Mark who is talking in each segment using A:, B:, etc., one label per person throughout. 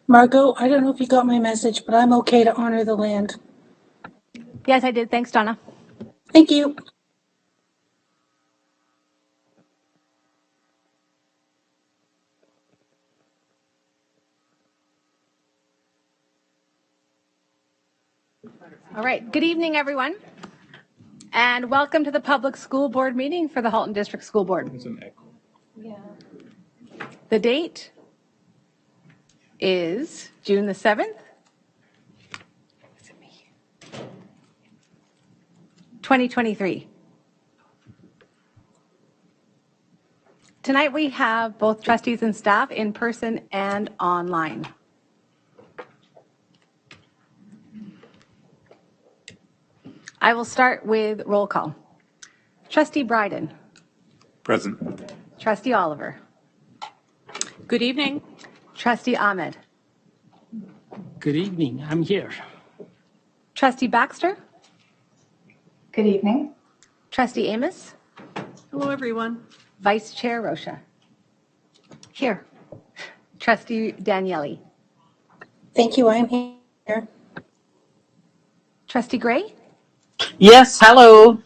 A: Margot, I don't know if you got my message, but I'm okay to honor the land.
B: Yes, I did. Thanks, Donna.
A: Thank you.
B: All right. Good evening, everyone. And welcome to the public school board meeting for the Halton District School Board.
C: There's an echo.
B: Yeah. The date is June the 7th. Is it me? 2023. Tonight we have both trustees and staff in person and online. I will start with roll call. Trustee Bryden.
C: Present.
B: Trustee Oliver.
D: Good evening.
B: Trustee Ahmed.
E: Good evening. I'm here.
B: Trustee Baxter.
F: Good evening.
B: Trustee Amos.
D: Hello, everyone.
B: Vice Chair Rocha. Here. Trustee Daniele.
A: Thank you. I'm here.
B: Trustee Gray.
G: Yes, hello.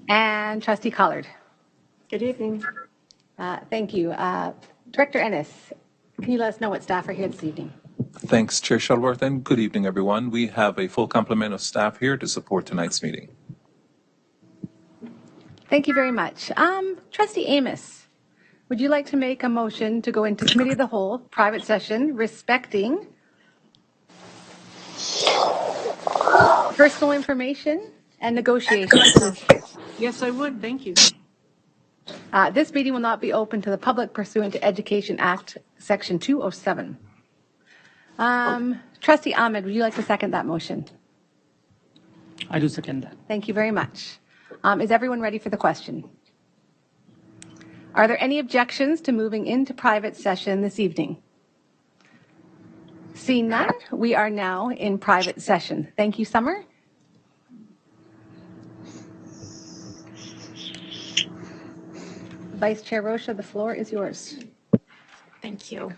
B: And Trustee Collard.
D: Good evening.
B: Thank you. Director Ennis, can you let us know what staff are here this evening?
C: Thanks, Chair Shuttleworth, and good evening, everyone. We have a full complement of staff here to support tonight's meeting.
B: Thank you very much. Trustee Amos, would you like to make a motion to go into committee of the whole, private session, respecting personal information and negotiations?
D: Yes, I would. Thank you.
B: This meeting will not be open to the public pursuant to Education Act, Section 207. Trustee Ahmed, would you like to second that motion?
E: I do second that.
B: Thank you very much. Is everyone ready for the question? Are there any objections to moving into private session this evening? Seeing none, we are now in private session. Thank you, Summer. Vice Chair Rocha, the floor is yours.
D: Thank you.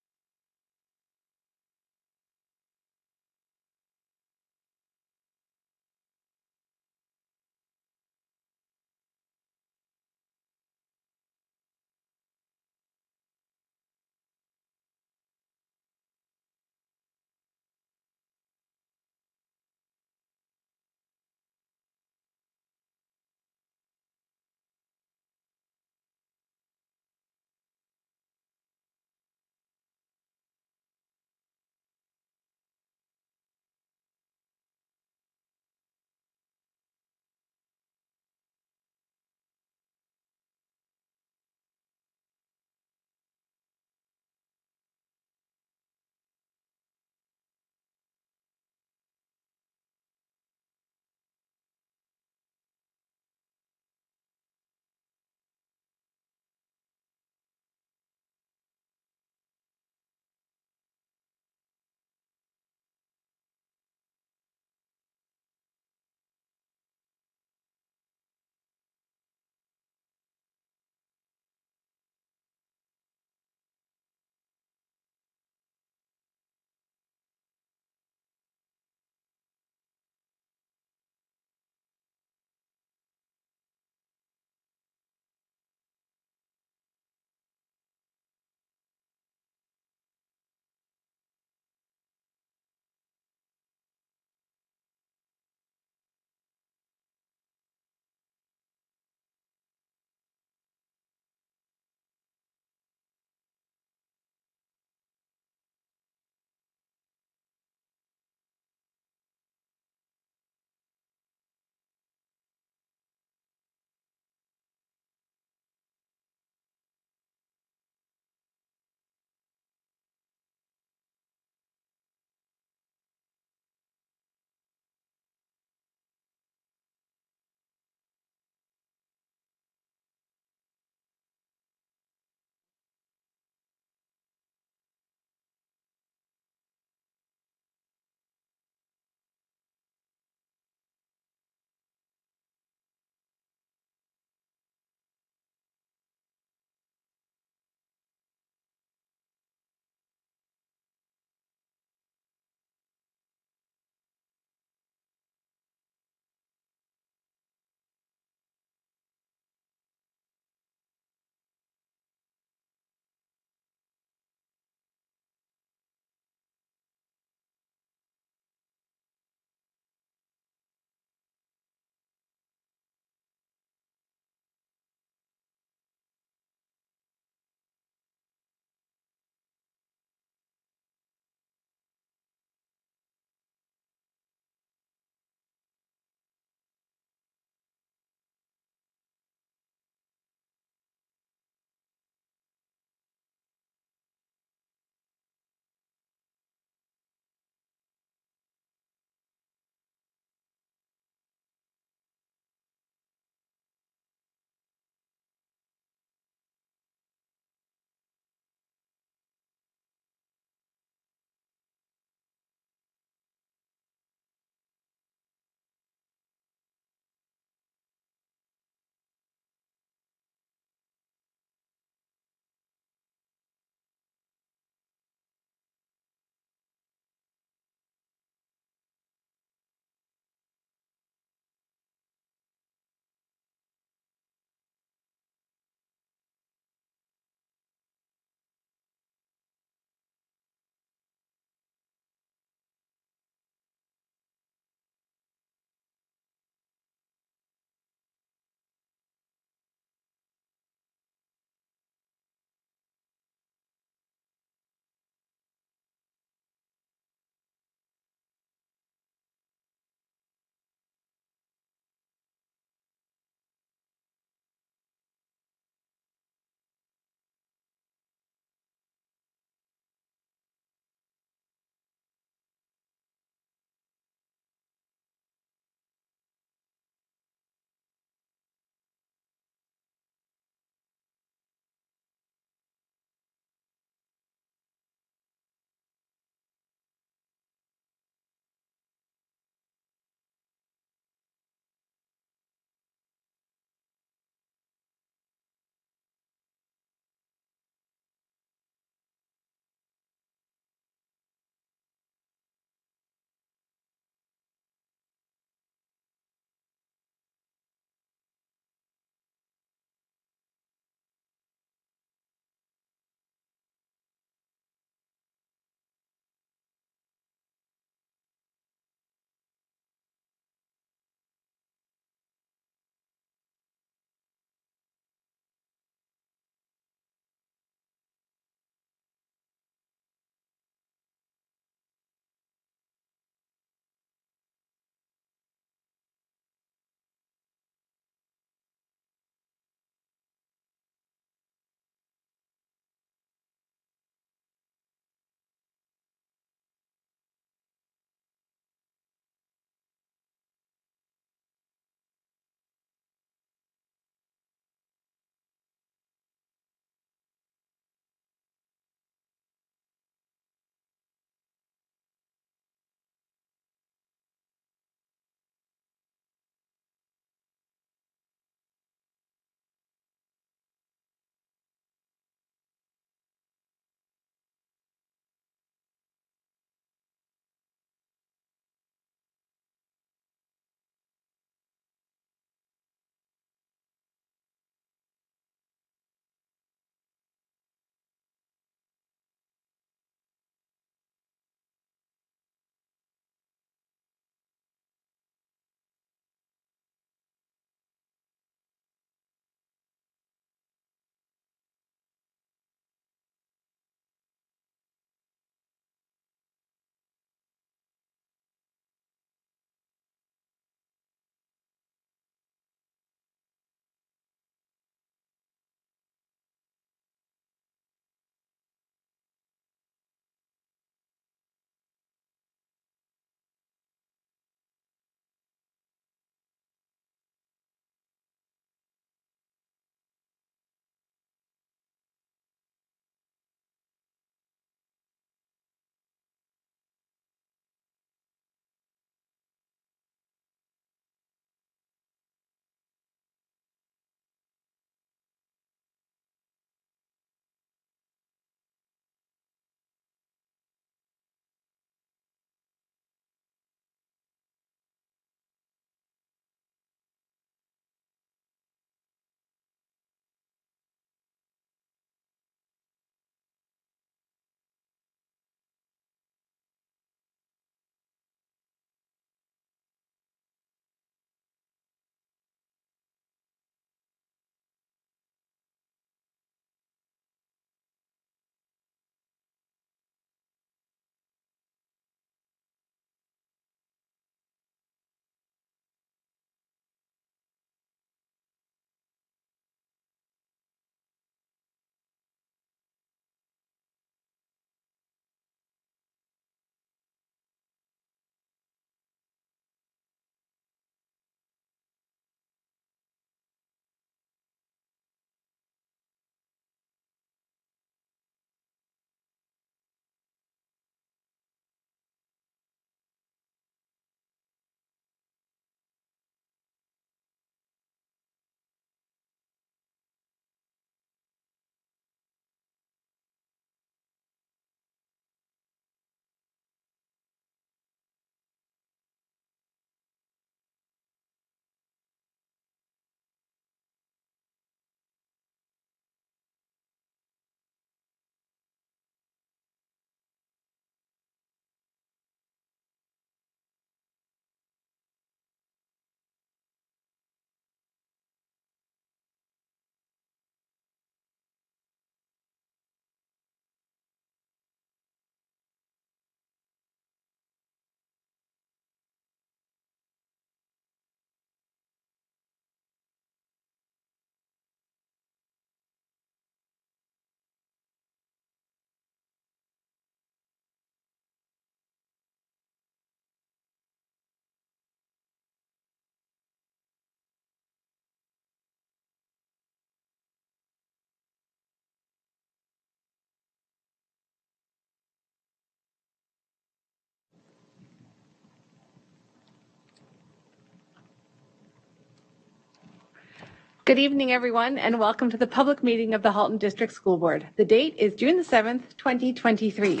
B: Good evening, everyone, and welcome to the public meeting of the Halton District School Board. The date is June the 7th, 2023.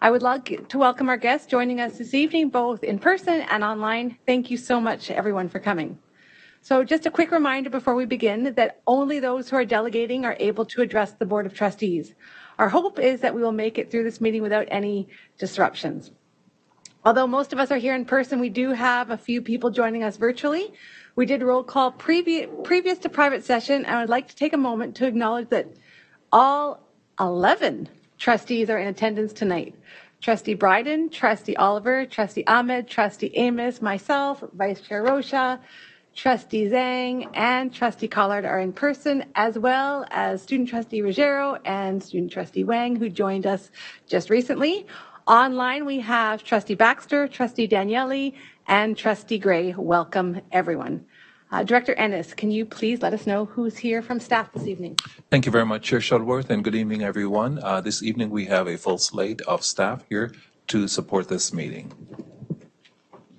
B: I would like to welcome our guests joining us this evening, both in person and online. Thank you so much, everyone, for coming. So just a quick reminder before we begin that only those who are delegating are able to address the Board of Trustees. Our hope is that we will make it through this meeting without any disruptions. Although most of us are here in person, we do have a few people joining us virtually. We did roll call previous to private session, and I would like to take a moment to acknowledge that all 11 trustees are in attendance tonight. Trustee Bryden, Trustee Oliver, Trustee Ahmed, Trustee Amos, myself, Vice Chair Rocha, Trustee Zhang, and Trustee Collard are in person, as well as Student Trustee Ruggiero and Student Trustee Wang, who joined us just recently. Online, we have Trustee Baxter, Trustee Daniele, and Trustee Gray. Welcome, everyone. Director Ennis, can you please let us know who's here from staff this evening?
C: Thank you very much, Chair Shuttleworth, and good evening, everyone. This evening we have a full slate of staff here to support this meeting.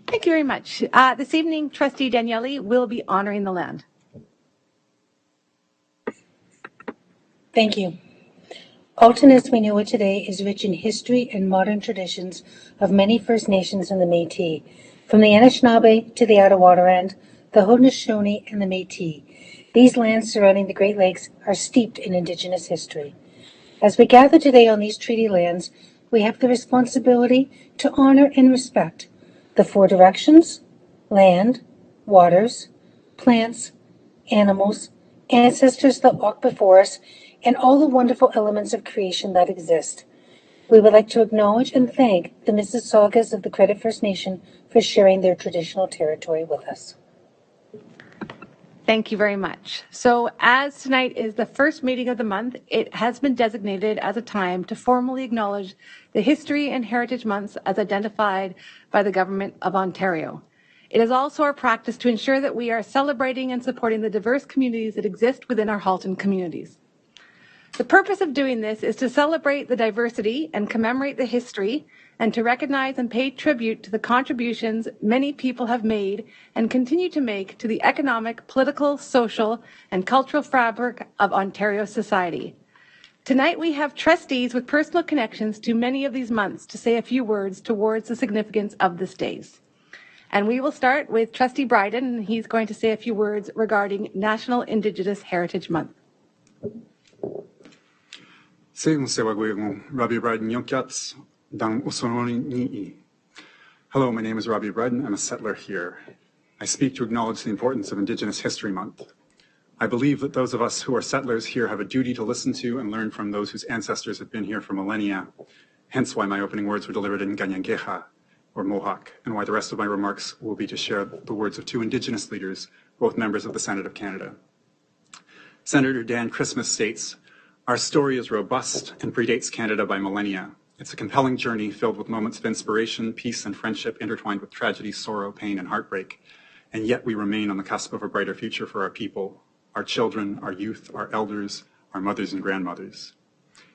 B: Thank you very much. This evening, Trustee Daniele will be honoring the land.
A: Thank you. Halton, as we know it today, is rich in history and modern traditions of many First Nations and the Métis, from the Anishinaabe to the Ottawadarand, the Haudenosaunee, and the Métis. These lands surrounding the Great Lakes are steeped in Indigenous history. As we gather today on these treaty lands, we have the responsibility to honor and respect the four directions: land, waters, plants, animals, ancestors that walk before us, and all the wonderful elements of creation that exist. We would like to acknowledge and thank the Mississaugas of the Credit First Nation for sharing their traditional territory with us.
B: Thank you very much. So as tonight is the first meeting of the month, it has been designated as a time to formally acknowledge the History and Heritage Months as identified by the Government of Ontario. It is also our practice to ensure that we are celebrating and supporting the diverse communities that exist within our Halton communities. The purpose of doing this is to celebrate the diversity and commemorate the history, and to recognize and pay tribute to the contributions many people have made and continue to make to the economic, political, social, and cultural fabric of Ontario society. Tonight we have trustees with personal connections to many of these months to say a few words towards the significance of this days. And we will start with Trustee Bryden, and he's going to say a few words regarding National Indigenous Heritage Month.
H: Hello, my name is Robbie Bryden. I'm a settler here. I speak to acknowledge the importance of Indigenous History Month. I believe that those of us who are settlers here have a duty to listen to and learn from those whose ancestors have been here for millennia, hence why my opening words were delivered in Ganyangecha, or Mohawk, and why the rest of my remarks will be to share the words of two Indigenous leaders, both members of the Senate of Canada. Senator Dan Christmas states, "Our story is robust and predates Canada by millennia. It's a compelling journey filled with moments of inspiration, peace, and friendship intertwined with tragedy, sorrow, pain, and heartbreak. And yet we remain on the cusp of a brighter future for our people, our children, our youth, our elders, our mothers and grandmothers.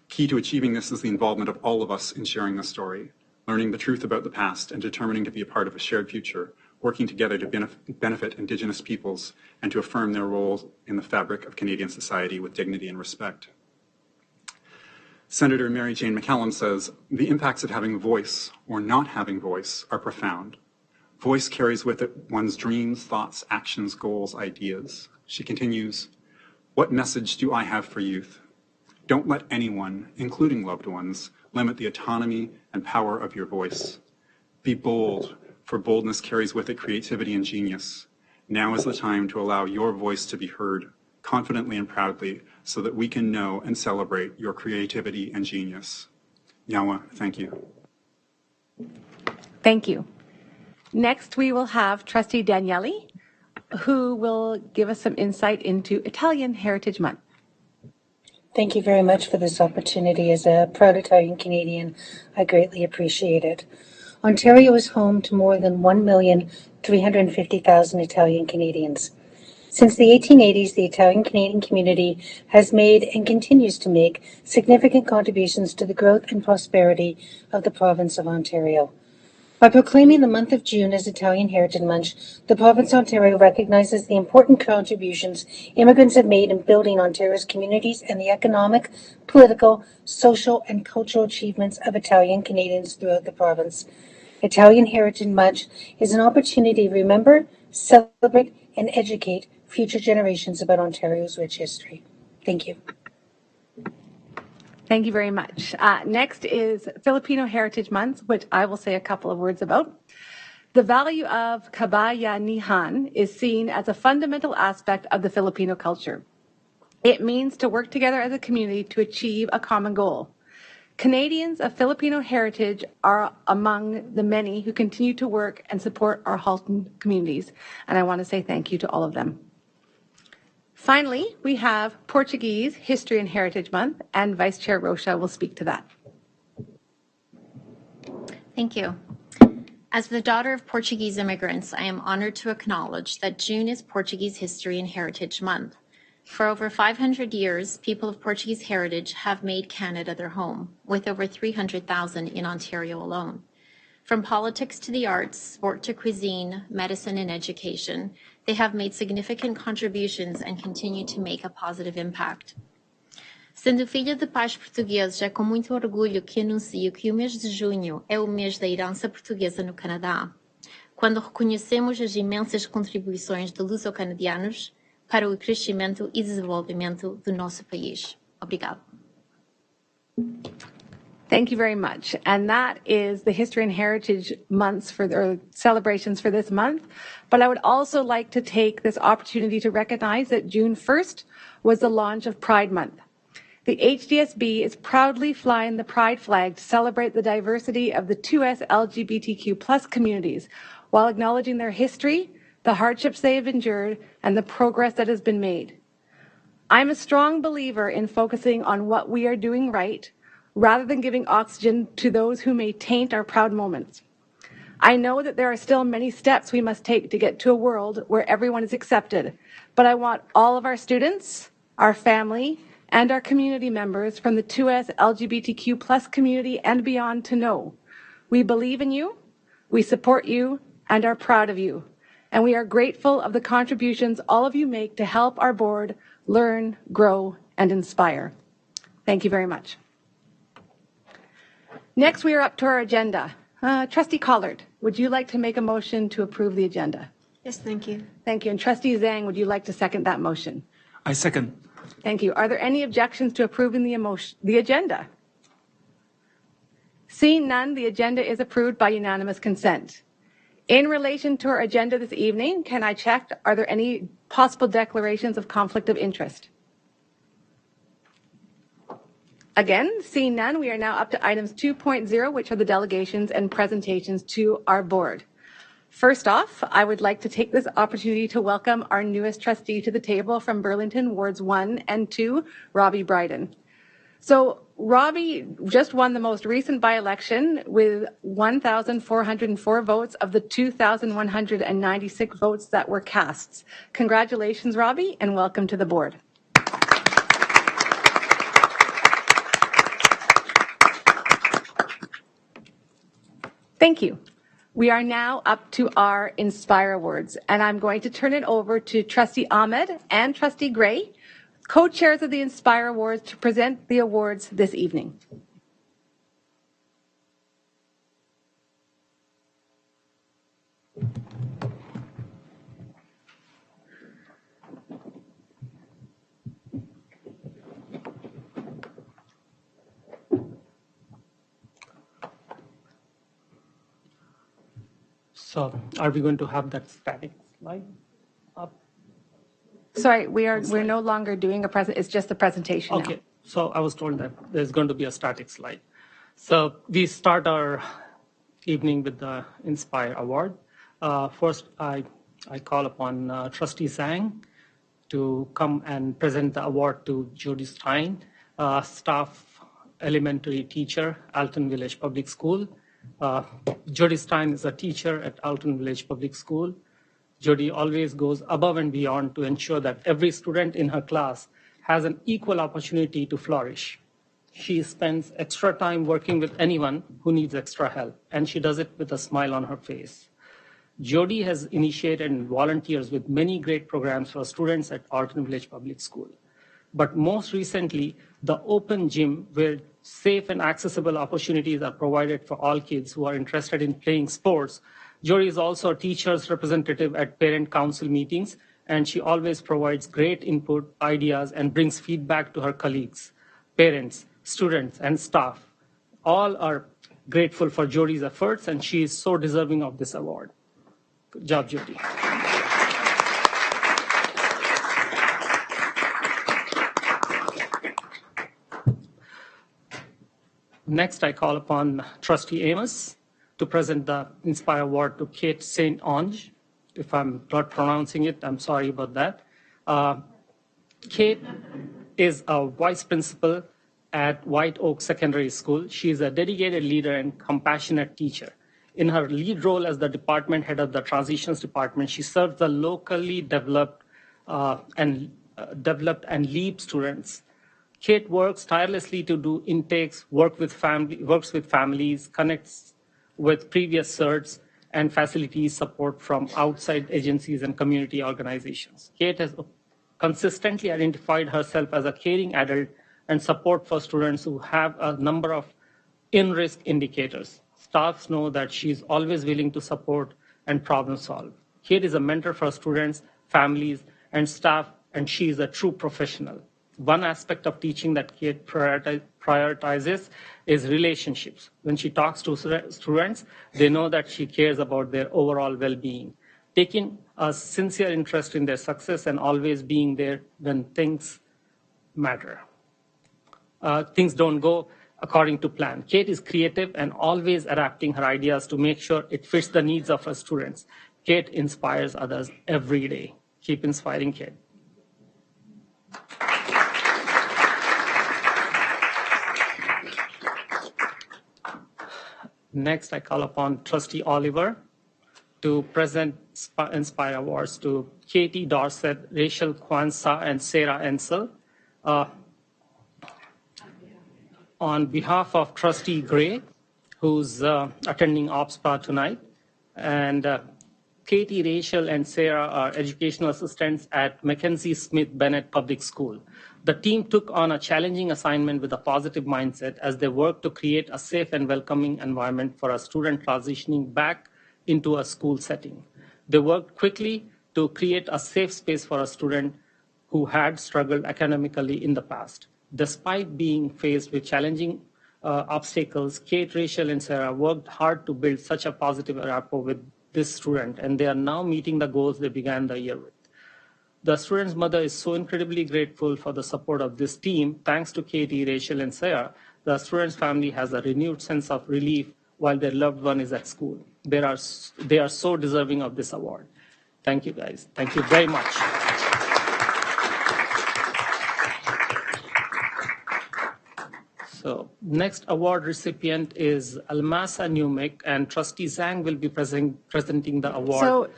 H: Key to achieving this is the involvement of all of us in sharing the story, learning the truth about the past and determining to be a part of a shared future, working together to benefit Indigenous peoples and to affirm their roles in the fabric of Canadian society with dignity and respect." Senator Mary Jane McCallum says, "The impacts of having voice or not having voice are profound. Voice carries with it one's dreams, thoughts, actions, goals, ideas." She continues, "What message do I have for youth? Don't let anyone, including loved ones, limit the autonomy and power of your voice. Be bold, for boldness carries with it creativity and genius. Now is the time to allow your voice to be heard, confidently and proudly, so that we can know and celebrate your creativity and genius." Nyawa, thank you.
B: Thank you. Next, we will have Trustee Daniele, who will give us some insight into Italian Heritage Month.
A: Thank you very much for this opportunity. As a proud Italian Canadian, I greatly appreciate it. Ontario is home to more than 1,350,000 Italian Canadians. Since the 1880s, the Italian Canadian community has made and continues to make significant contributions to the growth and prosperity of the province of Ontario. By proclaiming the month of June as Italian Heritage Month, the province of Ontario recognizes the important contributions immigrants have made in building Ontario's communities and the economic, political, social, and cultural achievements of Italian Canadians throughout the province. Italian Heritage Month is an opportunity to remember, celebrate, and educate future generations about Ontario's rich history. Thank you.
B: Thank you very much. Next is Filipino Heritage Month, which I will say a couple of words about. The value of kabayanihan is seen as a fundamental aspect of the Filipino culture. It means to work together as a community to achieve a common goal. Canadians of Filipino heritage are among the many who continue to work and support our Halton communities, and I want to say thank you to all of them. Finally, we have Portuguese History and Heritage Month, and Vice Chair Rocha will speak to that.
I: Thank you. As the daughter of Portuguese immigrants, I am honored to acknowledge that June is Portuguese History and Heritage Month. For over 500 years, people of Portuguese heritage have made Canada their home, with over 300,000 in Ontario alone. From politics to the arts, sport to cuisine, medicine and education, they have made significant contributions and continue to make a positive impact. Sendo filha de pais portugueses, é com muito orgulho que anuncio que o mês de junho é o mês da herança portuguesa no Canadá, quando reconhecemos as imensas contribuições de luso-canadianos para o crescimento e desenvolvimento do nosso país. Obrigado.
B: Thank you very much. And that is the History and Heritage Months or celebrations for this month. But I would also like to take this opportunity to recognize that June 1st was the launch of Pride Month. The HDSB is proudly flying the Pride flag to celebrate the diversity of the 2S LGBTQ+ communities while acknowledging their history, the hardships they have endured, and the progress that has been made. I'm a strong believer in focusing on what we are doing right, rather than giving oxygen to those who may taint our proud moments. I know that there are still many steps we must take to get to a world where everyone is accepted, but I want all of our students, our family, and our community members from the 2S LGBTQ+ community and beyond to know we believe in you, we support you, and are proud of you. And we are grateful of the contributions all of you make to help our board learn, grow, and inspire. Thank you very much. Next, we are up to our agenda. Trustee Collard, would you like to make a motion to approve the agenda?
D: Yes, thank you.
B: Thank you. And Trustee Zhang, would you like to second that motion?
E: I second.
B: Thank you. Are there any objections to approving the agenda? Seeing none, the agenda is approved by unanimous consent. In relation to our agenda this evening, can I check, are there any possible declarations of conflict of interest? Again, seeing none, we are now up to items 2.0, which are the delegations and presentations to our board. First off, I would like to take this opportunity to welcome our newest trustee to the table from Burlington Wards 1 and 2, Robbie Bryden. So Robbie just won the most recent by-election with 1,404 votes of the 2,196 votes that were cast. Congratulations, Robbie, and welcome to the board. Thank you. We are now up to our Inspire Awards, and I'm going to turn it over to Trustee Ahmed and Trustee Gray, co-chairs of the Inspire Awards, to present the awards this evening.
E: So are we going to have that static slide up?
B: Sorry, we're no longer doing a present. It's just a presentation now.
E: Okay, so I was told that there's going to be a static slide. So we start our evening with the Inspire Award. First, I call upon Trustee Zhang to come and present the award to Jody Stein, staff elementary teacher, Halton Village Public School. Jody Stein is a teacher at Halton Village Public School. Jody always goes above and beyond to ensure that every student in her class has an equal opportunity to flourish. She spends extra time working with anyone who needs extra help, and she does it with a smile on her face. Jody has initiated and volunteers with many great programs for students at Halton Village Public School. But most recently, the open gym, where safe and accessible opportunities are provided for all kids who are interested in playing sports. Jody is also a teacher's representative at parent council meetings, and she always provides great input, ideas, and brings feedback to her colleagues, parents, students, and staff. All are grateful for Jody's efforts, and she is so deserving of this award. Good job, Jody. Next, I call upon Trustee Amos to present the Inspire Award to Kate St. Onge. If I'm not pronouncing it, I'm sorry about that. Kate is a vice principal at White Oak Secondary School. She is a dedicated leader and compassionate teacher. In her lead role as the department head of the Transitions Department, she serves the locally developed and LEAP students. Kate works tirelessly to do intakes, works with families, connects with previous certs, and facilitates support from outside agencies and community organizations. Kate has consistently identified herself as a caring adult and support for students who have a number of in-risk indicators. Staffs know that she's always willing to support and problem solve. Kate is a mentor for students, families, and staff, and she is a true professional. One aspect of teaching that Kate prioritizes is relationships. When she talks to students, they know that she cares about their overall well-being, taking a sincere interest in their success and always being there when things matter. Things don't go according to plan. Kate is creative and always adapting her ideas to make sure it fits the needs of her students. Kate inspires others every day. Keep inspiring, Kate. Next, I call upon Trustee Oliver to present Inspire Awards to Katie Dorset, Rachel Kwanzaa, and Sarah Ensel. On behalf of Trustee Gray, who's attending OPSPA tonight, and Katie, Rachel, and Sarah are educational assistants at Mackenzie Smith Bennett Public School. The team took on a challenging assignment with a positive mindset as they worked to create a safe and welcoming environment for a student transitioning back into a school setting. They worked quickly to create a safe space for a student who had struggled academically in the past. Despite being faced with challenging obstacles, Kate, Rachel, and Sarah worked hard to build such a positive rapport with this student, and they are now meeting the goals they began the year with. The student's mother is so incredibly grateful for the support of this team. Thanks to Katie, Rachel, and Sarah, the student's family has a renewed sense of relief while their loved one is at school. They are so deserving of this award. Thank you, guys. Thank you very much. So next award recipient is Almasa Numic, and Trustee Zhang will be presenting the award.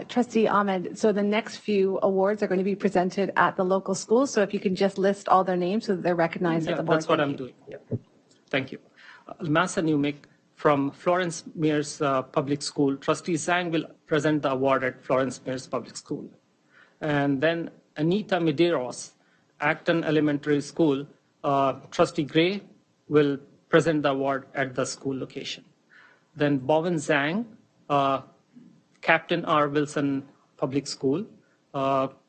B: Trustee Ahmed, so the next few awards are going to be presented at the local schools. So if you can just list all their names so that they're recognized at the board.
E: That's what I'm doing. Yeah. Thank you. Almasa Numic from Florence Mears Public School. Trustee Zhang will present the award at Florence Mears Public School. And then Anita Medeiros, Acton Elementary School. Trustee Gray will present the award at the school location. Then Bowen Zhang, Captain R. Wilson Public School.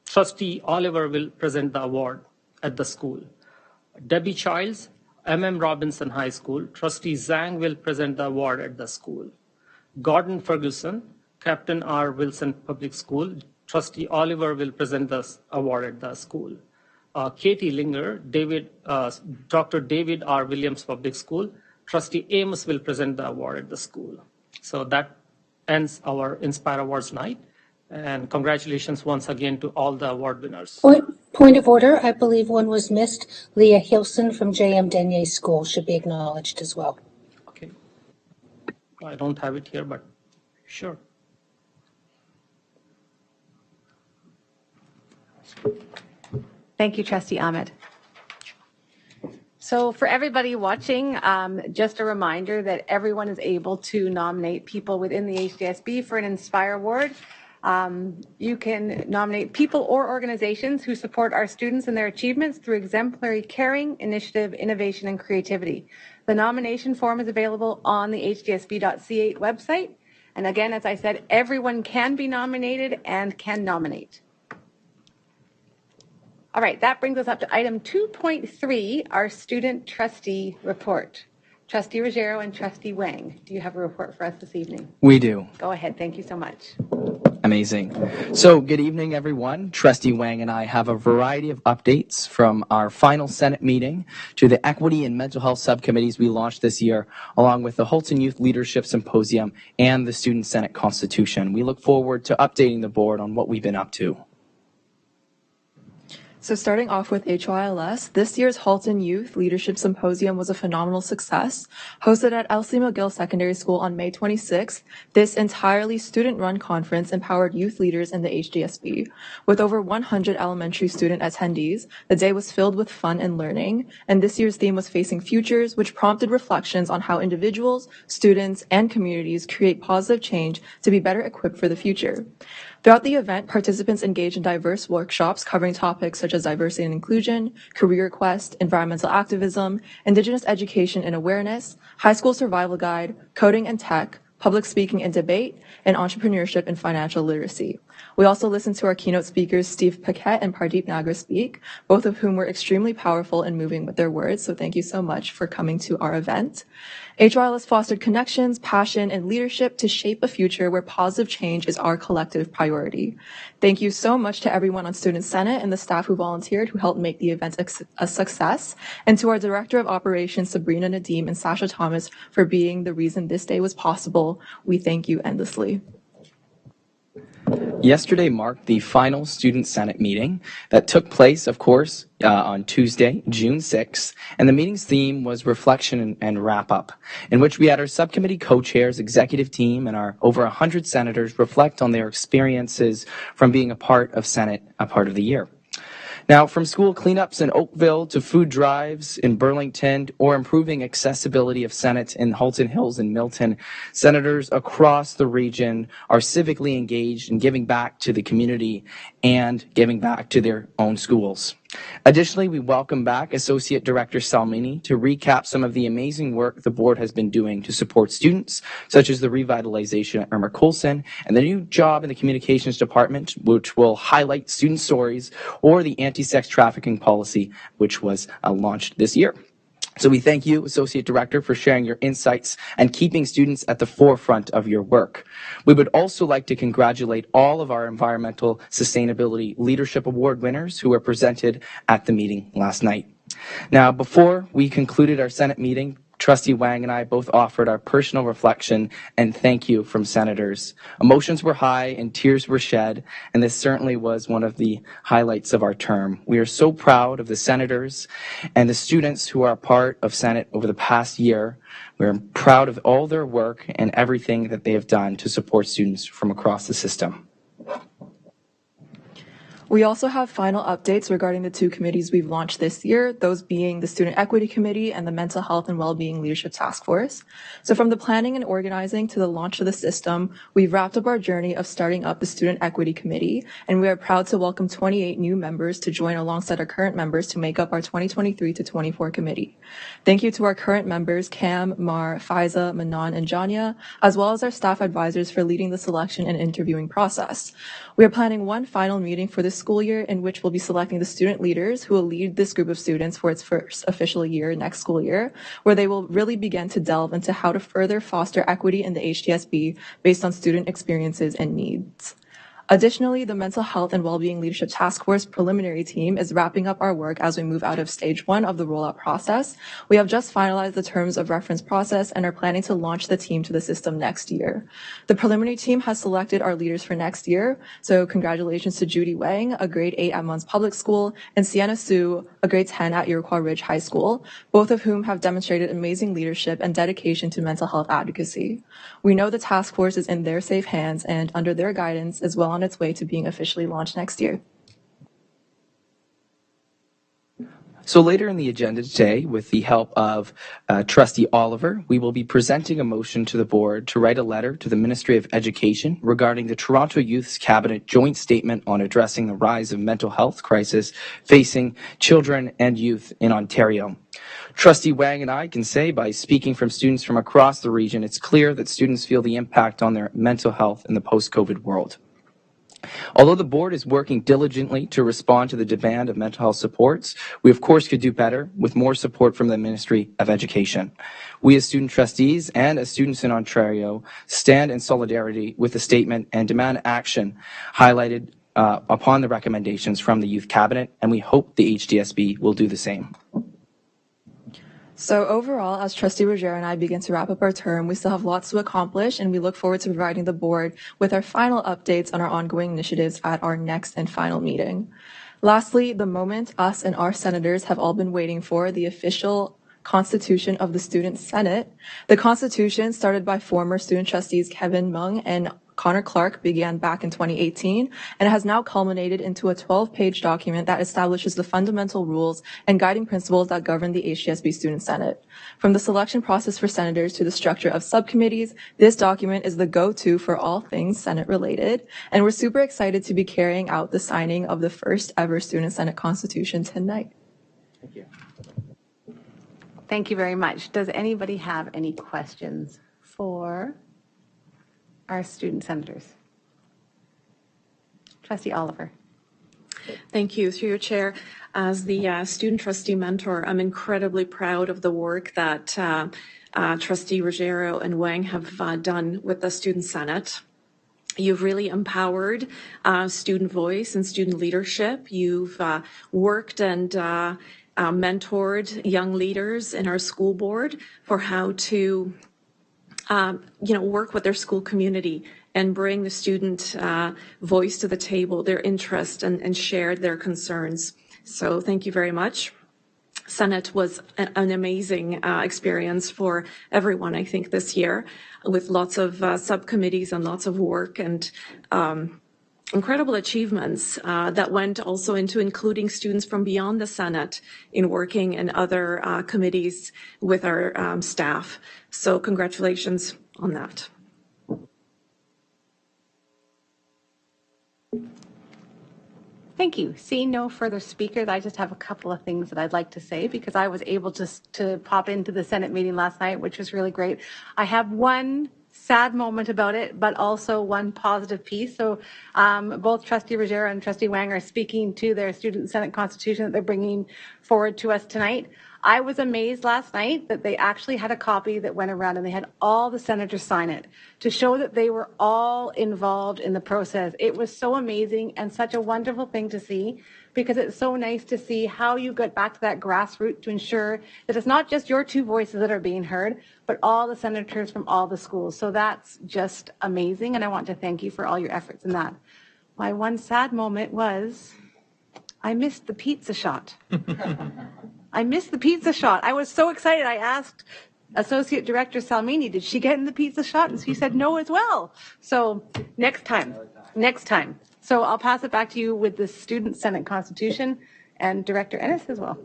E: Trustee Oliver will present the award at the school. Debbie Childs, M.M. Robinson High School. Trustee Zhang will present the award at the school. Gordon Ferguson, Captain R. Wilson Public School. Trustee Oliver will present the award at the school. Katie Linger, Dr. David R. Williams Public School. Trustee Amos will present the award at the school. So that ends our Inspire Awards night. And congratulations once again to all the award winners.
A: Point of order, I believe one was missed. Leah Hilson from J.M. Denier School should be acknowledged as well.
E: Okay. I don't have it here, but sure.
B: Thank you, Trustee Ahmed. So for everybody watching, just a reminder that everyone is able to nominate people within the HDSB for an Inspire Award. You can nominate people or organizations who support our students and their achievements through exemplary caring, initiative, innovation, and creativity. The nomination form is available on the hdsb.ca website. And again, as I said, everyone can be nominated and can nominate. All right, that brings us up to item 2.3, our student trustee report. Trustee Ruggiero and Trustee Wang, do you have a report for us this evening?
J: We do.
B: Go ahead, thank you so much.
J: Amazing. So good evening, everyone. Trustee Wang and I have a variety of updates from our final Senate meeting to the Equity and Mental Health subcommittees we launched this year, along with the Halton Youth Leadership Symposium and the Student Senate Constitution. We look forward to updating the board on what we've been up to.
K: So starting off with HYLS, this year's Halton Youth Leadership Symposium was a phenomenal success. Hosted at Elsie McGill Secondary School on May 26th, this entirely student-run conference empowered youth leaders in the HDSB. With over 100 elementary student attendees, the day was filled with fun and learning, and this year's theme was Facing Futures, which prompted reflections on how individuals, students, and communities create positive change to be better equipped for the future. Throughout the event, participants engaged in diverse workshops covering topics such as diversity and inclusion, career quest, environmental activism, Indigenous education and awareness, high school survival guide, coding and tech, public speaking and debate, and entrepreneurship and financial literacy. We also listened to our keynote speakers, Steve Paquette and Pardeep Nagra speak, both of whom were extremely powerful and moving with their words, so thank you so much for coming to our event. HRLS fostered connections, passion, and leadership to shape a future where positive change is our collective priority. Thank you so much to everyone on Student Senate and the staff who volunteered who helped make the event a success, and to our Director of Operations, Sabrina Nadim and Sasha Thomas, for being the reason this day was possible. We thank you endlessly.
J: Yesterday marked the final Student Senate meeting that took place, of course, on Tuesday, June 6th, and the meeting's theme was reflection and wrap-up, in which we had our subcommittee co-chairs, executive team, and our over 100 senators reflect on their experiences from being a part of Senate, a part of the year. Now, from school cleanups in Oakville to food drives in Burlington or improving accessibility of Senate in Halton Hills and Milton, senators across the region are civically engaged in giving back to the community and giving back to their own schools. Additionally, we welcome back Associate Director Salmini to recap some of the amazing work the board has been doing to support students, such as the revitalization at Irma Coulson and the new job in the communications department, which will highlight student stories, or the anti-sex trafficking policy, which was launched this year. So we thank you, Associate Director, for sharing your insights and keeping students at the forefront of your work. We would also like to congratulate all of our Environmental Sustainability Leadership Award winners who were presented at the meeting last night. Now, before we concluded our Senate meeting, Trustee Wang and I both offered our personal reflection and thank you from senators. Emotions were high and tears were shed, and this certainly was one of the highlights of our term. We are so proud of the senators and the students who are a part of Senate over the past year. We're proud of all their work and everything that they have done to support students from across the system.
K: We also have final updates regarding the two committees we've launched this year, those being the Student Equity Committee and the Mental Health and Wellbeing Leadership Task Force. So from the planning and organizing to the launch of the system, we've wrapped up our journey of starting up the Student Equity Committee, and we are proud to welcome 28 new members to join alongside our current members to make up our 2023 to 24 committee. Thank you to our current members, Cam, Mar, Faiza, Manon, and Janya, as well as our staff advisors for leading the selection and interviewing process. We are planning one final meeting for this school year in which we'll be selecting the student leaders who will lead this group of students for its first official year next school year, where they will really begin to delve into how to further foster equity in the HDSB based on student experiences and needs. Additionally, the Mental Health and Wellbeing Leadership Task Force preliminary team is wrapping up our work as we move out of stage 1 of the rollout process. We have just finalized the terms of reference process and are planning to launch the team to the system next year. The preliminary team has selected our leaders for next year, so congratulations to Judy Wang, a grade 8 at Mons Public School, and Sienna Su, a grade 10 at Iroquois Ridge High School, both of whom have demonstrated amazing leadership and dedication to mental health advocacy. We know the task force is in their safe hands and under their guidance is well on its way to being officially launched next year.
J: So later in the agenda today, with the help of Trustee Oliver, we will be presenting a motion to the board to write a letter to the Ministry of Education regarding the Toronto Youth's Cabinet joint statement on addressing the rise of mental health crisis facing children and youth in Ontario. Trustee Wang and I can say, by speaking from students from across the region, it's clear that students feel the impact on their mental health in the post-COVID world. Although the board is working diligently to respond to the demand of mental health supports, we of course could do better with more support from the Ministry of Education. We as student trustees and as students in Ontario stand in solidarity with the statement and demand action highlighted upon the recommendations from the Youth Cabinet, and we hope the HDSB will do the same.
K: So overall, as Trustee Rogero and I begin to wrap up our term, we still have lots to accomplish, and we look forward to providing the board with our final updates on our ongoing initiatives at our next and final meeting. Lastly, the moment us and our senators have all been waiting for, the official Constitution of the Student Senate. The Constitution, started by former student trustees Kevin Mung and Connor Clark, began back in 2018, and it has now culminated into a 12-page document that establishes the fundamental rules and guiding principles that govern the HDSB Student Senate. From the selection process for senators to the structure of subcommittees, this document is the go-to for all things Senate-related, and we're super excited to be carrying out the signing of the first ever Student Senate Constitution tonight.
J: Thank you.
B: Thank you very much. Does anybody have any questions for our student senators? Trustee Oliver.
D: Thank you. Through your chair, as the student trustee mentor, I'm incredibly proud of the work that Trustee Rogero and Wang have done with the Student Senate. You've really empowered student voice and student leadership. You've worked and mentored young leaders in our school board for how to work with their school community and bring the student voice to the table, their interest, and share their concerns. So thank you very much. Senate was an amazing experience for everyone, I think, this year, with lots of subcommittees and lots of work and incredible achievements that went also into including students from beyond the Senate in working in other committees with our staff. So congratulations on that.
B: Thank you. Seeing no further speakers, I just have a couple of things that I'd like to say because I was able to pop into the Senate meeting last night, which was really great. I have one sad moment about it, but also one positive piece. So both Trustee Rogero and Trustee Wang are speaking to their Student Senate Constitution that they're bringing forward to us tonight. I was amazed last night that they actually had a copy that went around and they had all the senators sign it to show that they were all involved in the process. It was so amazing and such a wonderful thing to see because it's so nice to see how you get back to that grassroots to ensure that it's not just your two voices that are being heard, but all the senators from all the schools. So that's just amazing. And I want to thank you for all your efforts in that. My one sad moment was I missed the pizza shot. I missed the pizza shot. I was so excited. I asked Associate Director Salmini, did she get in the pizza shot? And she said no as well. So next time. So I'll pass it back to you with the Student Senate Constitution and Director Ennis as well.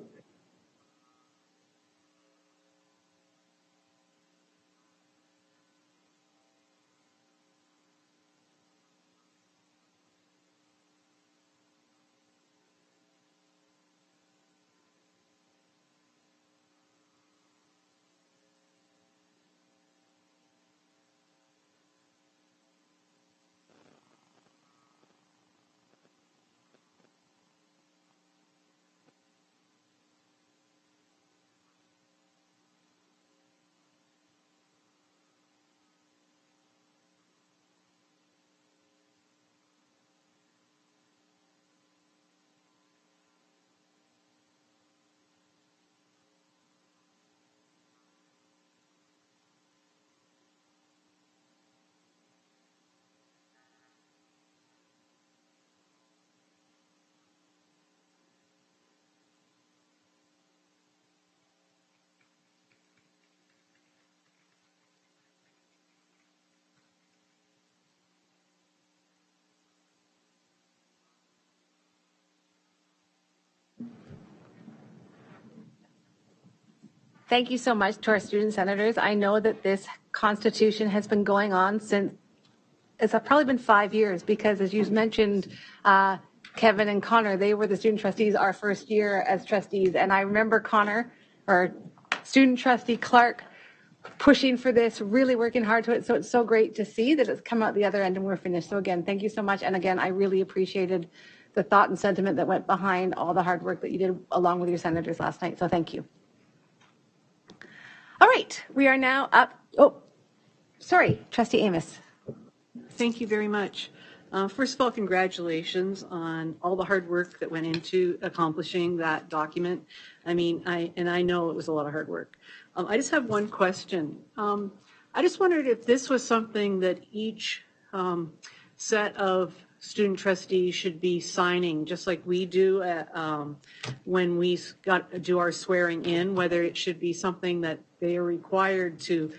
B: Thank you so much to our student senators. I know that this constitution has been going on since, it's probably been 5 years, because as you mentioned, Kevin and Connor, they were the student trustees our first year as trustees. And I remember Connor, or student trustee Clark, pushing for this, really working hard to it. So it's so great to see that it's come out the other end and we're finished. So again, thank you so much. And again, I really appreciated the thought and sentiment that went behind all the hard work that you did along with your senators last night. So thank you. All right, we are now up. Oh, sorry, Trustee Amos.
L: Thank you very much. First of all, congratulations on all the hard work that went into accomplishing that document. I mean, I know it was a lot of hard work. I just have one question. I just wondered if this was something that each set of student trustees should be signing, just like we do when we do our swearing in, whether it should be something that they are required to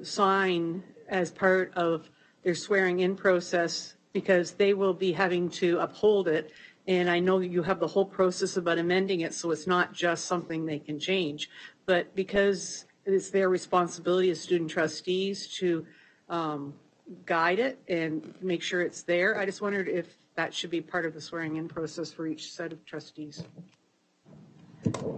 L: sign as part of their swearing in process, because they will be having to uphold it. And I know you have the whole process about amending it, so it's not just something they can change. But because it's their responsibility as student trustees to guide it and make sure it's there, I just wondered if that should be part of the swearing in process for each set of trustees.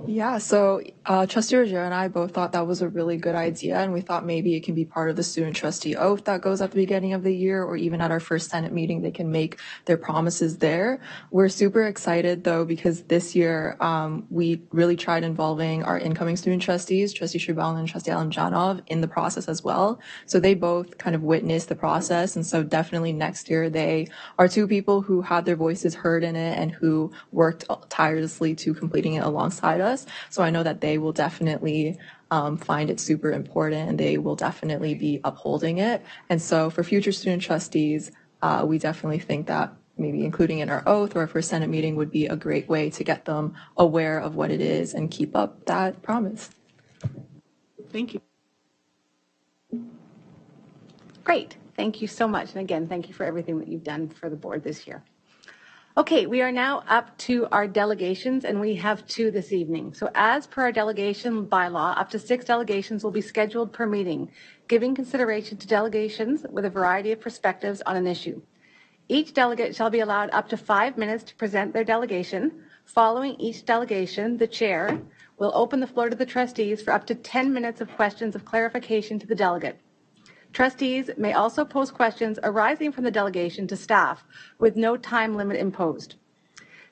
K: Yeah, so Trustee Ruggiero and I both thought that was a really good idea, and we thought maybe it can be part of the student trustee oath that goes at the beginning of the year, or even at our first Senate meeting, they can make their promises there. We're super excited though, because this year we really tried involving our incoming student trustees, Trustee Shribal and Trustee Alamjanov, in the process as well. So they both kind of witnessed the process, and so definitely next year they are two people who had their voices heard in it and who worked tirelessly to completing it alongside us. So I know that they will definitely find it super important, and they will definitely be upholding it. And so for future student trustees, we definitely think that maybe including in our oath or our first Senate meeting would be a great way to get them aware of what it is and keep up that promise.
L: Thank you.
B: Great. Thank you so much. And again, thank you for everything that you've done for the board this year. Okay, we are now up to our delegations, and we have 2 this evening. So as per our delegation bylaw, up to 6 delegations will be scheduled per meeting, giving consideration to delegations with a variety of perspectives on an issue. Each delegate shall be allowed up to 5 minutes to present their delegation. Following each delegation, the chair will open the floor to the trustees for up to 10 minutes of questions of clarification to the delegate. Trustees may also pose questions arising from the delegation to staff with no time limit imposed.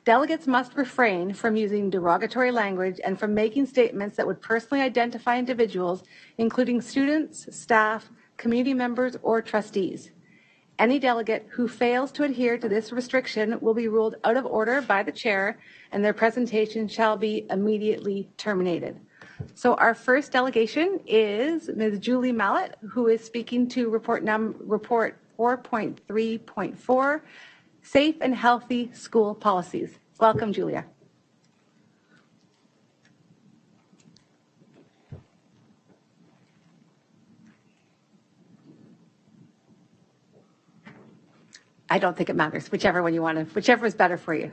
B: Delegates must refrain from using derogatory language and from making statements that would personally identify individuals, including students, staff, community members, or trustees. Any delegate who fails to adhere to this restriction will be ruled out of order by the chair, and their presentation shall be immediately terminated. So our first delegation is Ms. Julie Mallett, who is speaking to report 4.3.4, Safe and Healthy School Policies. Welcome, Julia. I don't think it matters, whichever one you want to, whichever is better for you.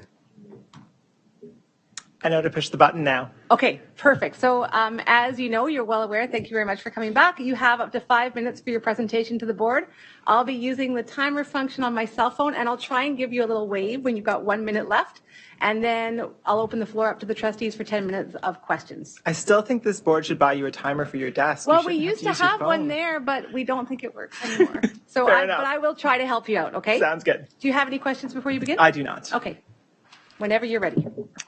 M: I know to push the button now.
B: Okay, perfect. So as you know, you're well aware, thank you very much for coming back. You have up to 5 minutes for your presentation to the board. I'll be using the timer function on my cell phone, and I'll try and give you a little wave when you've got 1 minute left. And then I'll open the floor up to the trustees for 10 minutes of questions.
M: I still think this board should buy you a timer for your desk.
B: Well, we used to have one there, but we don't think it works anymore. So but I will try to help you out, okay?
M: Sounds good.
B: Do you have any questions before you begin?
M: I do not.
B: Okay. Whenever you're ready.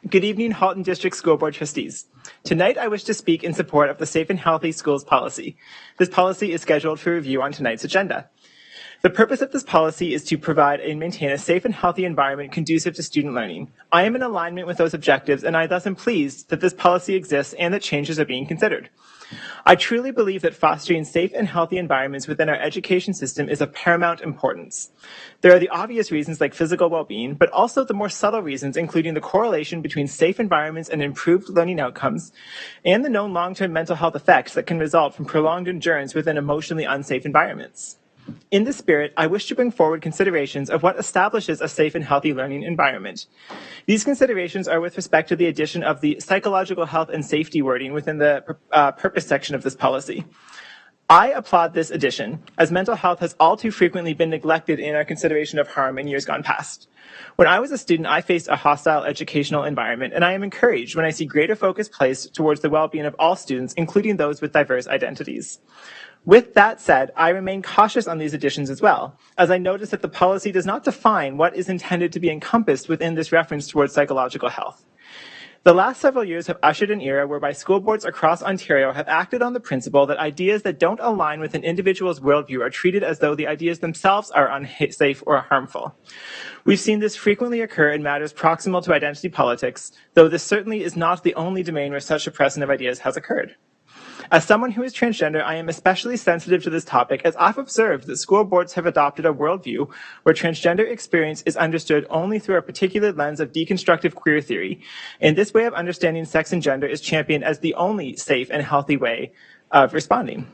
M: Good evening, Halton District School Board trustees. Tonight, I wish to speak in support of the Safe and Healthy Schools policy. This policy is scheduled for review on tonight's agenda. The purpose of this policy is to provide and maintain a safe and healthy environment conducive to student learning. I am in alignment with those objectives, and I thus am pleased that this policy exists and that changes are being considered. I truly believe that fostering safe and healthy environments within our education system is of paramount importance. There are the obvious reasons like physical well-being, but also the more subtle reasons, including the correlation between safe environments and improved learning outcomes, and the known long-term mental health effects that can result from prolonged endurance within emotionally unsafe environments. In this spirit, I wish to bring forward considerations of what establishes a safe and healthy learning environment. These considerations are with respect to the addition of the psychological health and safety wording within the purpose section of this policy. I applaud this addition, as mental health has all too frequently been neglected in our consideration of harm in years gone past. When I was a student, I faced a hostile educational environment, and I am encouraged when I see greater focus placed towards the well-being of all students, including those with diverse identities. With that said, I remain cautious on these additions as well, as I notice that the policy does not define what is intended to be encompassed within this reference towards psychological health. The last several years have ushered an era whereby school boards across Ontario have acted on the principle that ideas that don't align with an individual's worldview are treated as though the ideas themselves are unsafe or harmful. We've seen this frequently occur in matters proximal to identity politics, though this certainly is not the only domain where such suppression of ideas has occurred. As someone who is transgender, I am especially sensitive to this topic, as I've observed that school boards have adopted a worldview where transgender experience is understood only through a particular lens of deconstructive queer theory, and this way of understanding sex and gender is championed as the only safe and healthy way of responding.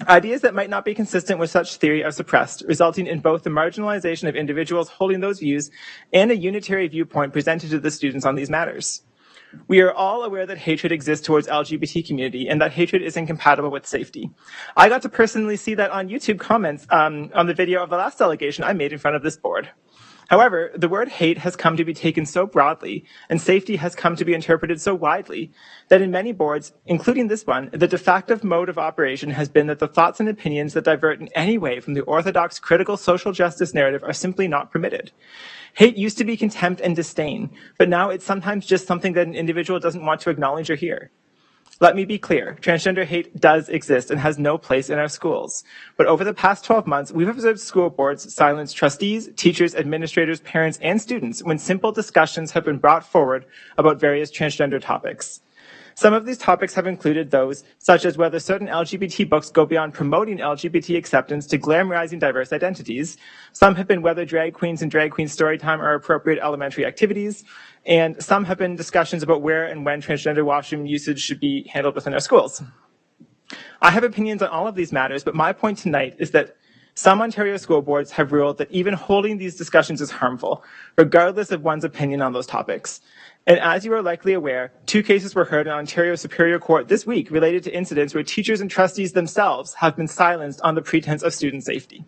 M: Ideas that might not be consistent with such theory are suppressed, resulting in both the marginalization of individuals holding those views and a unitary viewpoint presented to the students on these matters. We are all aware that hatred exists towards LGBT community and that hatred is incompatible with safety. I got to personally see that on YouTube comments on the video of the last delegation I made in front of this board. However, the word hate has come to be taken so broadly and safety has come to be interpreted so widely that in many boards, including this one, the de facto mode of operation has been that the thoughts and opinions that divert in any way from the orthodox critical social justice narrative are simply not permitted. Hate used to be contempt and disdain, but now it's sometimes just something that an individual doesn't want to acknowledge or hear. Let me be clear, transgender hate does exist and has no place in our schools. But over the past 12 months, we've observed school boards silence trustees, teachers, administrators, parents, and students when simple discussions have been brought forward about various transgender topics. Some of these topics have included those such as whether certain LGBT books go beyond promoting LGBT acceptance to glamorizing diverse identities. Some have been whether drag queens and drag queen storytime are appropriate elementary activities. And some have been discussions about where and when transgender washroom usage should be handled within our schools. I have opinions on all of these matters, but my point tonight is that some Ontario school boards have ruled that even holding these discussions is harmful, regardless of one's opinion on those topics. And as you are likely aware, 2 cases were heard in Ontario Superior Court this week related to incidents where teachers and trustees themselves have been silenced on the pretense of student safety.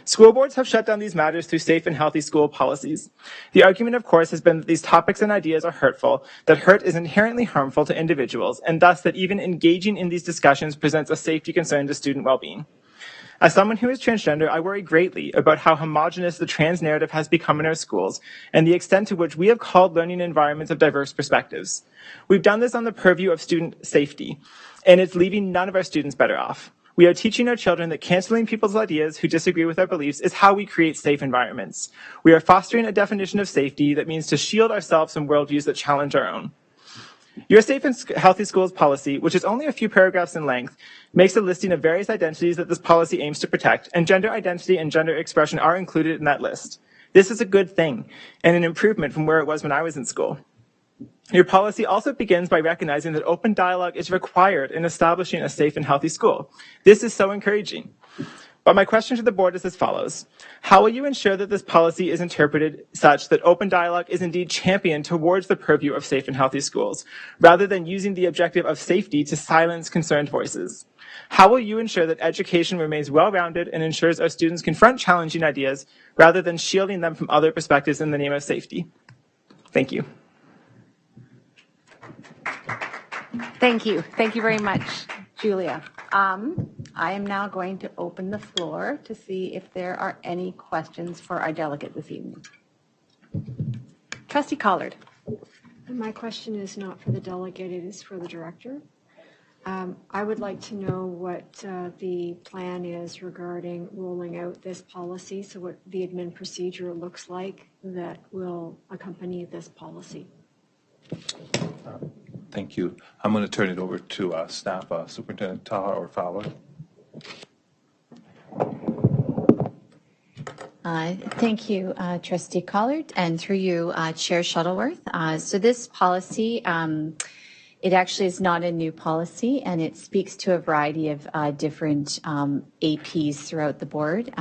M: School boards have shut down these matters through safe and healthy school policies. The argument, of course, has been that these topics and ideas are hurtful, that hurt is inherently harmful to individuals, and thus that even engaging in these discussions presents a safety concern to student well-being. As someone who is transgender, I worry greatly about how homogenous the trans narrative has become in our schools and the extent to which we have called learning environments of diverse perspectives. We've done this on the purview of student safety, and it's leaving none of our students better off. We are teaching our children that canceling people's ideas who disagree with our beliefs is how we create safe environments. We are fostering a definition of safety that means to shield ourselves from worldviews that challenge our own. Your Safe and Healthy Schools policy, which is only a few paragraphs in length, makes a listing of various identities that this policy aims to protect, and gender identity and gender expression are included in that list. This is a good thing, and an improvement from where it was when I was in school. Your policy also begins by recognizing that open dialogue is required in establishing a safe and healthy school. This is so encouraging. But my question to the board is as follows. How will you ensure that this policy is interpreted such that open dialogue is indeed championed towards the purview of safe and healthy schools, rather than using the objective of safety to silence concerned voices? How will you ensure that education remains well-rounded and ensures our students confront challenging ideas rather than shielding them from other perspectives in the name of safety? Thank you.
B: Thank you. Thank you very much, Julia. I am now going to open the floor to see if there are any questions for our delegate this evening. Trustee Collard.
N: My question is not for the delegate, it is for the director. I would like to know what the plan is regarding rolling out this policy, so what the admin procedure looks like that will accompany this policy.
C: Thank you. I'm going to turn it over to staff, Superintendent Taha or Fowler.
O: Thank you, Trustee Collard, and through you, Chair Shuttleworth. So this policy It actually is not a new policy, and it speaks to a variety of different APs throughout the board.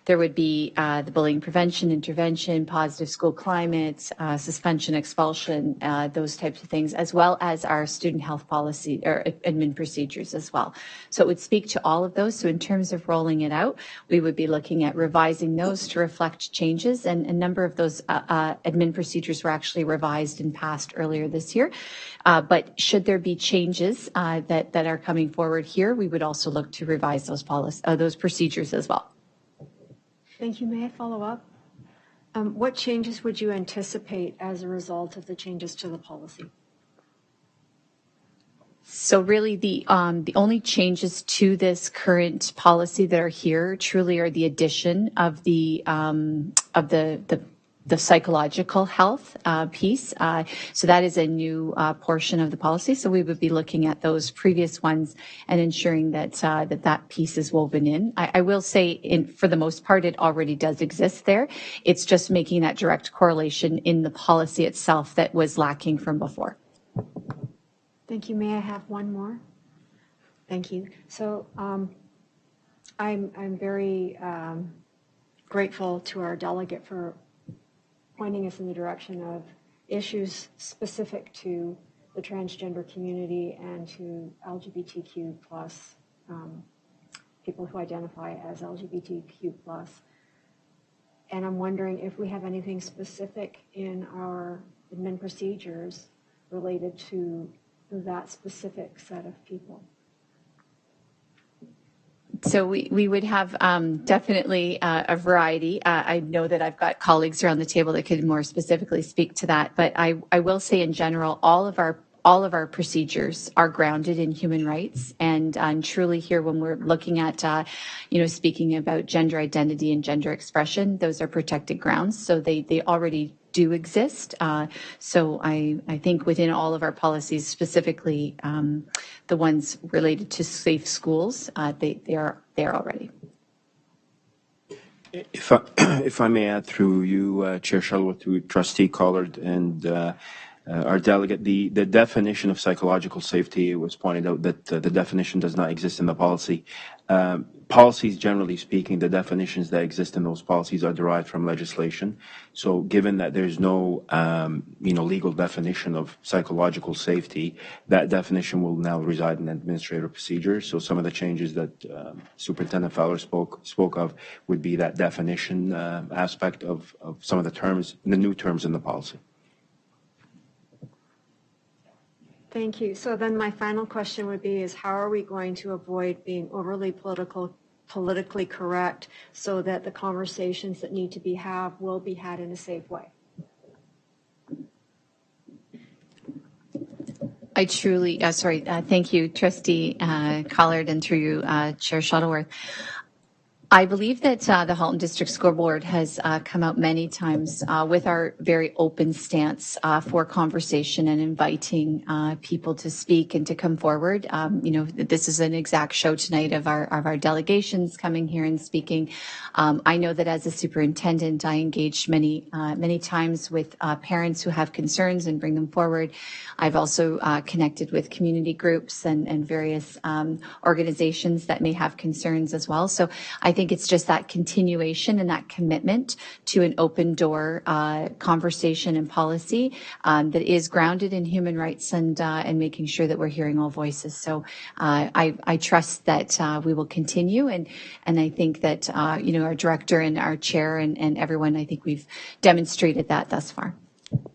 O: There would be the bullying prevention, intervention, positive school climate, suspension, expulsion, those types of things, as well as our student health policy or admin procedures as well. So it would speak to all of those. So in terms of rolling it out, we would be looking at revising those to reflect changes. And a number of those admin procedures were actually revised and passed earlier this year. But should there be changes that are coming forward here, we would also look to revise those procedures as well.
N: Thank you. May I follow up? What changes would you anticipate as a result of the changes to the policy?
O: So really the only changes to this current policy that are here truly are the addition of the psychological health piece. So that is a new portion of the policy. So we would be looking at those previous ones and ensuring that that piece is woven in. I will say, for the most part, it already does exist there. It's just making that direct correlation in the policy itself that was lacking from before.
N: Thank you. May I have one more? Thank you. So I'm very grateful to our delegate for pointing us in the direction of issues specific to the transgender community and to LGBTQ plus people who identify as LGBTQ plus. And I'm wondering if we have anything specific in our admin procedures related to that specific set of people.
O: So we would have definitely a variety. I know that I've got colleagues around the table that could more specifically speak to that, but I will say in general, all of our procedures are grounded in human rights, and truly here when we're looking at speaking about gender identity and gender expression, those are protected grounds, so they already do exist. So I think within all of our policies, specifically the ones related to safe schools, they are already.
P: If I may add through you, Chair Shuttleworth, to Trustee Collard and our delegate, the definition of psychological safety, it was pointed out that the definition does not exist in the policy. Policies, generally speaking, the definitions that exist in those policies are derived from legislation. So given that there's no legal definition of psychological safety, that definition will now reside in administrative procedures. So some of the changes that Superintendent Fowler spoke of would be that definition aspect of some of the terms, the new terms in the policy.
N: Thank you. So then my final question would be is how are we going to avoid being overly politically correct so that the conversations that need to be had will be had in a safe way?
O: I truly, thank you, Trustee Collard, and through you, Chair Shuttleworth. I believe that the Halton District School Board has come out many times with our very open stance for conversation and inviting people to speak and to come forward. This is an exact show tonight of our delegations coming here and speaking. I know that as a superintendent, I engaged many times with parents who have concerns and bring them forward. I've also connected with community groups and various organizations that may have concerns as well. So I think it's just that continuation and that commitment to an open door conversation and policy that is grounded in human rights and making sure that we're hearing all voices. So I trust that we will continue, and I think that our director and our chair and everyone, I think we've demonstrated that thus far.
N: Thank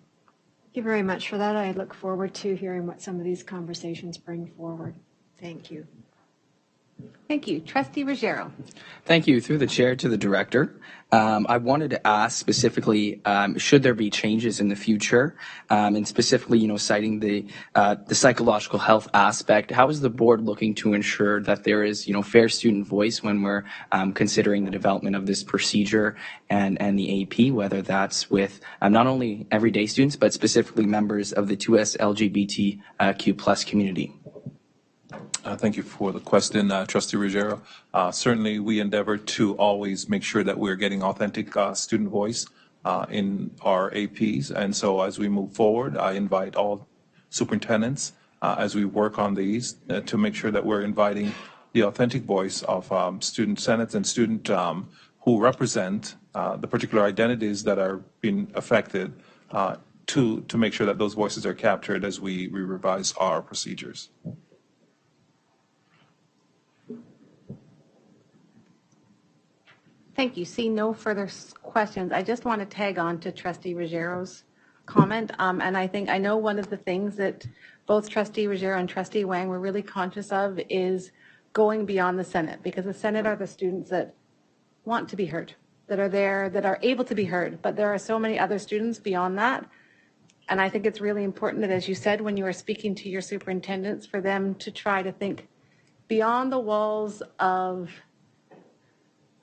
N: you very much for that. I look forward to hearing what some of these conversations bring forward. Thank you.
B: Thank you. Trustee Ruggiero.
J: Thank you. Through the chair to the director, I wanted to ask specifically, should there be changes in the future, and specifically, citing the psychological health aspect, how is the board looking to ensure that there is, fair student voice when we're considering the development of this procedure and the AP, whether that's with not only everyday students, but specifically members of the 2S LGBTQ plus community?
C: Thank you for the question, Trustee Ruggiero. Certainly, we endeavor to always make sure that we're getting authentic student voice in our APs. And so as we move forward, I invite all superintendents as we work on these to make sure that we're inviting the authentic voice of student senates and student who represent the particular identities that are being affected to make sure that those voices are captured as we revise our procedures.
B: Thank you. See no further questions. I just want to tag on to Trustee Ruggiero's comment. And I know one of the things that both Trustee Ruggiero and Trustee Wang were really conscious of is going beyond the Senate, because the Senate are the students that want to be heard, that are there, that are able to be heard. But there are so many other students beyond that. And I think it's really important that, as you said, when you are speaking to your superintendents, for them to try to think beyond the walls of,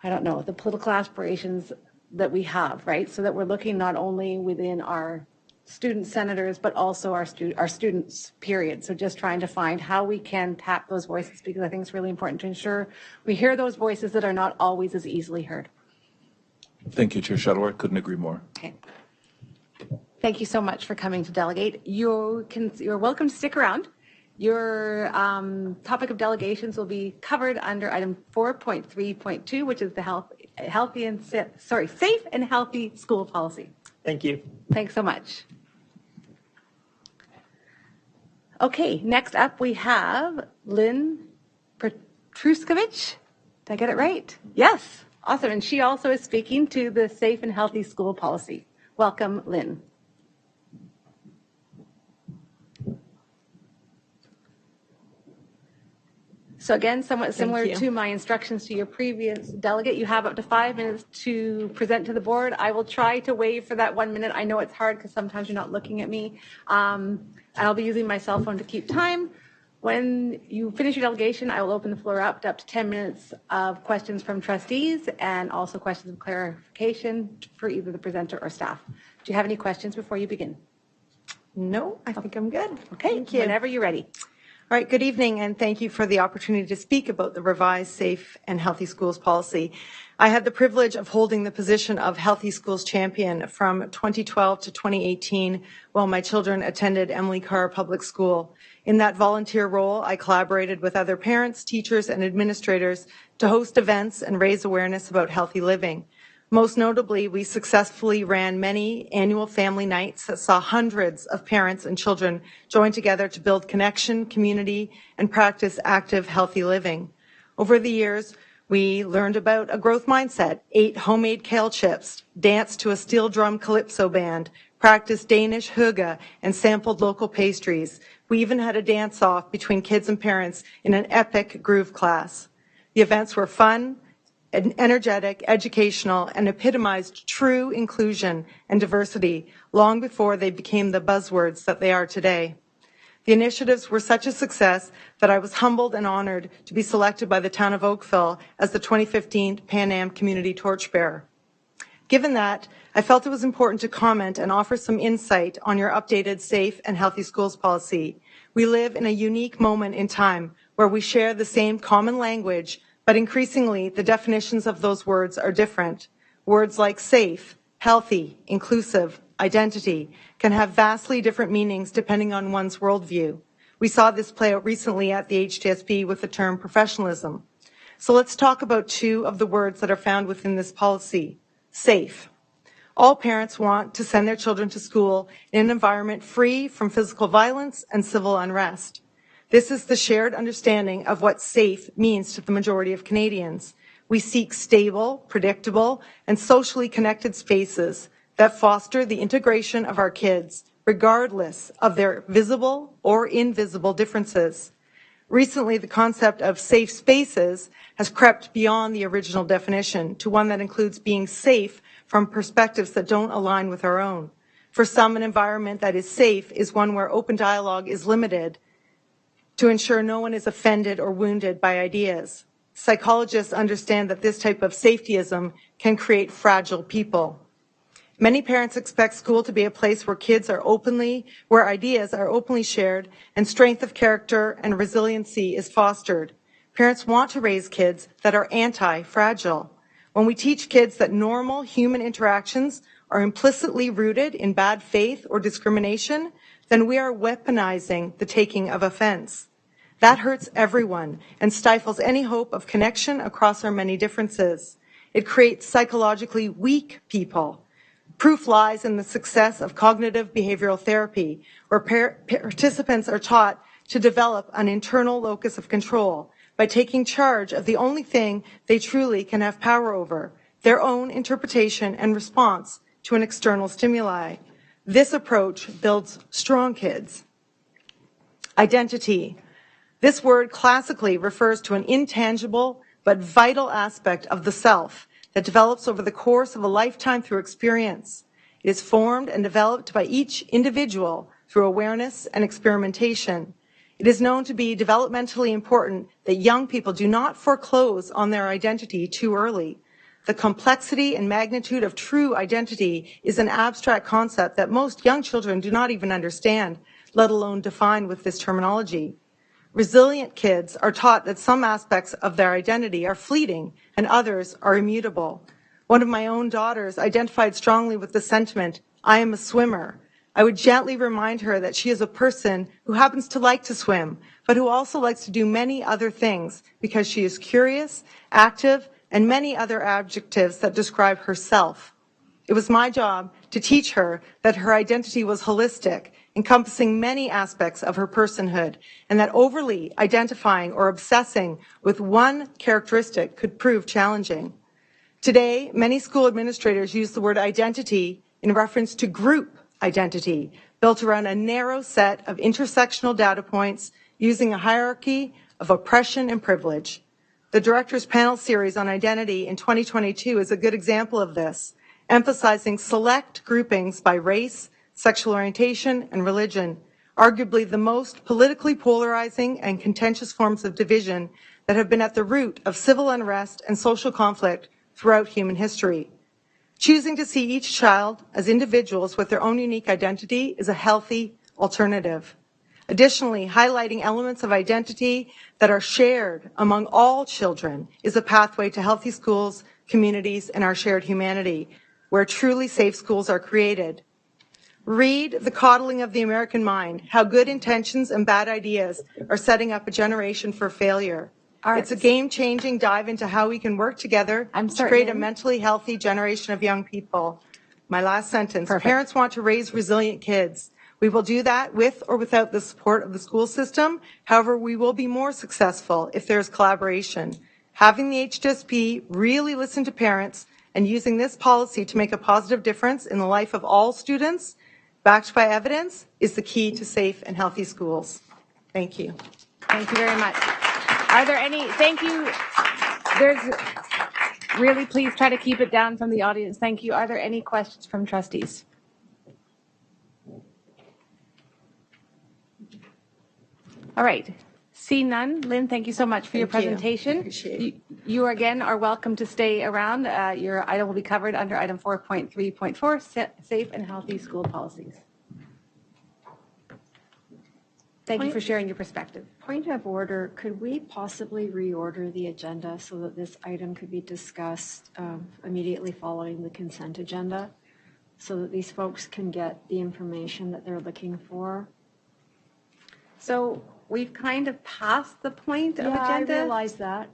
B: I don't know, the political aspirations that we have, right? So that we're looking not only within our student senators, but also our students, period. So just trying to find how we can tap those voices, because I think it's really important to ensure we hear those voices that are not always as easily heard.
C: Thank you, Chair Shuttleworth. Couldn't agree more.
B: Okay. Thank you so much for coming to delegate. You're welcome to stick around. Your topic of delegations will be covered under item 4.3.2, which is the safe and healthy school policy.
M: Thank you.
B: Thanks so much. Okay, next up we have Lynn Petruskevich. Did I get it right? Yes, awesome. And she also is speaking to the safe and healthy school policy. Welcome, Lynn. So again, somewhat similar to my instructions to your previous delegate, you have up to 5 minutes to present to the board. I will try to waive for that 1 minute. I know it's hard because sometimes you're not looking at me. I'll be using my cell phone to keep time. When you finish your delegation, I will open the floor up to 10 minutes of questions from trustees and also questions of clarification for either the presenter or staff. Do you have any questions before you begin?
Q: No, I think I'm good.
B: Okay,
Q: thank you.
B: Whenever you're ready.
Q: All right, good evening, and thank you for the opportunity to speak about the revised Safe and Healthy Schools policy. I had the privilege of holding the position of Healthy Schools Champion from 2012 to 2018 while my children attended Emily Carr Public School. In that volunteer role, I collaborated with other parents, teachers, and administrators to host events and raise awareness about healthy living. Most notably, we successfully ran many annual family nights that saw hundreds of parents and children join together to build connection, community, and practice active, healthy living. Over the years, we learned about a growth mindset, ate homemade kale chips, danced to a steel drum calypso band, practiced Danish hygge, and sampled local pastries. We even had a dance-off between kids and parents in an epic groove class. The events were fun, energetic, educational, and epitomized true inclusion and diversity long before they became the buzzwords that they are today. The initiatives were such a success that I was humbled and honored to be selected by the town of Oakville as the 2015 Pan Am Community Torchbearer. Given that, I felt it was important to comment and offer some insight on your updated Safe and Healthy Schools policy. We live in a unique moment in time where we share the same common language, but increasingly, the definitions of those words are different. Words like safe, healthy, inclusive, identity can have vastly different meanings depending on one's worldview. We saw this play out recently at the HTSB with the term professionalism. So let's talk about two of the words that are found within this policy. Safe. All parents want to send their children to school in an environment free from physical violence and civil unrest. This is the shared understanding of what safe means to the majority of Canadians. We seek stable, predictable, and socially connected spaces that foster the integration of our kids, regardless of their visible or invisible differences. Recently, the concept of safe spaces has crept beyond the original definition to one that includes being safe from perspectives that don't align with our own. For some, an environment that is safe is one where open dialogue is limited to ensure no one is offended or wounded by ideas. Psychologists understand that this type of safetyism can create fragile people. Many parents expect school to be a place where where ideas are openly shared and strength of character and resiliency is fostered. Parents want to raise kids that are anti-fragile. When we teach kids that normal human interactions are implicitly rooted in bad faith or discrimination, then we are weaponizing the taking of offense. That hurts everyone and stifles any hope of connection across our many differences. It creates psychologically weak people. Proof lies in the success of cognitive behavioral therapy, where participants are taught to develop an internal locus of control by taking charge of the only thing they truly can have power over, their own interpretation and response to an external stimuli. This approach builds strong kids. Identity. This word classically refers to an intangible but vital aspect of the self that develops over the course of a lifetime through experience. It is formed and developed by each individual through awareness and experimentation. It is known to be developmentally important that young people do not foreclose on their identity too early. The complexity and magnitude of true identity is an abstract concept that most young children do not even understand, let alone define with this terminology. Resilient kids are taught that some aspects of their identity are fleeting and others are immutable. One of my own daughters identified strongly with the sentiment, "I am a swimmer." I would gently remind her that she is a person who happens to like to swim, but who also likes to do many other things because she is curious, active, and many other adjectives that describe herself. It was my job to teach her that her identity was holistic, encompassing many aspects of her personhood, and that overly identifying or obsessing with one characteristic could prove challenging. Today, many school administrators use the word identity in reference to group identity, built around a narrow set of intersectional data points using a hierarchy of oppression and privilege. The Director's Panel Series on Identity in 2022 is a good example of this, emphasizing select groupings by race, sexual orientation, and religion, arguably the most politically polarizing and contentious forms of division that have been at the root of civil unrest and social conflict throughout human history. Choosing to see each child as individuals with their own unique identity is a healthy alternative. Additionally, highlighting elements of identity that are shared among all children is a pathway to healthy schools, communities, and our shared humanity, where truly safe schools are created. Read The Coddling of the American Mind, How Good Intentions and Bad Ideas Are Setting Up a Generation for Failure. It's a game-changing dive into how we can work together to create a mentally healthy generation of young people. My last sentence. Perfect. Parents want to raise resilient kids. We will do that with or without the support of the school system. However, we will be more successful if there's collaboration. Having the HDSP really listen to parents and using this policy to make a positive difference in the life of all students, backed by evidence, is the key to safe and healthy schools. Thank you.
B: Thank you very much. Are there any, thank you. Really, please try to keep it down from the audience. Thank you. Are there any questions from trustees? All right. See none. Lynn, thank you so much for your presentation.
Q: Appreciate it.
B: You again are welcome to stay around. Your item will be covered under item 4.3.4, safe and healthy school policies. Thank you for sharing your perspective.
N: Point of order, could we possibly reorder the agenda so that this item could be discussed immediately following the consent agenda so that these folks can get the information that they're looking for?
B: So we've kind of passed the point of agenda.
N: I realize that.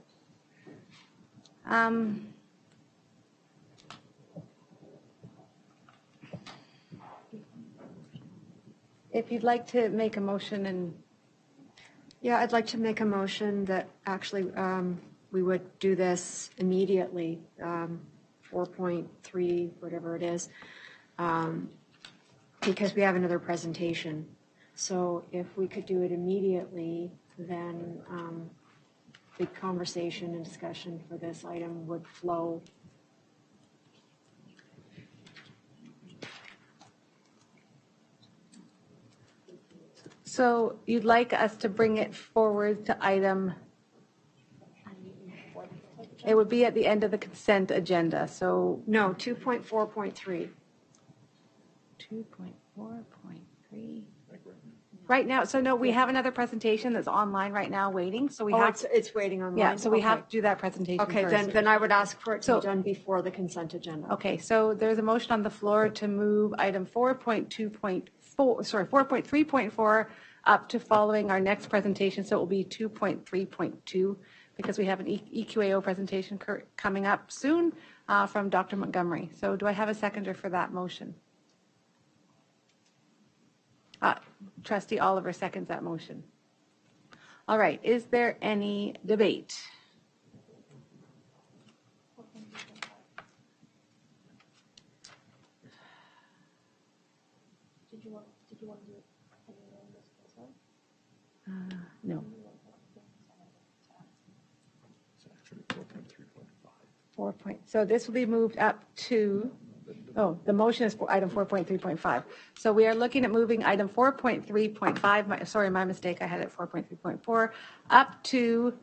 B: If you'd like to make a motion and...
N: Yeah, I'd like to make a motion that actually we would do this immediately, 4.3, whatever it is, because we have another presentation. So if we could do it immediately, then the conversation and discussion for this item would flow.
B: So you'd like us to bring it forward to item, it would be at the end of the consent agenda, so.
N: No, 2.4.3.
B: 2.4.3. Right now, so no, we have another presentation that's online right now waiting, so we
N: Oh,
B: have.
N: it's waiting online?
B: Yeah, so we have
N: Okay.
B: to do that presentation
N: Okay,
B: first.
N: then I would ask for it to
B: So-
N: be done before the consent agenda.
B: Okay, so there's a motion on the floor to move item 4.3.4 up to following our next presentation, so it will be 2.3.2, because we have an EQAO presentation coming up soon from Dr. Montgomery. So do I have a seconder for that motion? Trustee Oliver seconds that motion. All right, is there any debate?
R: Did you want to do it?
B: No. 4 point, so this will be moved up to, the motion is for item 4.3.5. So we are looking at moving item 4.3.5, sorry, my mistake, I had it 4.3.4, up to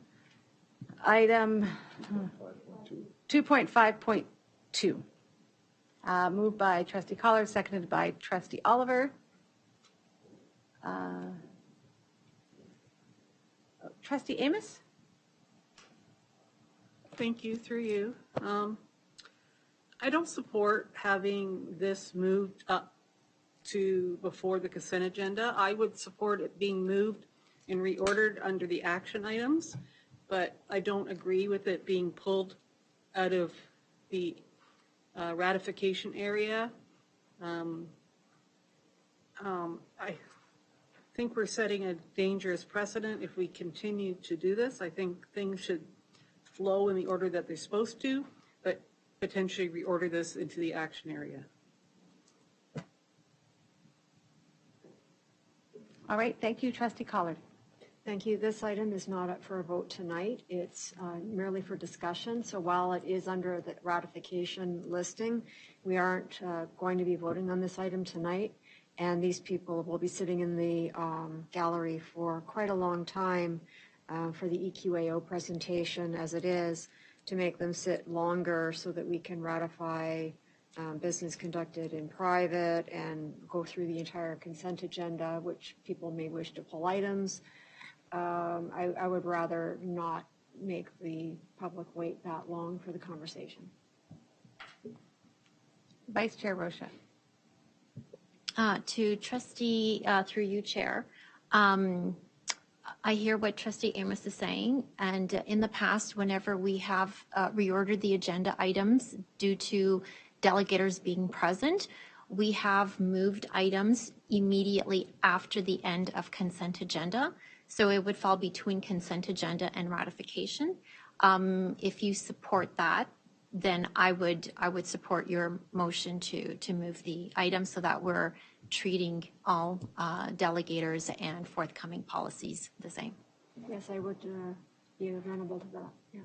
B: item 2.5.2. Moved by Trustee Collard, seconded by Trustee Oliver. Trustee Amos?
L: Thank you, through you. I don't support having this moved up to before the consent agenda. I would support it being moved and reordered under the action items, but I don't agree with it being pulled out of the ratification area. I think we're setting a dangerous precedent if we continue to do this. I think things should flow in the order that they're supposed to, but potentially reorder this into the action area.
B: All right, thank you, Trustee Collard.
N: Thank you. This item is not up for a vote tonight. It's merely for discussion. So while it is under the ratification listing, we aren't going to be voting on this item tonight. And these people will be sitting in the gallery for quite a long time for the EQAO presentation as it is, to make them sit longer so that we can ratify business conducted in private and go through the entire consent agenda, which people may wish to pull items. I would rather not make the public wait that long for the conversation.
B: Vice Chair Rocha.
I: To Trustee, through you, Chair, I hear what Trustee Amos is saying, and in the past, whenever we have reordered the agenda items due to delegators being present, we have moved items immediately after the end of consent agenda. So it would fall between consent agenda and ratification. If you support that, then I would support your motion to move the item so that we're treating all delegators and forthcoming policies the same.
N: Yes, I would be amenable to that. Yeah.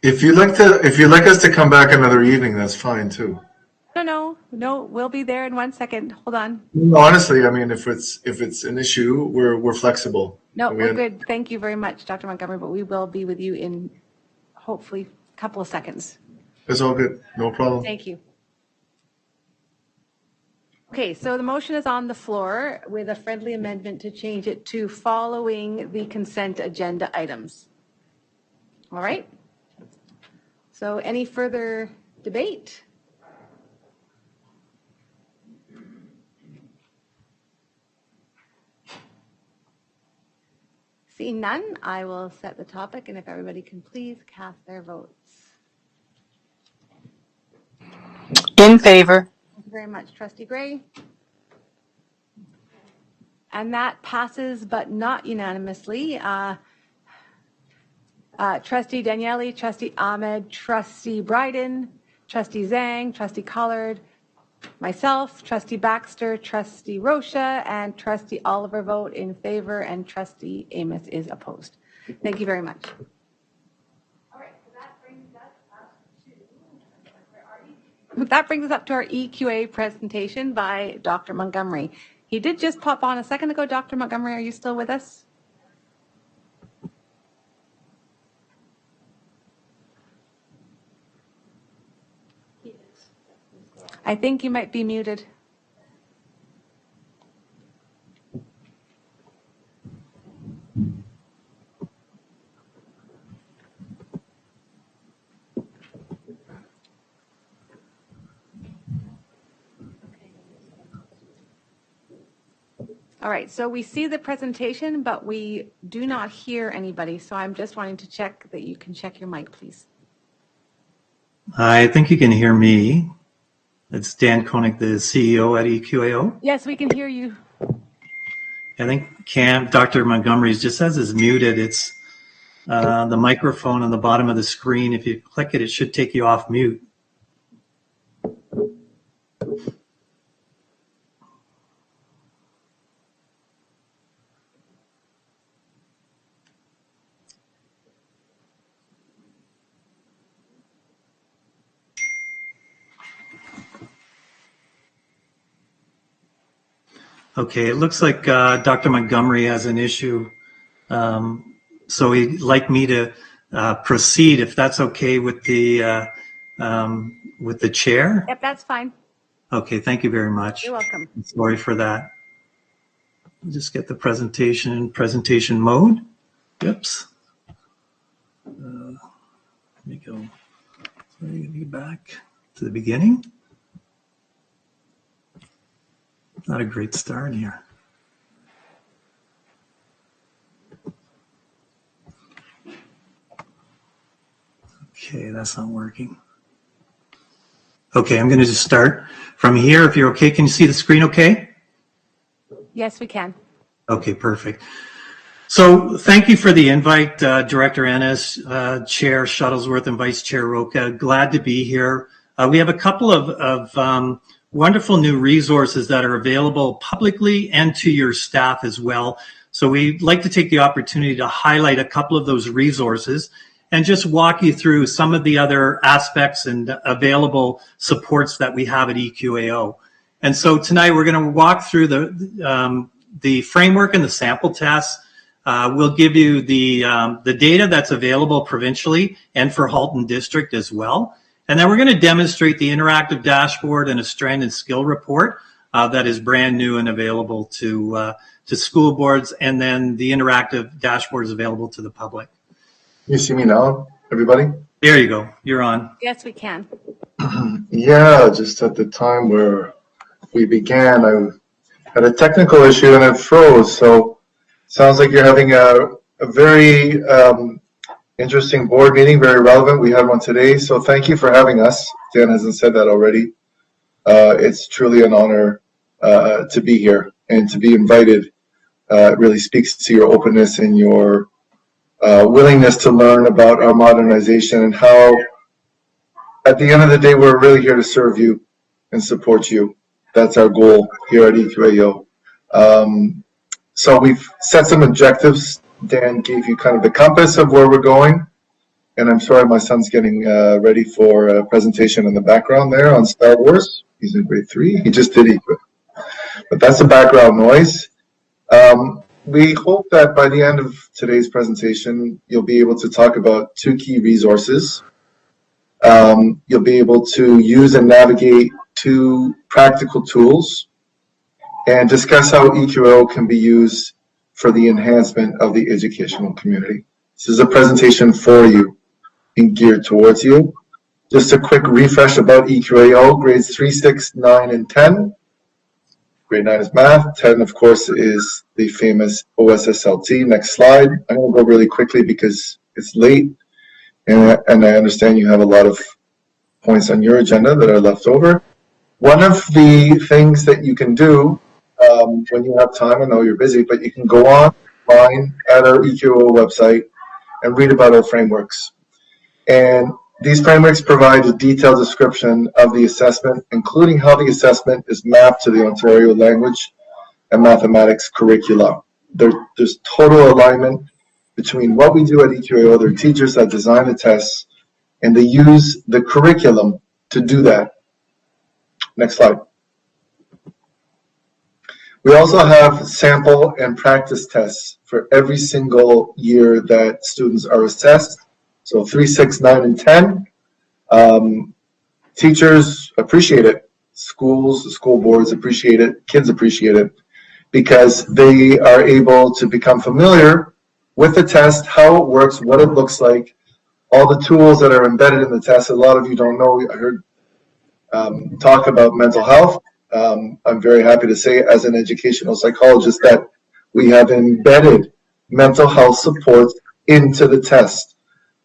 S: If you'd like us to come back another evening, that's fine too.
B: No, we'll be there in 1 second. Hold on.
S: Honestly, I mean, if it's an issue, we're flexible.
B: No, we're good. Thank you very much, Dr. Montgomery, but we will be with you in hopefully a couple of seconds.
S: It's all good. No problem.
B: Thank you. Okay, so the motion is on the floor with a friendly amendment to change it to following the consent agenda items. All right. So any further debate? Seeing none, I will set the topic, and if everybody can please cast their votes.
G: In favor.
B: Thank you very much, Trustee Gray. And that passes, but not unanimously. Trustee Daniele, Trustee Ahmed, Trustee Bryden, Trustee Zhang, Trustee Collard, myself, Trustee Baxter, Trustee Rocha, and Trustee Oliver vote in favor, and Trustee Amos is opposed. Thank you very much. All right, so that brings us up to our EQA presentation by Dr. Montgomery. He did just pop on a second ago. Dr. Montgomery, are you still with us? I think you might be muted. All right, so we see the presentation, but we do not hear anybody. So I'm just wanting to check that you can check your mic, please.
R: I think you can hear me. It's Dan Koenig, the CEO at EQAO.
B: Yes, we can hear you.
R: I think Dr. Montgomery's just says is muted. It's the microphone on the bottom of the screen. If you click it, it should take you off mute. Okay, it looks like Dr. Montgomery has an issue. So he'd like me to proceed, if that's okay with the chair.
B: Yep, that's fine.
R: Okay, thank you very much.
B: You're welcome.
R: Sorry for that. I'll just get the presentation mode. Oops. Let me go. Let me get back to the beginning. Not a great start here. Okay, that's not working. Okay, I'm going to just start from here. If you're okay, can you see the screen okay?
B: Yes, we can.
R: Okay, perfect. So thank you for the invite, Director Ennis, Chair Shuttlesworth, and Vice Chair Roca. Glad to be here. We have a couple of wonderful new resources that are available publicly and to your staff as well. So we'd like to take the opportunity to highlight a couple of those resources and just walk you through some of the other aspects and available supports that we have at EQAO. And so tonight we're going to walk through the framework and the sample tests. We'll give you the data that's available provincially and for Halton District as well. And then we're going to demonstrate the interactive dashboard and a strength and skill report that is brand new and available to school boards. And then the interactive dashboard is available to the public.
S: You see me now, everybody?
R: There you go. You're on.
B: Yes, we can.
S: Yeah, just at the time where we began, I had a technical issue and it froze. So sounds like you're having a very interesting board meeting, very relevant. We had one today, so thank you for having us. Dan hasn't said that already. It's truly an honor to be here and to be invited. It really speaks to your openness and your willingness to learn about our modernization and how, at the end of the day, we're really here to serve you and support you. That's our goal here at EQAO. So we've set some objectives. Dan gave you kind of the compass of where we're going. And I'm sorry, my son's getting ready for a presentation in the background there on Star Wars. He's in grade 3. He just did equip. But that's the background noise. We hope that by the end of today's presentation, you'll be able to talk about 2 key resources. You'll be able to use and navigate 2 practical tools and discuss how EQAO can be used for the enhancement of the educational community. This is a presentation for you and geared towards you. Just a quick refresh about EQAO, grades 3, 6, 9, and 10. Grade 9 is math. 10, of course, is the famous OSSLT. Next slide. I'm going to go really quickly because it's late, and I understand you have a lot of points on your agenda that are left over. One of the things that you can do when you have time, I know you're busy, but you can go online at our EQAO website and read about our frameworks. And these frameworks provide a detailed description of the assessment, including how the assessment is mapped to the Ontario language and mathematics curricula. There's total alignment between what we do at EQAO, their teachers that design the tests, and they use the curriculum to do that. Next slide. We also have sample and practice tests for every single year that students are assessed. So 3, 6, 9, and 10. Teachers appreciate it. schools, the school boards appreciate it, kids appreciate it, because they are able to become familiar with the test, how it works, what it looks like, all the tools that are embedded in the test. A lot of you don't know. I heard talk about mental health. I'm very happy to say, as an educational psychologist, that we have embedded mental health supports into the test.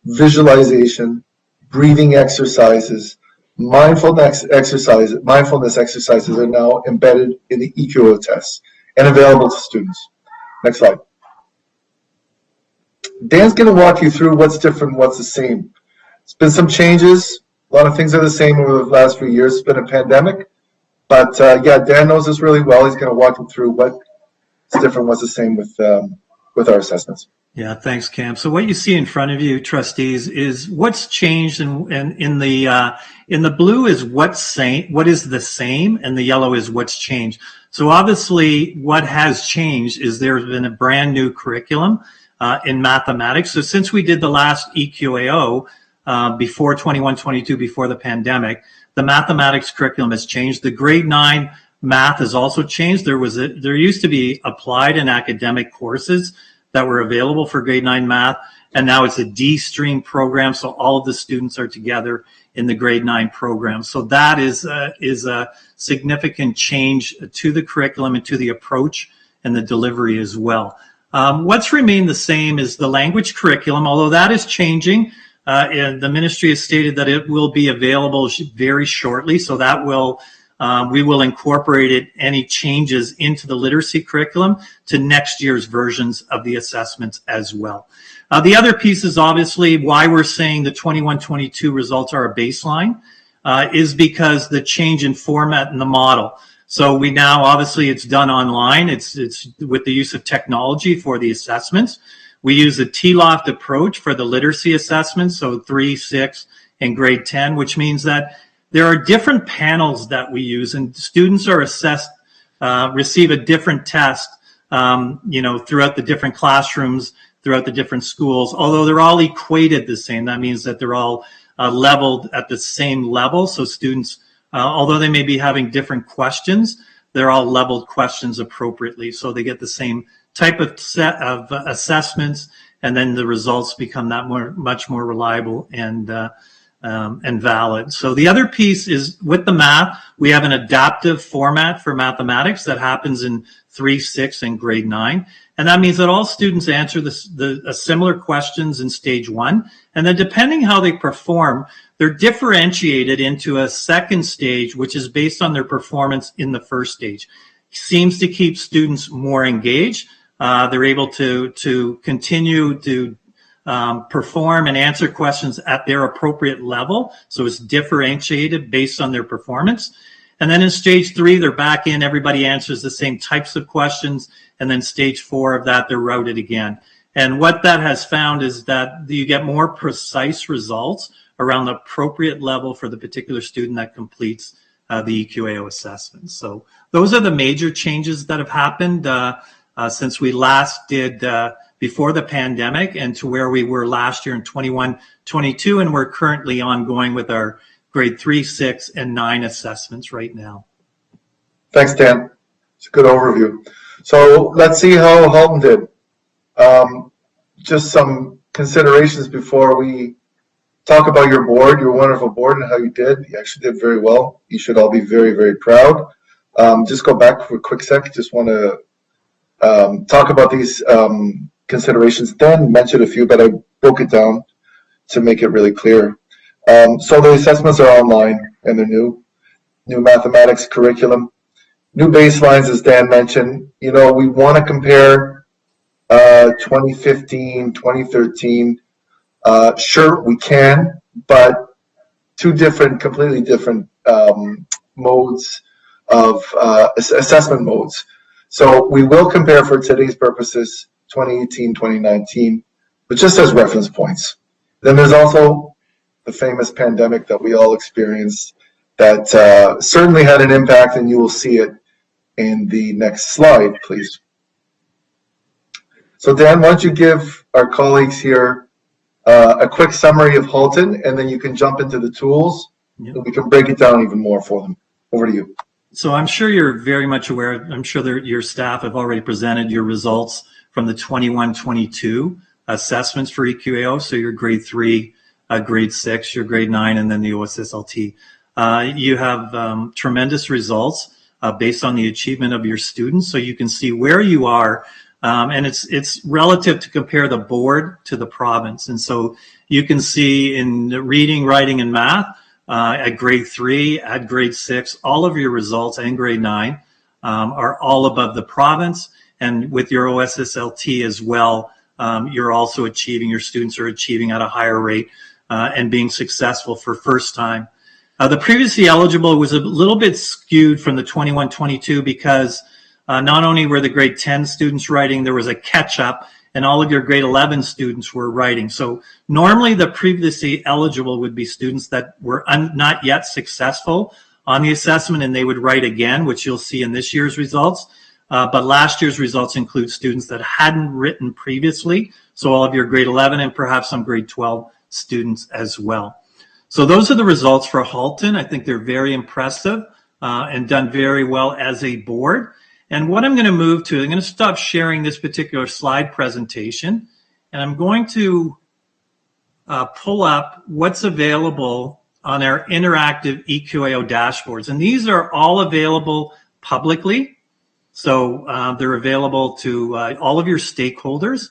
S: Visualization, breathing exercises, mindfulness exercises are now embedded in the EQO test and available to students. Next slide. Dan's going to walk you through what's different, what's the same. It's been some changes. A lot of things are the same over the last few years. It's been a pandemic. But yeah, Dan knows this really well. He's going to walk you through what's different, what's the same with our assessments.
R: Yeah, thanks, Cam. So what you see in front of you, trustees, is what's changed, and in the blue is what is the same, and the yellow is what's changed. So obviously, what has changed is there's been a brand new curriculum in mathematics. So since we did the last EQAO before 21-22, before the pandemic, the mathematics curriculum has changed. The grade 9 math has also changed. There used to be applied and academic courses that were available for grade 9 math, and now it's a D-stream program, so all of the students are together in the grade 9 program. So that is a significant change to the curriculum and to the approach and the delivery as well. What's remained the same is the language curriculum, although that is changing. And the ministry has stated that it will be available very shortly, so that we will incorporate any changes into the literacy curriculum to next year's versions of the assessments as well. The other piece is obviously why we're saying the 21-22 results are a baseline is because the change in format and the model. So we now, obviously, it's done online. It's with the use of technology for the assessments. We use a TLOFT approach for the literacy assessments, so 3, 6, and grade 10, which means that there are different panels that we use, and students are assessed, receive a different test, throughout the different classrooms, throughout the different schools, although they're all equated the same. That means that they're all leveled at the same level. So students, although they may be having different questions, they're all leveled questions appropriately. So they get the same type of set of assessments, and then the results become much more reliable and valid. So the other piece is with the math, we have an adaptive format for mathematics that happens in 3, 6, and grade 9. And that means that all students answer similar questions in stage 1. And then depending how they perform, they're differentiated into a second stage, which is based on their performance in the first stage. Seems to keep students more engaged. They're able to continue to perform and answer questions at their appropriate level. So it's differentiated based on their performance. And then in stage 3, they're back in, everybody answers the same types of questions. And then stage 4 of that, they're routed again. And what that has found is that you get more precise results around the appropriate level for the particular student that completes the EQAO assessment. So those are the major changes that have happened since we last did before the pandemic and to where we were last year in 21-22, and we're currently ongoing with our grade 3, 6, and 9 assessments right now.
S: Thanks, Dan. It's a good overview. So let's see how Halton did. Just some considerations before we talk about your board, your wonderful board, and how you did. You actually did very well. You should all be very, very proud. Just go back for a quick sec. Just want to talk about these considerations. Dan mentioned a few, but I broke it down to make it really clear. So the assessments are online and they're new mathematics curriculum, new baselines, as Dan mentioned. You know, we want to compare 2015, 2013. Sure, we can, but two completely different modes of assessment modes. So we will compare for today's purposes 2018, 2019, but just as reference points. Then there's also the famous pandemic that we all experienced that certainly had an impact, and you will see it in the next slide, please. So Dan, why don't you give our colleagues here a quick summary of Halton, and then you can jump into the tools, and we can break it down even more for them. Over to you.
R: So I'm sure you're very much aware, I'm sure that your staff have already presented your results from the 21-22 assessments for EQAO. So your grade 3, grade 6, your grade 9, and then the OSSLT. You have tremendous results based on the achievement of your students. So you can see where you are, and it's relative to compare the board to the province. And so you can see in reading, writing, and math, at grade 3, at grade 6, all of your results, and grade 9 are all above the province. And with your OSSLT as well, you're also achieving, your students are achieving at a higher rate and being successful for first time. The previously eligible was a little bit skewed from the 21-22 because not only were the grade 10 students writing, there was a catch up, and all of your grade 11 students were writing. So normally the previously eligible would be students that were not yet successful on the assessment, and they would write again, which you'll see in this year's results. But last year's results include students that hadn't written previously, so all of your grade 11 and perhaps some grade 12 students as well. So those are the results for Halton. I think they're very impressive and done very well as a board. And what I'm going to move to, I'm going to stop sharing this particular slide presentation, and I'm going to pull up what's available on our interactive EQAO dashboards. And these are all available publicly. So they're available to all of your stakeholders.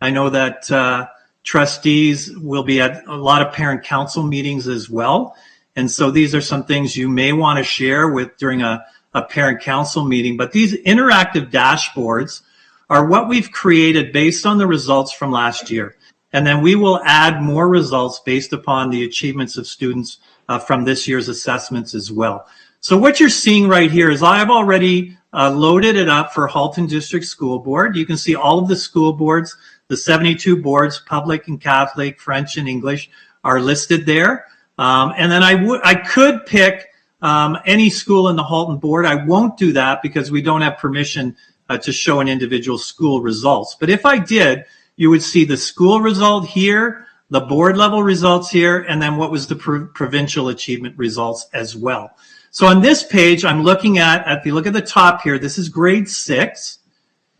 R: I know that trustees will be at a lot of parent council meetings as well. And so these are some things you may want to share with during a parent council meeting. But these interactive dashboards are what we've created based on the results from last year. And then we will add more results based upon the achievements of students from this year's assessments as well. So what you're seeing right here is I've already loaded it up for Halton District School Board. You can see all of the school boards, the 72 boards, public and Catholic, French and English, are listed there. And then I could pick any school in the Halton board. I won't do that because we don't have permission to show an individual school results. But if I did, you would see the school result here, the board level results here, and then what was the provincial achievement results as well. So on this page, I'm looking at, if you look at the top here, this is grade 6.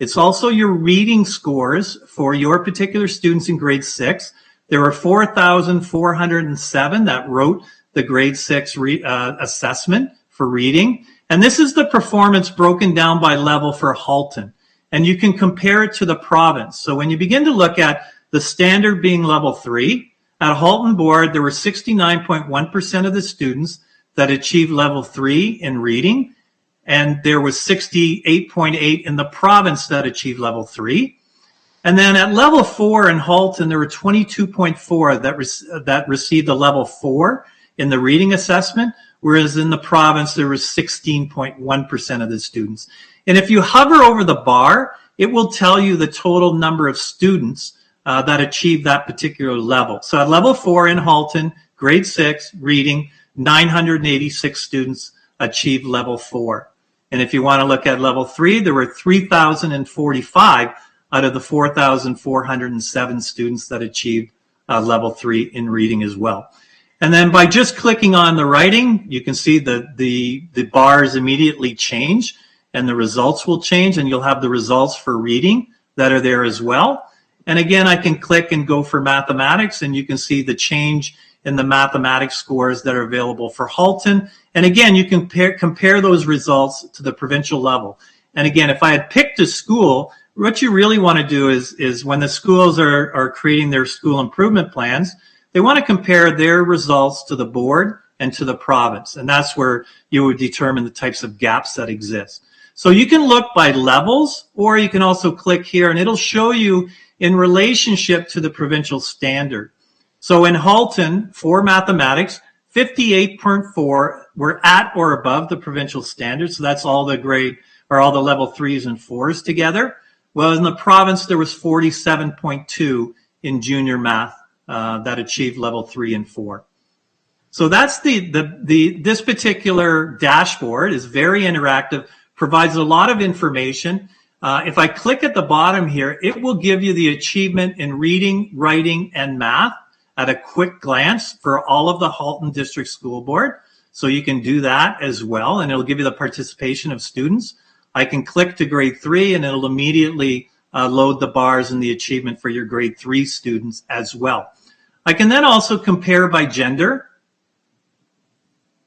R: It's also your reading scores for your particular students in grade 6. There were 4,407 that wrote the grade 6 assessment for reading. And this is the performance broken down by level for Halton. And you can compare it to the province. So when you begin to look at the standard being level 3, at Halton board, there were 69.1% of the students that achieved level 3 in reading. And there was 68.8 in the province that achieved level 3. And then at level 4 in Halton, there were 22.4 that received the level 4 in the reading assessment, whereas in the province, there was 16.1% of the students. And if you hover over the bar, it will tell you the total number of students that achieved that particular level. So at level 4 in Halton, grade 6, reading, 986 students achieved level 4. And if you want to look at level 3, there were 3,045 out of the 4,407 students that achieved level 3 in reading as well. And then by just clicking on the writing, you can see the bars immediately change and the results will change, and you'll have the results for reading that are there as well. And again, I can click and go for mathematics, and you can see the change in the mathematics scores that are available for Halton. And again, you can compare those results to the provincial level. And again, if I had picked a school, what you really want to do is when the schools are creating their school improvement plans, they want to compare their results to the board and to the province. And that's where you would determine the types of gaps that exist. So you can look by levels, or you can also click here and it'll show you in relationship to the provincial standard. So in Halton, for mathematics, 58.4 were at or above the provincial standard. So that's all the grade, or all the level 3s and 4s together. Well, in the province, there was 47.2 in junior math that achieved level 3 and 4. So that's this particular dashboard is very interactive, provides a lot of information. If I click at the bottom here, it will give you the achievement in reading, writing, and math at a quick glance for all of the Halton District School Board. So you can do that as well, and it'll give you the participation of students. I can click to grade 3, and it'll immediately load the bars and the achievement for your grade 3 students as well. I can then also compare by gender.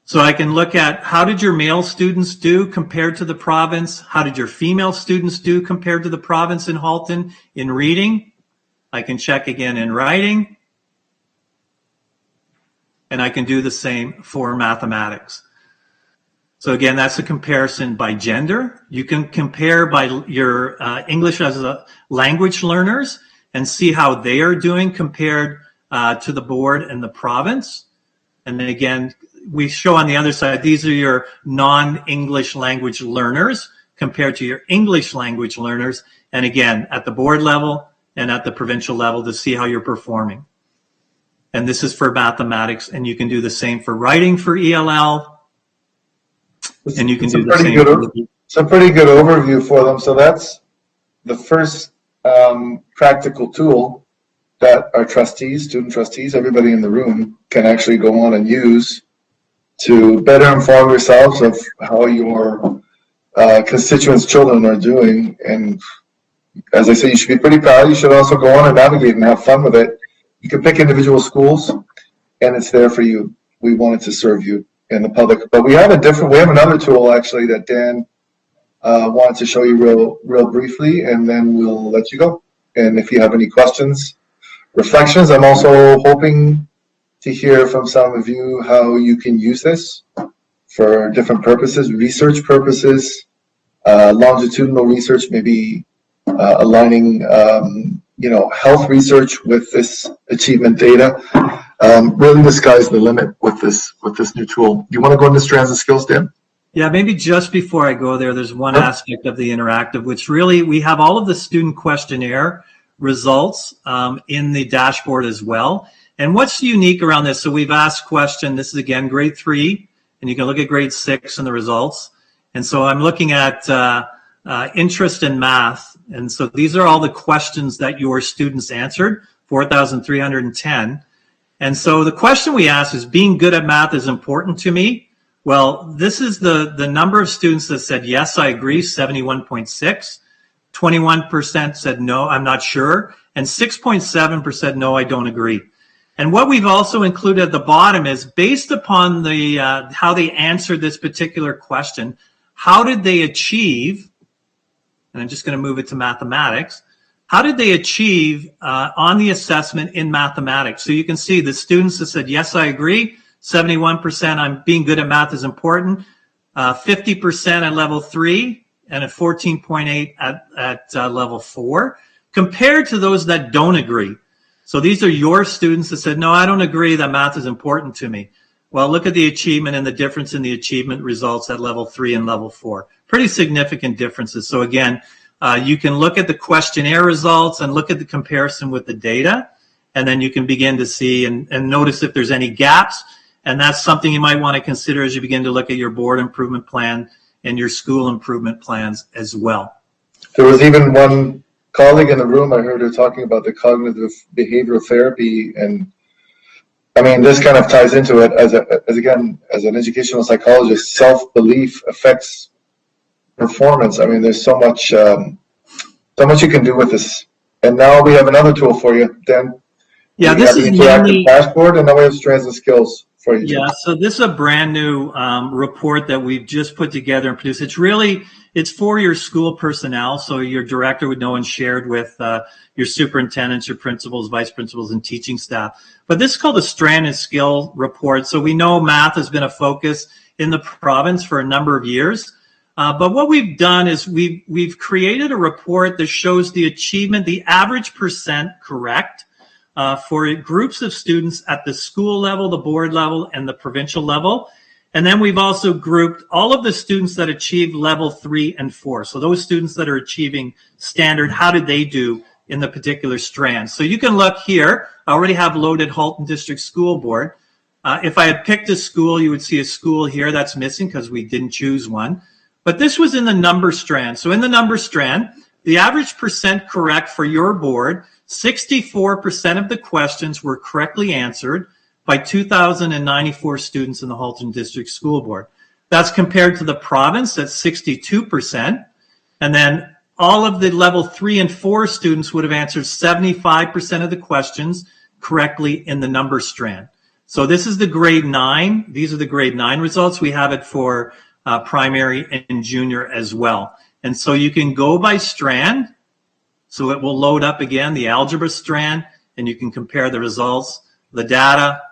R: So I can look at how did your male students do compared to the province? How did your female students do compared to the province in Halton in reading? I can check again in writing. And I can do the same for mathematics. So again, that's a comparison by gender. You can compare by your English as a language learners and see how they are doing compared to the board and the province. And then again, we show on the other side, these are your non-English language learners compared to your English language learners. And again, at the board level and at the provincial level to see how you're performing. And this is for mathematics, and you can do the same for writing for ELL. And you can do the same.
S: It's a pretty good overview for them. So that's the first practical tool that our trustees, student trustees, everybody in the room can actually go on and use to better inform yourselves of how your constituents' children are doing. And as I say, you should be pretty proud. You should also go on and navigate and have fun with it. You can pick individual schools, and it's there for you. We wanted to serve you in the public, but we have another tool actually that Dan wanted to show you real briefly, and then we'll let you go. And if you have any questions, reflections, I'm also hoping to hear from some of you how you can use this for different purposes, research purposes, longitudinal research, maybe aligning health research with this achievement data. Really, the sky's the limit with this new tool. Do you want to go into strands of skills, Dan?
R: Yeah, maybe just before I go there's one aspect of the interactive, which really, we have all of the student questionnaire results in the dashboard as well. And what's unique around this? So we've asked question, this is again grade 3, and you can look at grade 6 and the results. And so I'm looking at interest in math. And so these are all the questions that your students answered, 4,310. And so the question we asked is, being good at math is important to me. Well, this is the number of students that said, yes, I agree, 71.6. 21% said, no, I'm not sure. And 6.7% said, no, I don't agree. And what we've also included at the bottom is, based upon the how they answered this particular question, how did they achieve, and I'm just going to move it to mathematics, how did they achieve on the assessment in mathematics? So you can see the students that said, yes, I agree, 71%, I'm being good at math is important, 50% at level 3, and a 14.8 at level 4, compared to those that don't agree. So these are your students that said, no, I don't agree that math is important to me. Well, look at the achievement and the difference in the achievement results at level 3 and level 4. Pretty significant differences. So again, you can look at the questionnaire results and look at the comparison with the data, and then you can begin to see and notice if there's any gaps. And that's something you might want to consider as you begin to look at your board improvement plan and your school improvement plans as well.
S: There was even one colleague in the room, I heard her talking about the cognitive behavioral therapy, and I mean, this kind of ties into it as an educational psychologist. Self-belief affects performance. I mean, there's so much you can do with this. And now we have another tool for you, Dan.
R: Yeah, this is the
S: interactive dashboard, and now we have strands of skills for you.
R: Yeah, so this is a brand new report that we've just put together and produced. It's for your school personnel, so your director would know and shared with your superintendents, your principals, vice principals, and teaching staff. But this is called a strand and skill report. So we know math has been a focus in the province for a number of years. But what we've done is we've created a report that shows the achievement, the average percent correct for groups of students at the school level, the board level, and the provincial level. And then we've also grouped all of the students that achieved level 3 and 4. So those students that are achieving standard, how did they do in the particular strand? So you can look here. I already have loaded Halton District School Board. If I had picked a school, you would see a school here that's missing because we didn't choose one. But this was in the number strand. So in the number strand, the average percent correct for your board, 64% of the questions were correctly answered by 2,094 students in the Halton District School Board. That's compared to the province at 62%. And then all of the level 3 and 4 students would have answered 75% of the questions correctly in the number strand. So this is the grade 9. These are the grade 9 results. We have it for primary and junior as well. And so you can go by strand. So it will load up again the algebra strand, and you can compare the results, the data,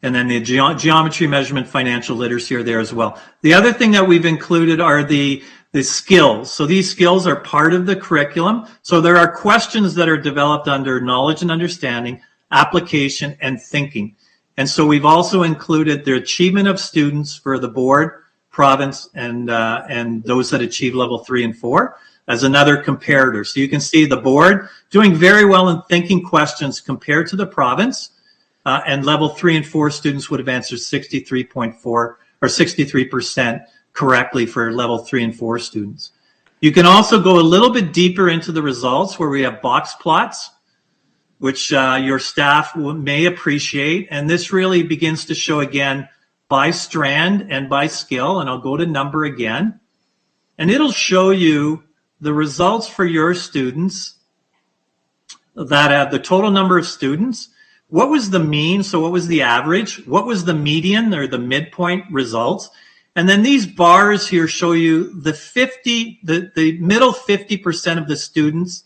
R: and then the geometry, measurement, financial literacy are there as well. The other thing that we've included are the skills. So these skills are part of the curriculum. So there are questions that are developed under knowledge and understanding, application, and thinking. And so we've also included the achievement of students for the board, province, and those that achieve level 3 and 4 as another comparator. So you can see the board doing very well in thinking questions compared to the province, and level 3 and 4 students would have answered 63.4 or 63% correctly for level 3 and 4 students. You can also go a little bit deeper into the results where we have box plots, which your staff may appreciate. And this really begins to show again by strand and by skill. And I'll go to number again. And it'll show you the results for your students that have the total number of students. What was the mean? So what was the average? What was the median or the midpoint results? And then these bars here show you the middle 50% of the students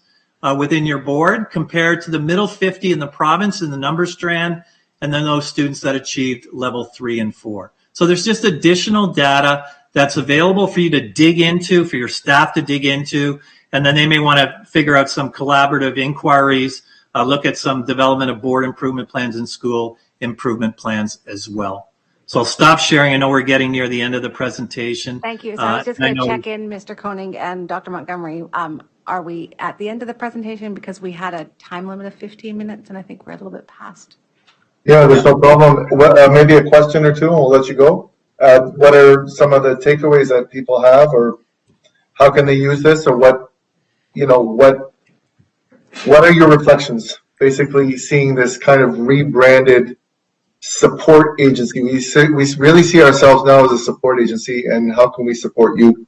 R: within your board compared to the middle 50 in the province in the number strand, and then those students that achieved level 3 and 4. So there's just additional data that's available for you to dig into, for your staff to dig into, and then they may want to figure out some collaborative inquiries, look at some development of board improvement plans and school improvement plans as well. So I'll stop sharing. I know we're getting near the end of the presentation.
B: Thank you. So I was just going to check in, Mr. Koenig and Dr. Montgomery. Are we at the end of the presentation? Because we had a time limit of 15 minutes, and I think we're a little bit past.
S: Yeah, there's no problem. Maybe a question or two, and we'll let you go. What are some of the takeaways that people have, or how can they use this, or what are your reflections? Basically, seeing this kind of rebranded support agency. We really see ourselves now as a support agency, and how can we support you?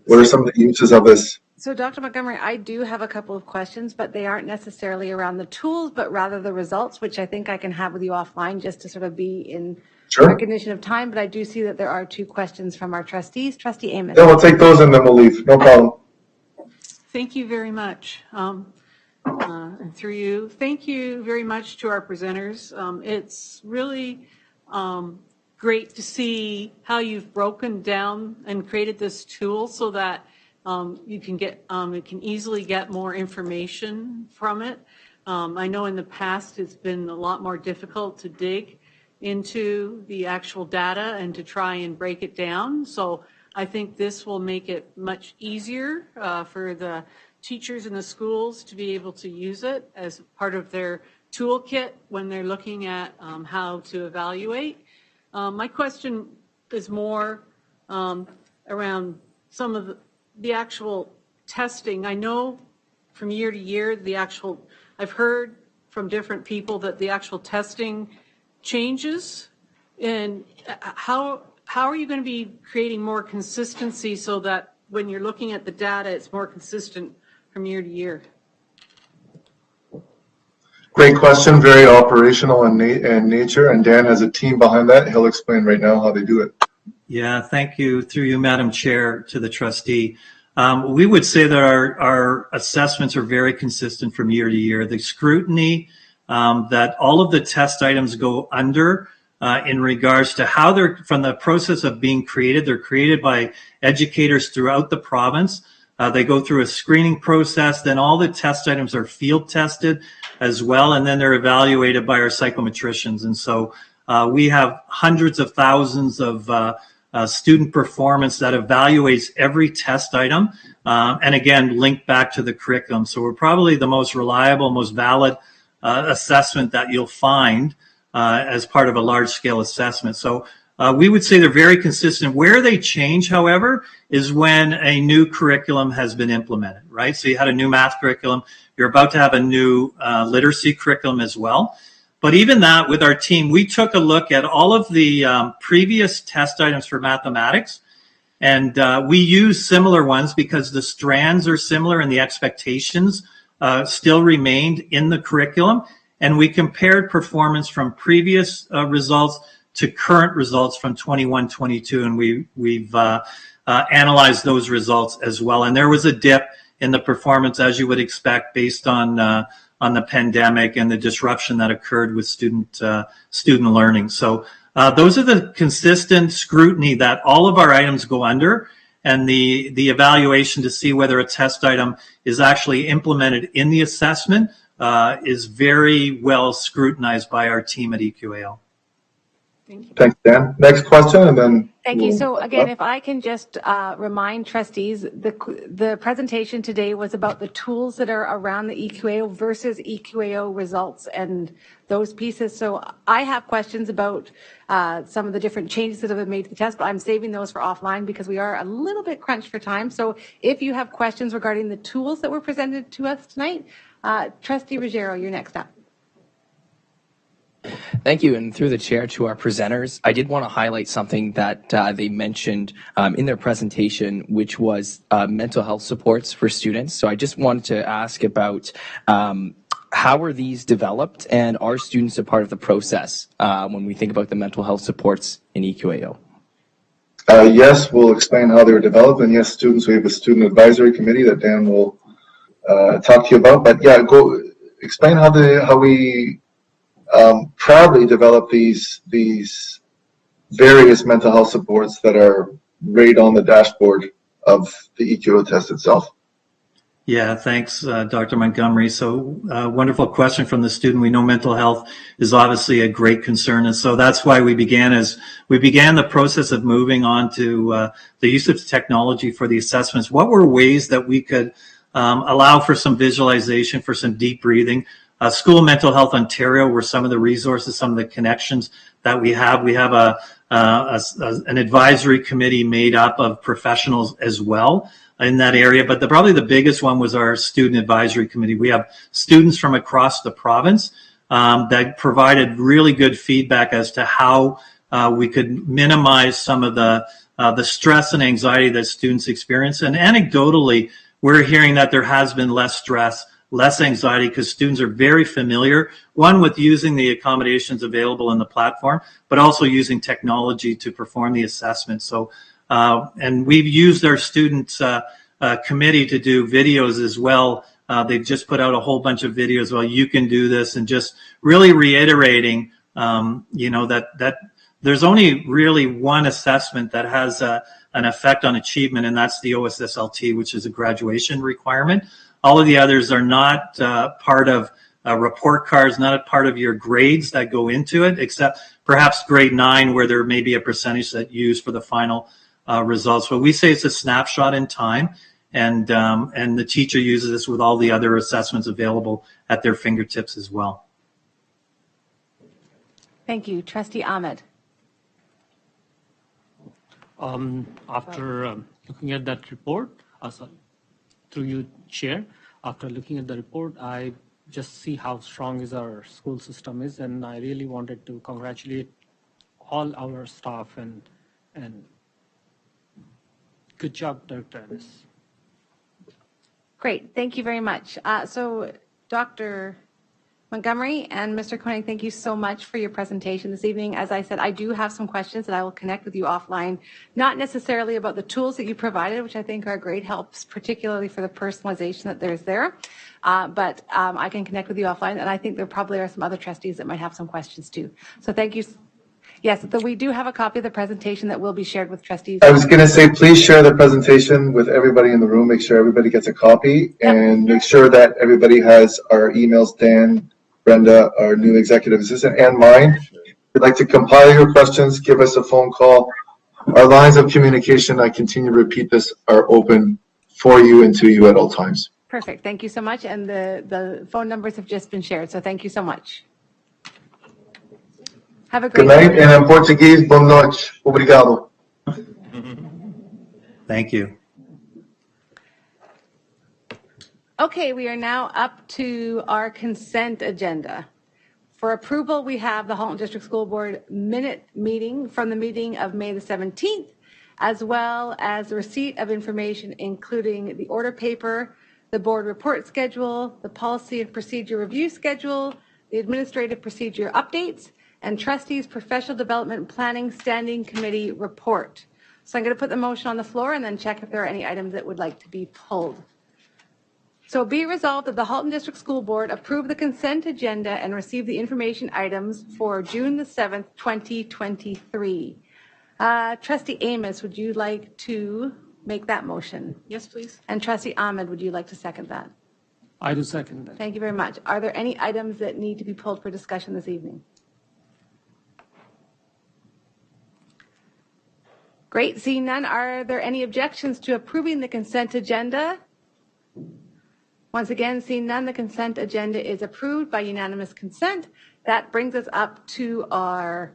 S: What are some of the uses of this?
B: So Dr. Montgomery, I do have a couple of questions, but they aren't necessarily around the tools, but rather the results, which I think I can have with you offline just to sort of be in recognition of time. But I do see that there are 2 questions from our trustees. Trustee Amos.
S: Yeah, we'll take those and then we'll leave. No problem.
L: Thank you very much. And through you, thank you very much to our presenters. It's really great to see how you've broken down and created this tool so that you can easily get more information from it. I know in the past it's been a lot more difficult to dig into the actual data and to try and break it down. So I think this will make it much easier for the teachers in the schools to be able to use it as part of their toolkit when they're looking at how to evaluate. My question is more around some of the actual testing. I know from year to year, I've heard from different people that the actual testing changes. And how are you going to be creating more consistency so that when you're looking at the data, it's more consistent from year to year?
S: Great question, very operational in nature, and Dan has a team behind that. He'll explain right now how they do it.
R: Yeah, thank you. Through you, Madam Chair, to the trustee. We would say that our assessments are very consistent from year to year. The scrutiny that all of the test items go under in regards to how they're, from the process of being created, they're created by educators throughout the province. They go through a screening process, then all the test items are field tested as well, and then they're evaluated by our psychometricians. And so we have hundreds of thousands of student performance that evaluates every test item, and again, linked back to the curriculum. So we're probably the most reliable, most valid assessment that you'll find as part of a large-scale assessment. So We would say they're very consistent. Where they change, however, is when a new curriculum has been implemented, right? So you had a new math curriculum. You're about to have a new literacy curriculum as well. But even that, with our team, we took a look at all of the previous test items for mathematics, and we use similar ones because the strands are similar and the expectations still remained in the curriculum. And we compared performance from previous results to current results from 21-22, and we've analyzed those results as well. And there was a dip in the performance, as you would expect, based on the pandemic and the disruption that occurred with student learning. So those are the consistent scrutiny that all of our items go under, and the evaluation to see whether a test item is actually implemented in the assessment is very well scrutinized by our team at EQAO.
S: Thanks, Dan. Next question, and then.
B: Thank you. So again, if I can just remind trustees, the presentation today was about the tools that are around the EQAO versus EQAO results and those pieces. So I have questions about some of the different changes that have been made to the test, but I'm saving those for offline because we are a little bit crunched for time. So if you have questions regarding the tools that were presented to us tonight, Trustee Ruggiero, you're next up.
J: Thank you. And through the chair to our presenters, I did want to highlight something that they mentioned in their presentation, which was mental health supports for students. So I just wanted to ask about how are these developed, and are students a part of the process when we think about the mental health supports in EQAO?
S: Yes, we'll explain how they were developed. And yes, students, we have a student advisory committee that Dan will talk to you about. But yeah, go explain how we proudly develop these various mental health supports that are right on the dashboard of the EQO test itself.
R: Yeah, thanks, Dr. Montgomery. So wonderful question from the student. We know mental health is obviously a great concern, and so that's why we began the process of moving on to the use of technology for the assessments. What were ways that we could allow for some visualization, for some deep breathing? School Mental Health Ontario were some of the resources, some of the connections that we have. We have an advisory committee made up of professionals as well in that area, but probably the biggest one was our student advisory committee. We have students from across the province that provided really good feedback as to how we could minimize some of the stress and anxiety that students experience. And anecdotally, we're hearing that there has been less stress, less anxiety, because students are very familiar, one, with using the accommodations available in the platform, but also using technology to perform the assessment. So, and we've used our students committee to do videos as well. They've just put out a whole bunch of videos. Well, you can do this, and just really reiterating, that there's only really one assessment that has an effect on achievement, and that's the OSSLT, which is a graduation requirement. All of the others are not part of report cards, not a part of your grades that go into it, except perhaps grade 9, where there may be a percentage that you use for the final results. But we say it's a snapshot in time, and the teacher uses this with all the other assessments available at their fingertips as well.
B: Thank you. Trustee Ahmed.
E: After looking at that report, through you, Chair, after looking at the report, I just see how strong is our school system is, and I really wanted to congratulate all our staff and good job, Dr. Ennis.
B: Great, thank you very much. So Dr. Montgomery and Mr. Koenig, thank you so much for your presentation this evening. As I said, I do have some questions that I will connect with you offline, not necessarily about the tools that you provided, which I think are great helps, particularly for the personalization that there's there, but I can connect with you offline, and I think there probably are some other trustees that might have some questions too. So thank you. Yes, we do have a copy of the presentation that will be shared with trustees.
S: I was going to say, please share the presentation with everybody in the room. Make sure everybody gets a copy, and make sure that everybody has our emails, Dan, Brenda, our new executive assistant, and mine. If you'd like to compile your questions, give us a phone call. Our lines of communication, I continue to repeat this, are open for you and to you at all times.
B: Perfect. Thank you so much. And the phone numbers have just been shared. So thank you so much. Have a great
S: Good night,
B: day.
S: and in Portuguese, boa noite. Obrigado.
R: Thank you.
B: Okay, we are now up to our consent agenda. For approval, we have the Halton District School Board minute meeting from the meeting of May the 17th, as well as the receipt of information, including the order paper, the board report schedule, the policy and procedure review schedule, the administrative procedure updates, and trustees' professional development planning standing committee report. So I'm going to put the motion on the floor and then check if there are any items that would like to be pulled. So be it resolved that the Halton District School Board approve the consent agenda and receive the information items for June the 7th, 2023. Trustee Amos, would you like to make that motion?
L: Yes, please.
B: And Trustee Ahmed, would you like to second that?
E: I do second that.
B: Thank you very much. Are there any items that need to be pulled for discussion this evening? Great. Seeing none, are there any objections to approving the consent agenda? Once again, seeing none, the consent agenda is approved by unanimous consent. That brings us up to our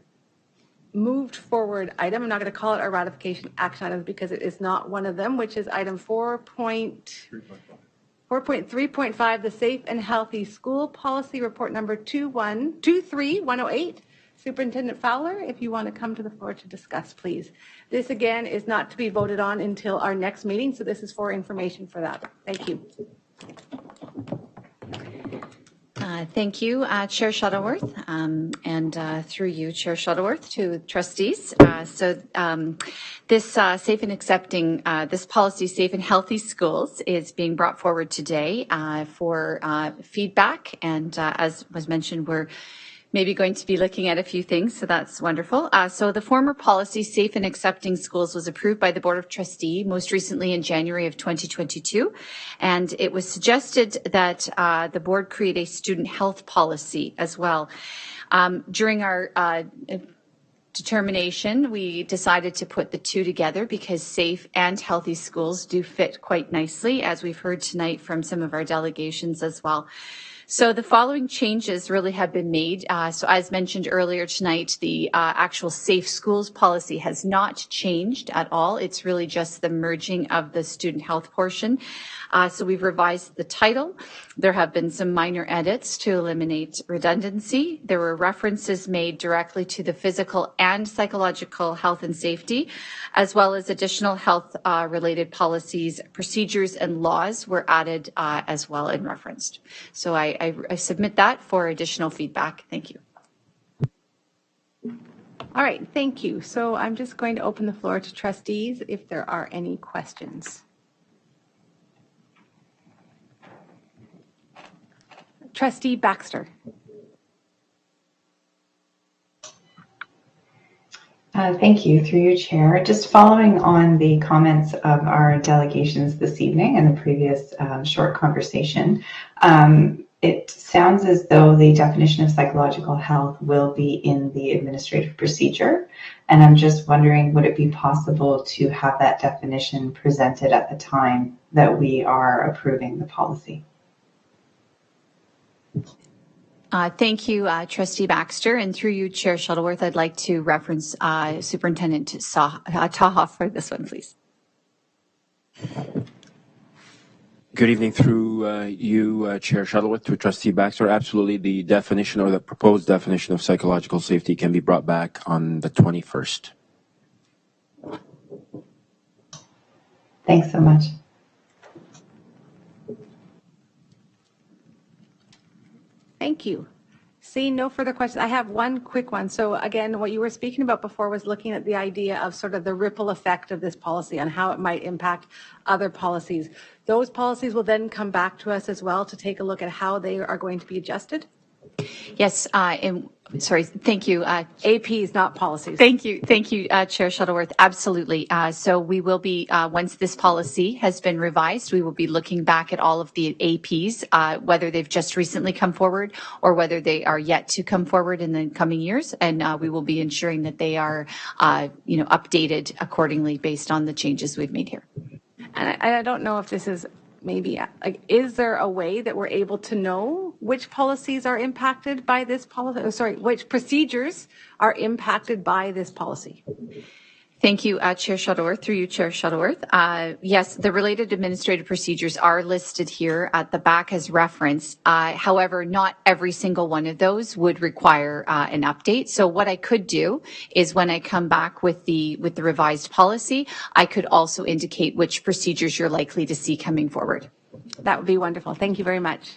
B: moved forward item. I'm not going to call it our ratification action items because it is not one of them, which is item 4.3.5, the Safe and Healthy School Policy Report number 23108. Superintendent Fowler, if you want to come to the floor to discuss, please. This again is not to be voted on until our next meeting, so this is for information for that. Thank you.
O: Thank you, Chair Shuttleworth, and through you, Chair Shuttleworth, to trustees. This safe and accepting, this policy, Safe and Healthy Schools, is being brought forward today for feedback. And as was mentioned, we're maybe going to be looking at a few things, so that's wonderful. So the former policy, Safe and Accepting Schools, was approved by the Board of Trustees most recently in January of 2022, and it was suggested that the board create a student health policy as well. During our determination, we decided to put the two together because safe and healthy schools do fit quite nicely, as we've heard tonight from some of our delegations as well. So the following changes really have been made. So as mentioned earlier tonight, the actual safe schools policy has not changed at all. It's really just the merging of the student health portion. So we've revised the title. There have been some minor edits to eliminate redundancy. There were references made directly to the physical and psychological health and safety, as well as additional health related policies, procedures, and laws were added as well and referenced. So I submit that for additional feedback. Thank you.
B: All right, thank you. So I'm just going to open the floor to trustees if there are any questions. Trustee Baxter.
F: Thank you, through your chair. Just following on the comments of our delegations this evening and the previous short conversation, it sounds as though the definition of psychological health will be in the administrative procedure. And I'm just wondering, would it be possible to have that definition presented at the time that we are approving the policy?
O: Thank you, Trustee Baxter. And through you, Chair Shuttleworth, I'd like to reference Superintendent Taha for this one, please.
P: Good evening, through you, Chair Shuttleworth, to Trustee Baxter. Absolutely, the definition or the proposed definition of psychological safety can be brought back on the 21st.
F: Thanks so much.
B: Thank you. Seeing no further questions, I have one quick one. So again, what you were speaking about before was looking at the idea of sort of the ripple effect of this policy and how it might impact other policies. Those policies will then come back to us as well to take a look at how they are going to be adjusted?
O: Yes, sorry, thank you.
B: APs, not policies.
O: Thank you, Chair Shuttleworth. Absolutely. So we will be, once this policy has been revised, we will be looking back at all of the APs, whether they've just recently come forward or whether they are yet to come forward in the coming years. And we will be ensuring that they are, updated accordingly based on the changes we've made here.
B: And I don't know if this is maybe, like, is there a way that we're able to know which policies are impacted by this policy, which procedures are impacted by this policy?
O: Thank you, Chair Shuttleworth. Through you, Chair Shuttleworth. Yes, the related administrative procedures are listed here at the back as reference. However, not every single one of those would require an update. So what I could do is when I come back with the revised policy, I could also indicate which procedures you're likely to see coming forward.
B: That would be wonderful. Thank you very much.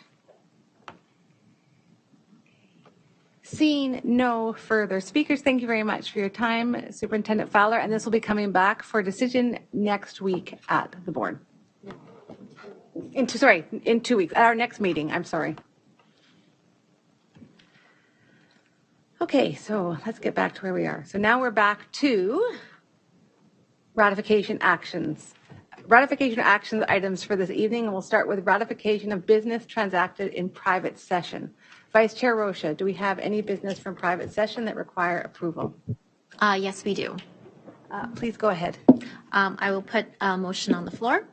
B: Seeing no further speakers, thank you very much for your time, Superintendent Fowler, and this will be coming back for decision next week at the board. In 2 weeks, at our next meeting, I'm sorry. Okay, so let's get back to where we are. So now we're back to ratification actions. Ratification actions items for this evening, and we'll start with ratification of business transacted in private session. Vice Chair Rocha, do we have any business from private session that require approval?
I: Yes, we do.
B: Please go ahead.
I: I will put a motion on the floor.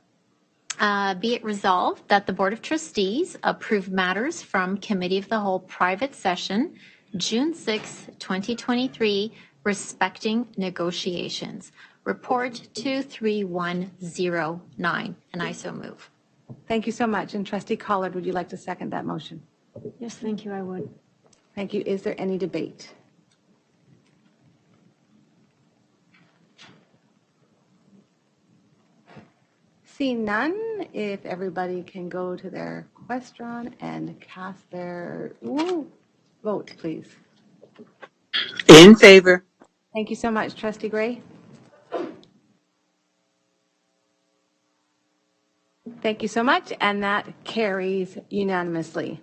I: Be it resolved that the Board of Trustees approve matters from Committee of the Whole private session, June 6, 2023, respecting negotiations. Report 23109, and I so move.
B: Thank you so much. And Trustee Collard, would you like to second that motion?
N: Yes, thank you, I would.
B: Thank you. Is there any debate? Seeing none, if everybody can go to their question and cast their vote, please.
G: In favor.
B: Thank you so much, Trustee Gray. Thank you so much, and that carries unanimously.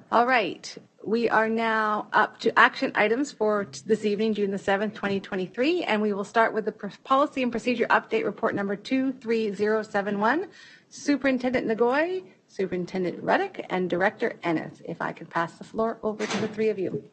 B: All right, we are now up to action items for this evening, June the 7th, 2023, and we will start with the Policy and Procedure Update Report number 23071. Superintendent Nagoy, Superintendent Reddick, and Director Ennis. If I could pass the floor over to the three of you.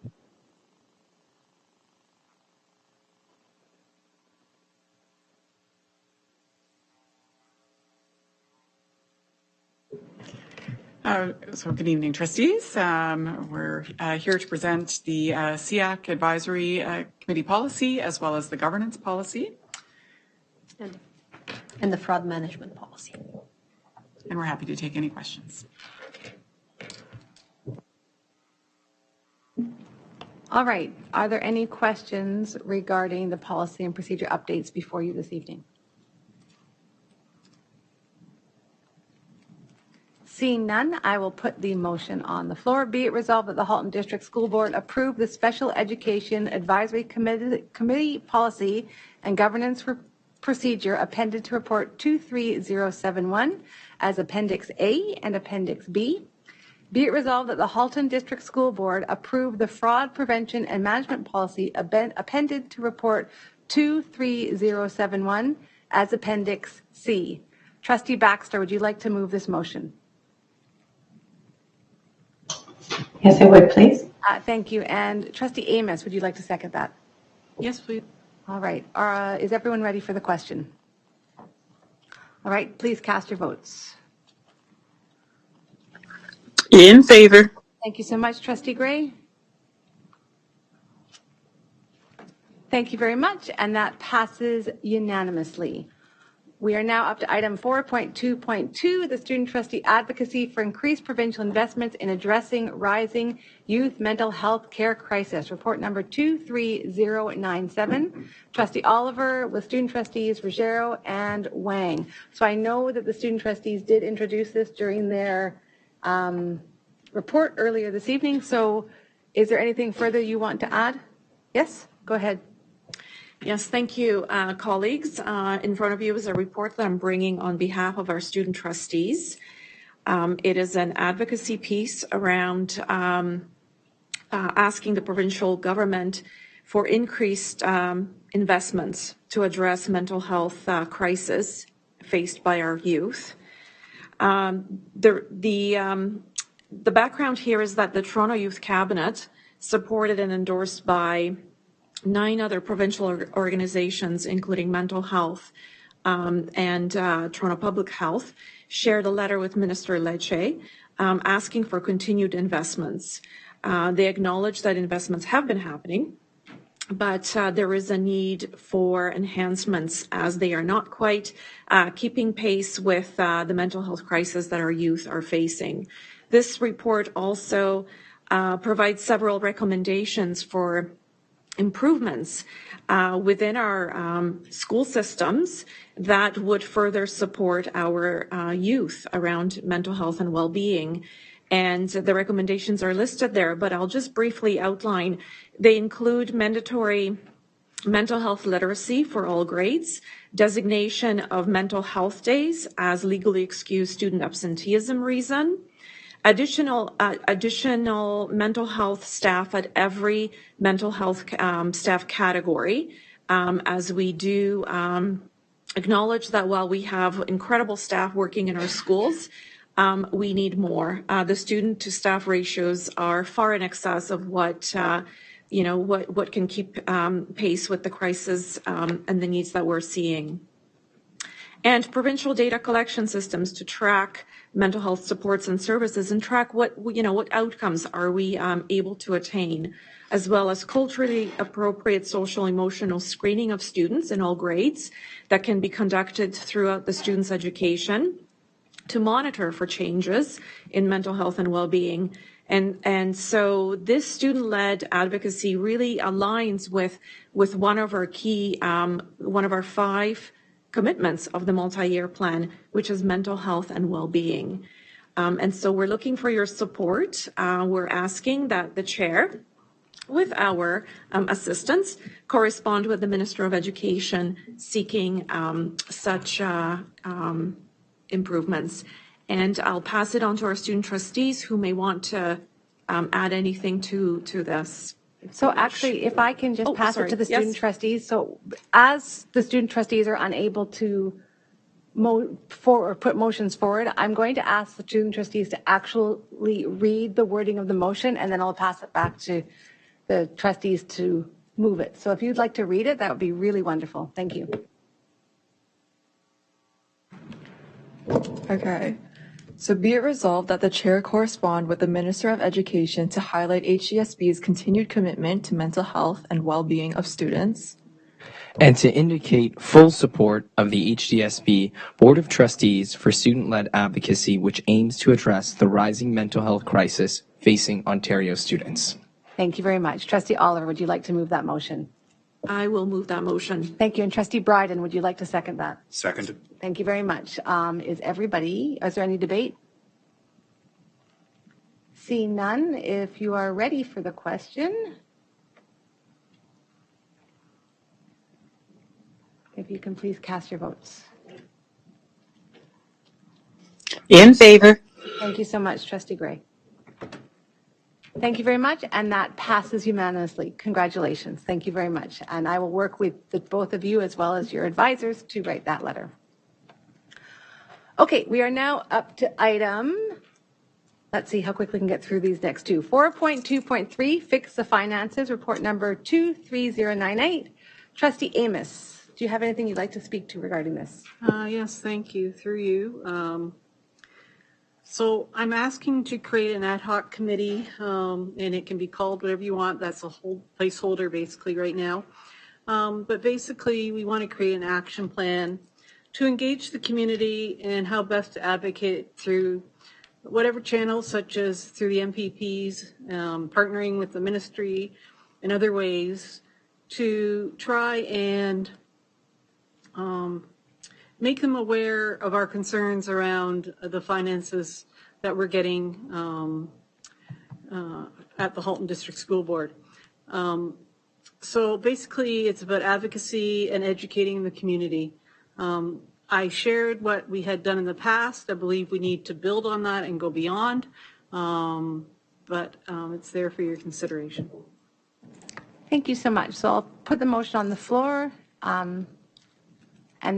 T: So good evening, trustees. We're here to present the SEAC Advisory Committee policy as well as the governance policy.
U: And the fraud management policy.
T: And we're happy to take any questions.
B: All right. Are there any questions regarding the policy and procedure updates before you this evening? Seeing none, I will put the motion on the floor. Be it resolved that the Halton District School Board approve the Special Education Advisory Committee policy and governance procedure appended to Report 23071 as Appendix A and Appendix B. Be it resolved that the Halton District School Board approve the Fraud Prevention and Management Policy appended to Report 23071 as Appendix C. Trustee Baxter, would you like to move this motion?
F: Yes, I would, please.
B: Thank you. And Trustee Amos, would you like to second that?
T: Yes, please.
B: All right. Is everyone ready for the question? All right. Please cast your votes.
G: In favor.
B: Thank you so much, Trustee Gray. Thank you very much. And that passes unanimously. We are now up to item 4.2.2, the Student Trustee Advocacy for Increased Provincial Investments in Addressing Rising Youth Mental Health Care Crisis, report number 23097. Trustee Oliver with Student Trustees Ruggiero and Wang. So I know that the Student Trustees did introduce this during their report earlier this evening. So is there anything further you want to add? Yes, go ahead.
D: Yes, thank you, colleagues. In front of you is a report that I'm bringing on behalf of our student trustees. It is an advocacy piece around asking the provincial government for increased investments to address mental health crisis faced by our youth. The background here is that the Toronto Youth Cabinet, supported and endorsed by 9 other provincial organizations, including mental health and Toronto Public Health, shared a letter with Minister Lecce asking for continued investments. They acknowledge that investments have been happening, but there is a need for enhancements as they are not quite keeping pace with the mental health crisis that our youth are facing. This report also provides several recommendations for improvements within our school systems that would further support our youth around mental health and well-being. And the recommendations are listed there, but I'll just briefly outline. They include mandatory mental health literacy for all grades, designation of mental health days as legally excused student absenteeism reason, additional mental health staff at every mental health staff category, as we do acknowledge that while we have incredible staff working in our schools, we need more. The student to staff ratios are far in excess of what what can keep pace with the crisis and the needs that we're seeing. And provincial data collection systems to track mental health supports and services and track what outcomes are we able to attain, as well as culturally appropriate social emotional screening of students in all grades that can be conducted throughout the student's education to monitor for changes in mental health and well-being. And so this student-led advocacy really aligns with one of our key, one of our 5 commitments of the multi-year plan, which is mental health and well-being. And so we're looking for your support. We're asking that the chair, with our assistance, correspond with the Minister of Education seeking such improvements. And I'll pass it on to our student trustees who may want to add anything to this.
B: So actually, if I can just pass it to the student
D: Yes.
B: trustees. So as the student trustees are unable to put motions forward, I'm going to ask the student trustees to actually read the wording of the motion, and then I'll pass it back to the trustees to move it. So if you'd like to read it, that would be really wonderful. Thank you.
K: Okay. So be it resolved that the chair correspond with the Minister of Education to highlight HDSB's continued commitment to mental health and well-being of students,
J: and to indicate full support of the HDSB Board of Trustees for student-led advocacy, which aims to address the rising mental health crisis facing Ontario students.
B: Thank you very much. Trustee Oliver, would you like to move that motion?
D: I will move that motion.
B: Thank you. And Trustee Bryden, would you like to second that?
H: Seconded.
B: Is there any debate? Seeing none, if you are ready for the question, if you can please cast your votes.
G: In favor.
B: Thank you so much, Trustee Gray. Thank you very much, and that passes unanimously. Congratulations. Thank you very much. And I will work with both of you as well as your advisors to write that letter. Okay, we are now up to item, let's see how quickly we can get through these next two. 4.2.3, Fix the Finances, report number 23098. Trustee Amos, do you have anything you'd like to speak to regarding this?
L: Yes, thank you. Through you. So I'm asking to create an ad hoc committee, and it can be called whatever you want. That's a whole placeholder basically right now. But basically we want to create an action plan to engage the community and how best to advocate through whatever channels, such as through the MPPs, partnering with the ministry and other ways to try and make them aware of our concerns around the finances that we're getting at the Halton District School Board. So basically it's about advocacy and educating the community. I shared what we had done in the past. I believe we need to build on that and go beyond, but it's there for your consideration.
B: Thank you so much. So I'll put the motion on the floor and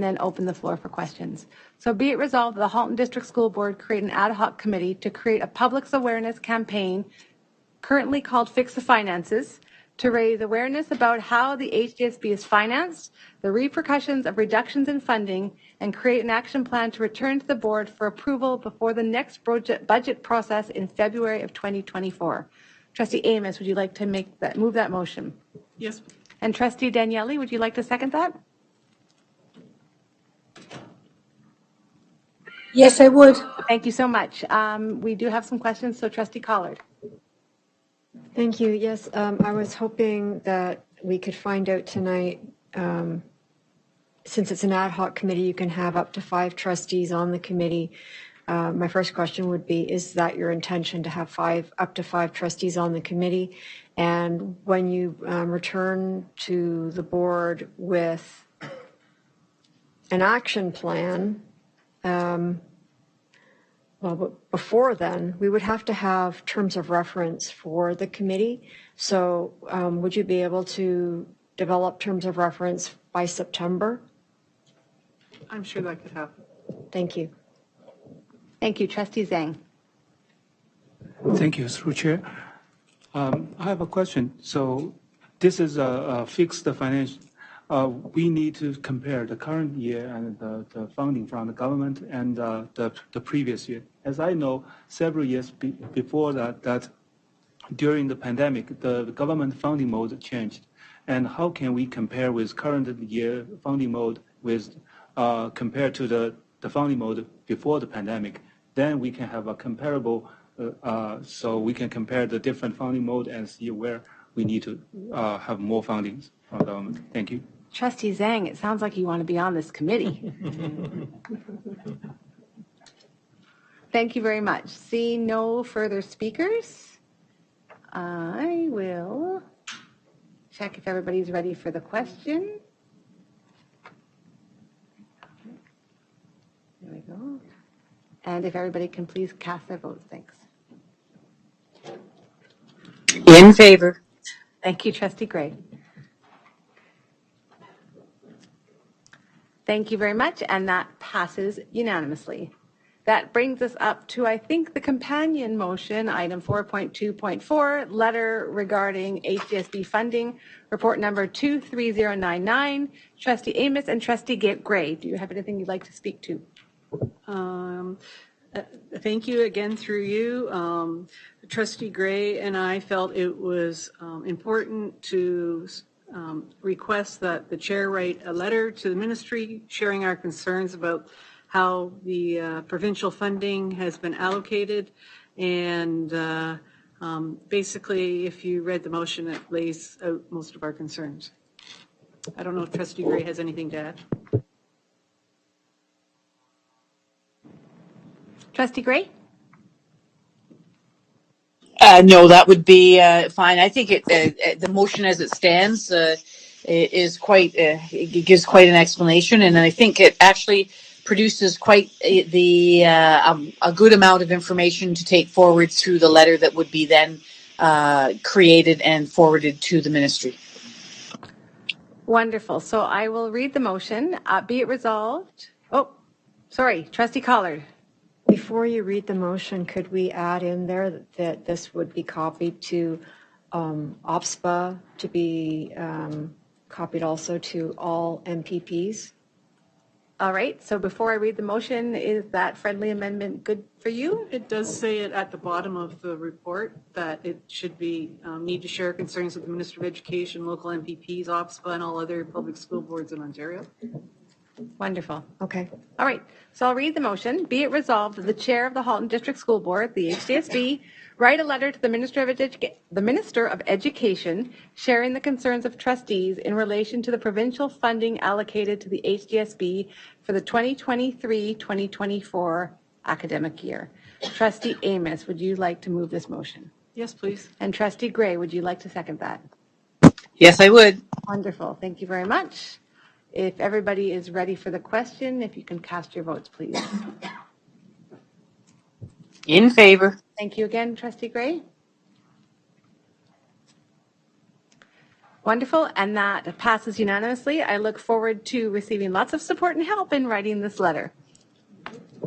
B: then open the floor for questions. So be it resolved, the Halton District School Board create an ad hoc committee to create a public awareness campaign currently called Fix the Finances to raise awareness about how the HDSB is financed, the repercussions of reductions in funding, and create an action plan to return to the board for approval before the next budget process in February of 2024. Trustee Amos, would you like to move that motion?
L: Yes.
B: And Trustee Daniele, would you like to second that?
A: Yes, I would.
B: Thank you so much. We do have some questions, so Trustee Collard.
N: Thank you. Yes, I was hoping that we could find out tonight, since it's an ad hoc committee, you can have up to 5 trustees on the committee. My first question would be, is that your intention to have up to 5 trustees on the committee? And when you return to the board with an action plan, but before then, we would have to have terms of reference for the committee. So would you be able to develop terms of reference by September?
L: I'm sure that could happen.
N: Thank you.
B: Thank you. Trustee Zhang.
H: Thank you, through Chair. I have a question. So this is a fixed financial. We need to compare the current year and the funding from the government and the previous year. As I know, several years before that during the pandemic, the government funding mode changed. And how can we compare with current year funding mode with compared to the funding mode before the pandemic? Then we can have a comparable, so we can compare the different funding mode and see where we need to have more fundings from government. Thank you.
B: Trustee Zhang, it sounds like you want to be on this committee. Thank you very much. Seeing no further speakers, I will check if everybody's ready for the question. There we go. And if everybody can please cast their votes. Thanks.
G: In favor.
B: Thank you, Trustee Gray. Thank you very much, and that passes unanimously. That brings us up to, I think, the companion motion, item 4.2.4, letter regarding HDSB funding, report number 23099. Trustee Amos and Trustee Gray, do you have anything you'd like to speak to?
L: Thank you again through you. Trustee Gray and I felt it was important to request that the chair write a letter to the ministry sharing our concerns about how the provincial funding has been allocated. And basically, if you read the motion, it lays out most of our concerns. I don't know if Trustee Gray has anything to add.
B: Trustee Gray?
G: No, that would be fine. I think the motion as it stands is quite, it gives quite an explanation, and I think it actually produces quite a good amount of information to take forward through the letter that would be then created and forwarded to the ministry.
B: Wonderful. So I will read the motion. Be it resolved. Oh, sorry, Trustee Collard.
N: Before you read the motion, could we add in there that this would be copied to OPSPA, to be copied also to all MPPs?
B: All right. So before I read the motion, is that friendly amendment good for you?
L: It does say it at the bottom of the report that it should be need to share concerns with the Minister of Education, local MPPs, OPSPA, and all other public school boards in Ontario.
B: Wonderful.
N: Okay.
B: All right. So I'll read the motion. Be it resolved that the chair of the Halton District School Board, the HDSB, write a letter to the Minister of Education sharing the concerns of trustees in relation to the provincial funding allocated to the HDSB for the 2023-2024 academic year. Trustee Amos, would you like to move this motion?
L: Yes, please.
B: And Trustee Gray, would you like to second that?
G: Yes, I would.
B: Wonderful. Thank you very much. If everybody is ready for the question, if you can cast your votes, please.
G: In favor.
B: Thank you again, Trustee Gray. Wonderful, and that passes unanimously. I look forward to receiving lots of support and help in writing this letter.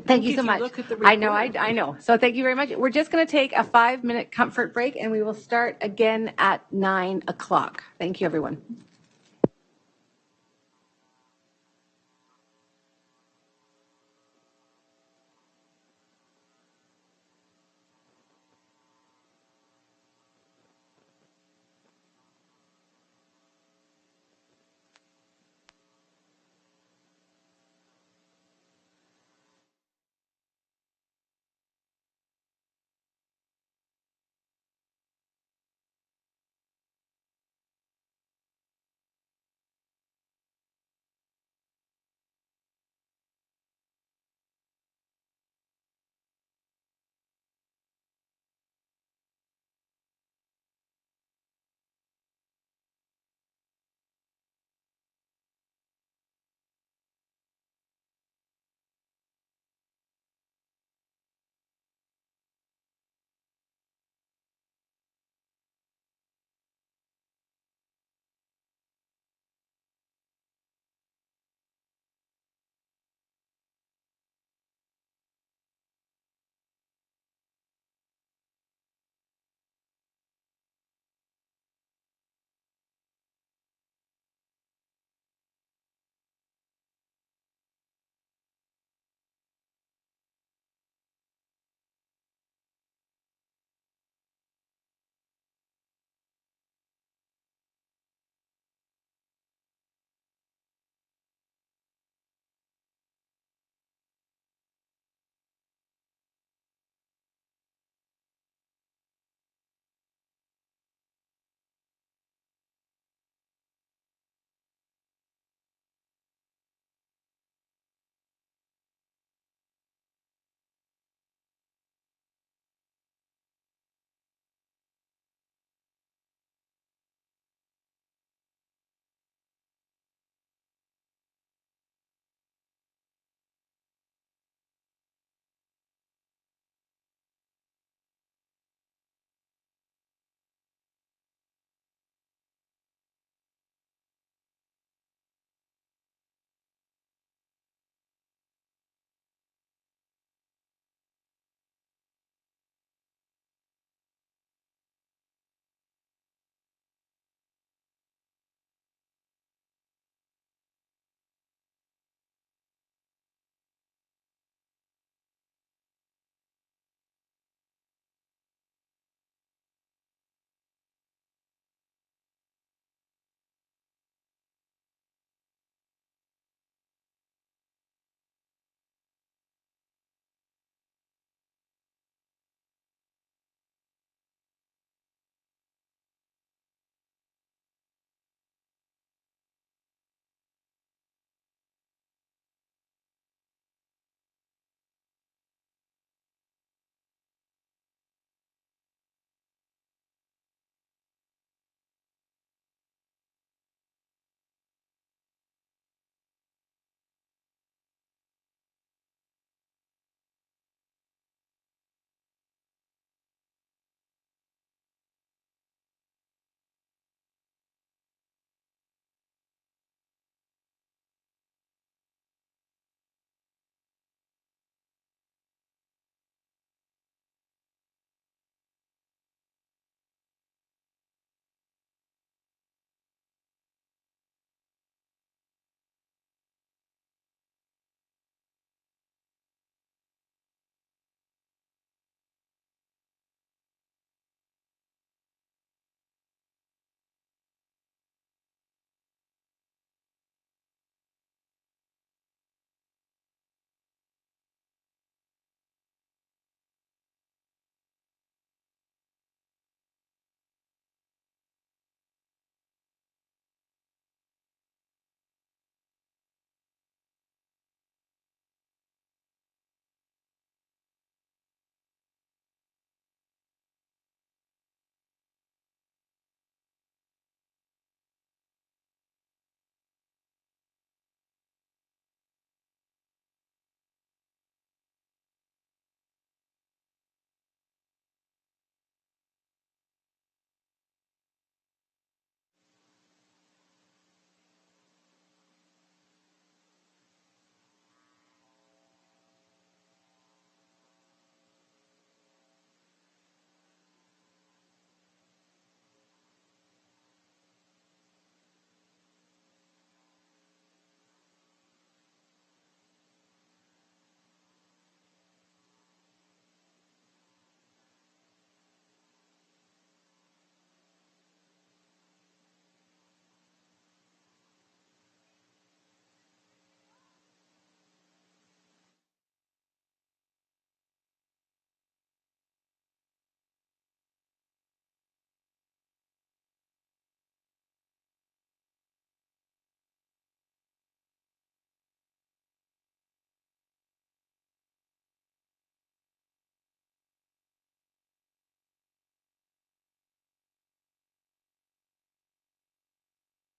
B: Thank you so
L: If you
B: much.
L: look at the
B: I know,
L: report.
B: I know. So thank you very much. We're just going to take a 5-minute comfort break and we will start again at 9 o'clock. Thank you, everyone.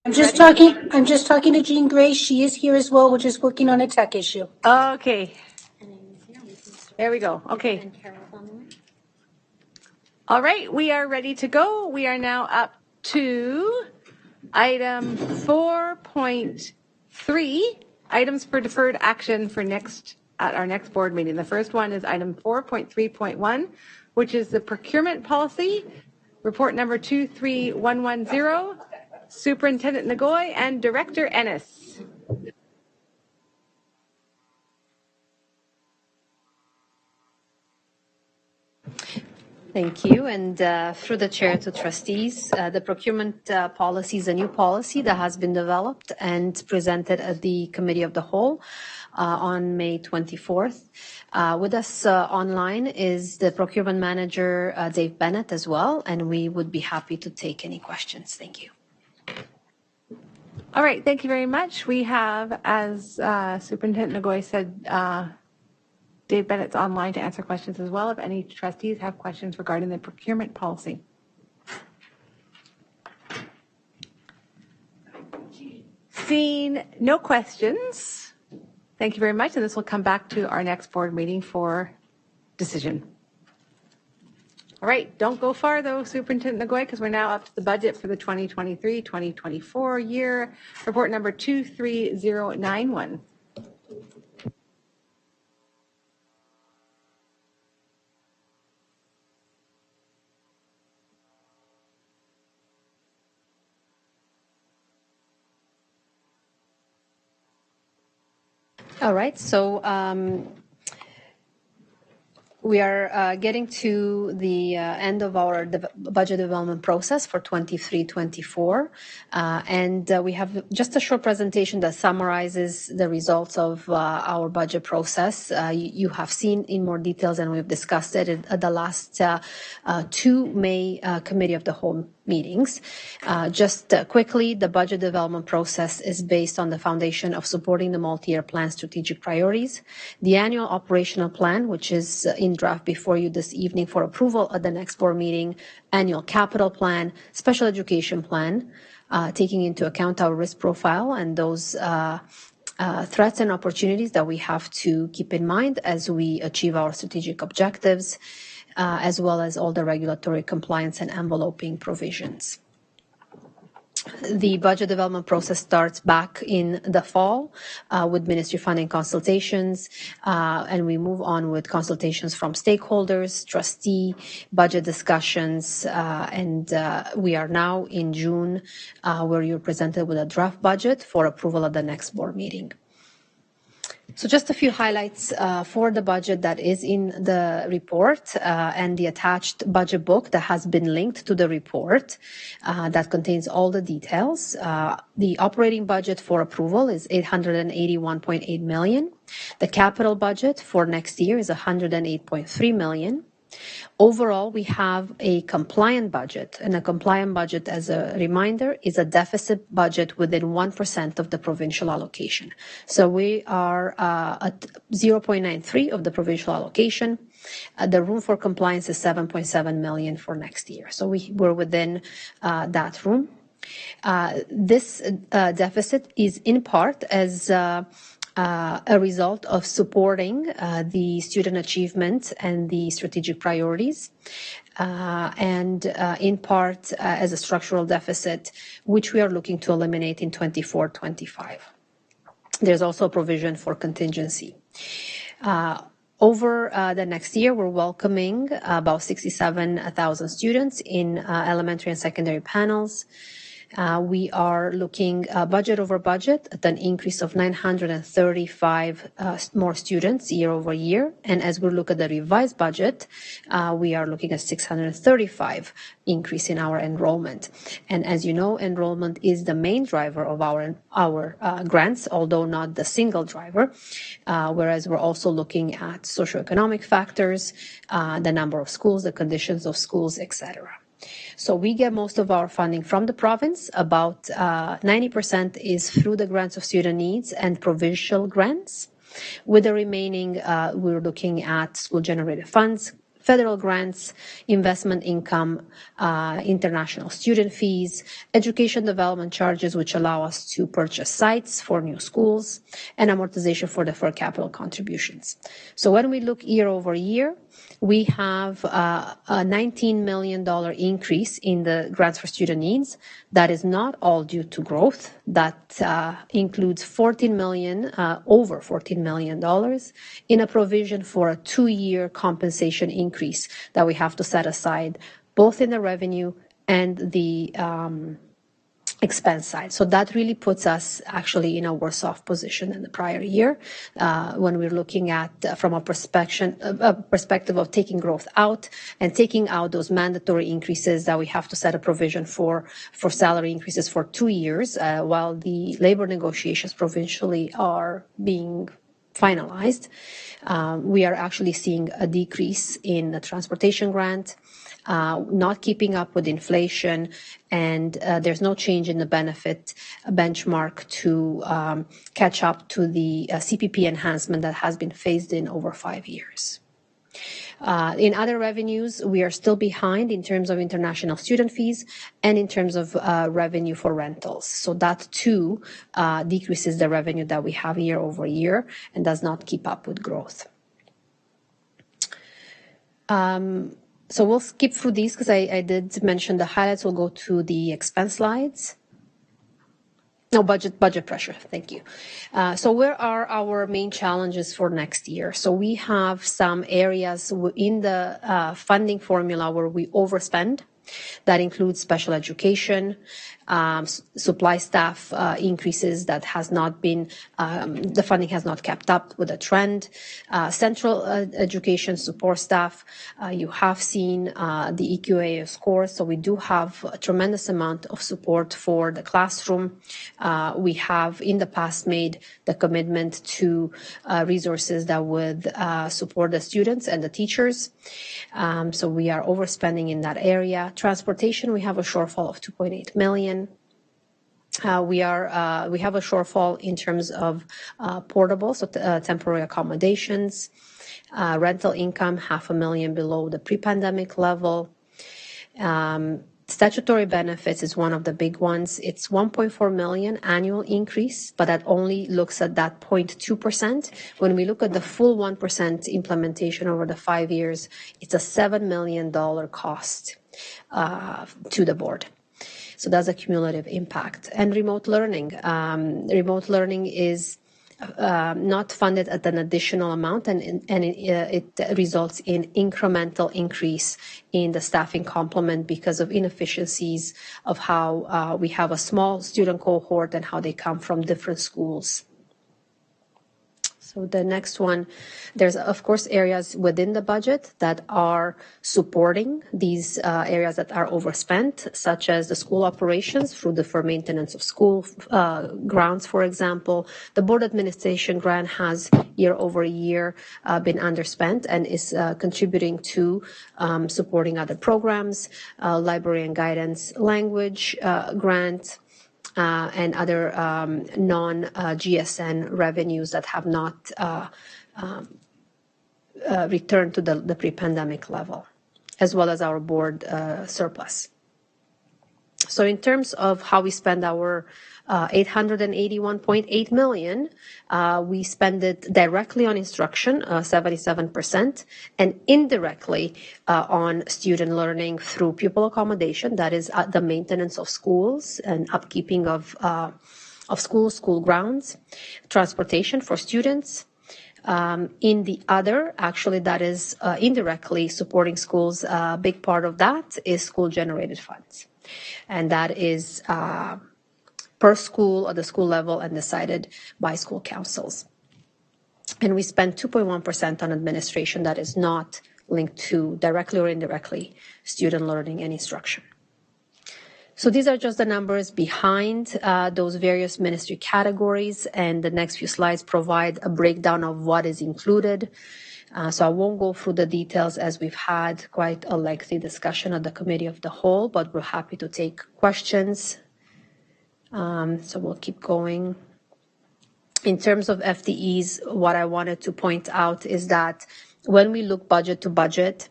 A: I'm just talking to Jean Grace. She is here as well. We're just working on a tech issue.
B: Okay. There we go. Okay. All right, we are ready to go. We are now up to item 4.3, items for deferred action for at our next board meeting. The first one is item 4.3.1, which is the procurement policy, report number 23110, Superintendent Nagoy and Director Ennis.
U: Thank you. And through the chair to trustees, the procurement policy is a new policy that has been developed and presented at the Committee of the Whole on May 24th. With us online is the procurement manager, Dave Bennett, as well, and we would be happy to take any questions. Thank you.
B: All right, thank you very much. We have, as Superintendent Nagoy said, Dave Bennett's online to answer questions as well if any trustees have questions regarding the procurement policy. Seeing no questions, thank you very much, and this will come back to our next board meeting for decision. All right, don't go far though, Superintendent Nagoy, because we're now up to the budget for the 2023-2024 year, report number 23091.
U: All right, so we are getting to the end of our budget development process for 23-24, and we have just a short presentation that summarizes the results of our budget process. You have seen in more details, and we've discussed it at the last two May Committee of the Whole meetings. Just quickly, the budget development process is based on the foundation of supporting the multi-year plan strategic priorities, the annual operational plan, which is in draft before you this evening for approval at the next board meeting, annual capital plan, special education plan, taking into account our risk profile and those threats and opportunities that we have to keep in mind as we achieve our strategic objectives, as well as all the regulatory compliance and enveloping provisions. The budget development process starts back in the fall with ministry funding consultations, and we move on with consultations from stakeholders, trustee, budget discussions, and we are now in June where you're presented with a draft budget for approval at the next board meeting. So just a few highlights for the budget that is in the report and the attached budget book that has been linked to the report that contains all the details. The operating budget for approval is $881.8 million. The capital budget for next year is $108.3 million. Overall, we have a compliant budget, and a compliant budget, as a reminder, is a deficit budget within 1% of the provincial allocation. So we are at 0.93 of the provincial allocation. The room for compliance is $7.7 million for next year. So we're within that room. This deficit is in part as a result of supporting the student achievement and the strategic priorities, and in part as a structural deficit, which we are looking to eliminate in 24-25. There's also a provision for contingency. Over the next year, we're welcoming about 67,000 students in elementary and secondary panels. We are looking budget over budget at an increase of 935 more students year over year. And as we look at the revised budget, we are looking at 635 increase in our enrollment. And as you know, enrollment is the main driver of our grants, although not the single driver, whereas we're also looking at socioeconomic factors, the number of schools, the conditions of schools, etc. So we get most of our funding from the province. About 90% is through the grants of student needs and provincial grants. With the remaining, we're looking at school-generated funds, federal grants, investment income, international student fees, education development charges, which allow us to purchase sites for new schools, and amortization for deferred capital contributions. So when we look year over year, we have a $19 million increase in the grants for student needs. That is not all due to growth. That includes over $14 million in a provision for a 2-year compensation increase that we have to set aside, both in the revenue and the expense side. So that really puts us actually in a worse off position than the prior year when we're looking at from a perspective of taking growth out and taking out those mandatory increases that we have to set a provision for salary increases for 2 years while the labor negotiations provincially are being finalized. We are actually seeing a decrease in the transportation grant, not keeping up with inflation, and there's no change in the benefit benchmark to catch up to the CPP enhancement that has been phased in over 5 years. In other revenues, we are still behind in terms of international student fees and in terms of revenue for rentals. So that too decreases the revenue that we have year over year and does not keep up with growth. So we'll skip through these because I did mention the highlights. We'll go to the expense slides. No, budget pressure. Thank you. So where are our main challenges for next year? So we have some areas in the funding formula where we overspend. That includes special education, supply staff increases that has not been, the funding has not kept up with the trend. Central education support staff, you have seen the EQA scores, so we do have a tremendous amount of support for the classroom. We have in the past made the commitment to resources that would support the students and the teachers. So we are overspending in that area. Transportation, we have a shortfall of $2.8 million. We have a shortfall in terms of portable, so temporary accommodations. Rental income, $500,000 below the pre-pandemic level. Statutory benefits is one of the big ones. It's $1.4 million annual increase, but that only looks at that 0.2%. When we look at the full 1% implementation over the 5 years, it's a $7 million cost to the board. So that's a cumulative impact. And remote learning. Remote learning is not funded at an additional amount, and it results in incremental increase in the staffing complement because of inefficiencies of how we have a small student cohort and how they come from different schools. So the next one, there's of course areas within the budget that are supporting these areas that are overspent, such as the school operations through deferred maintenance of school grounds, for example. The board administration grant has year over year been underspent and is contributing to supporting other programs, library and guidance language grant, and other non-GSN revenues that have not returned to the pre-pandemic level, as well as our board surplus. So in terms of how we spend our $881.8 million, we spend it directly on instruction, 77%, and indirectly on student learning through pupil accommodation, that is the maintenance of schools and upkeeping of schools, school grounds, transportation for students. In the other, actually, that is indirectly supporting schools. A big part of that is school-generated funds, and that is per school at the school level and decided by school councils. And we spend 2.1% on administration that is not linked to directly or indirectly student learning and instruction. So these are just the numbers behind those various ministry categories, and the next few slides provide a breakdown of what is included. So I won't go through the details as we've had quite a lengthy discussion at the Committee of the Whole, but we're happy to take questions. So we'll keep going. In terms of FTEs, what I wanted to point out is that when we look budget to budget,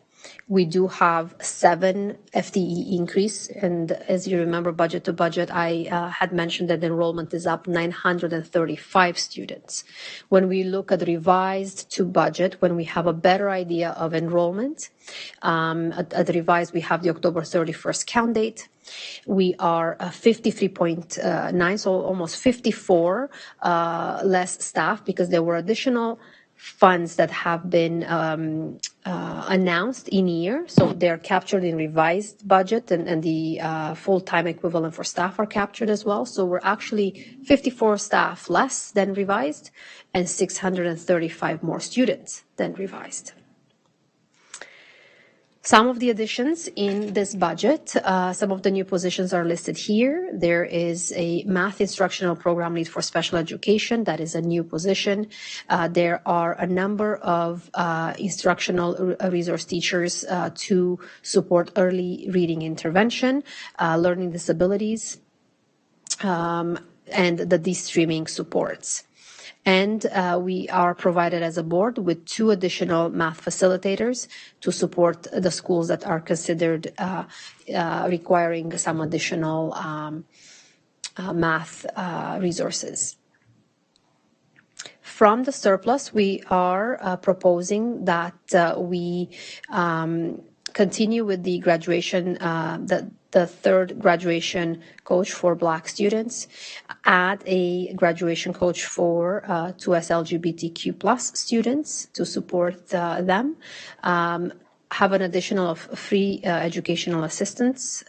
U: We do have 7 FTE increase. And as you remember, budget to budget, I had mentioned that enrollment is up 935 students. When we look at revised to budget, when we have a better idea of enrollment, at revised, we have the October 31st count date. We are 53.9, so almost 54 less staff because there were additional funds that have been announced in year. So they're captured in revised budget and the full-time equivalent for staff are captured as well. So we're actually 54 staff less than revised and 635 more students than revised. Some of the additions in this budget, some of the new positions are listed here. There is a math instructional program lead for special education. That is a new position. There are a number of instructional resource teachers to support early reading intervention, learning disabilities, and the de-streaming supports. And we are provided as a board with 2 additional math facilitators to support the schools that are considered requiring some additional math resources. From the surplus, we are proposing that we continue with the graduation, the third graduation coach for Black students, add a graduation coach for 2S LGBTQ+ students to support them, have an additional of free educational assistants,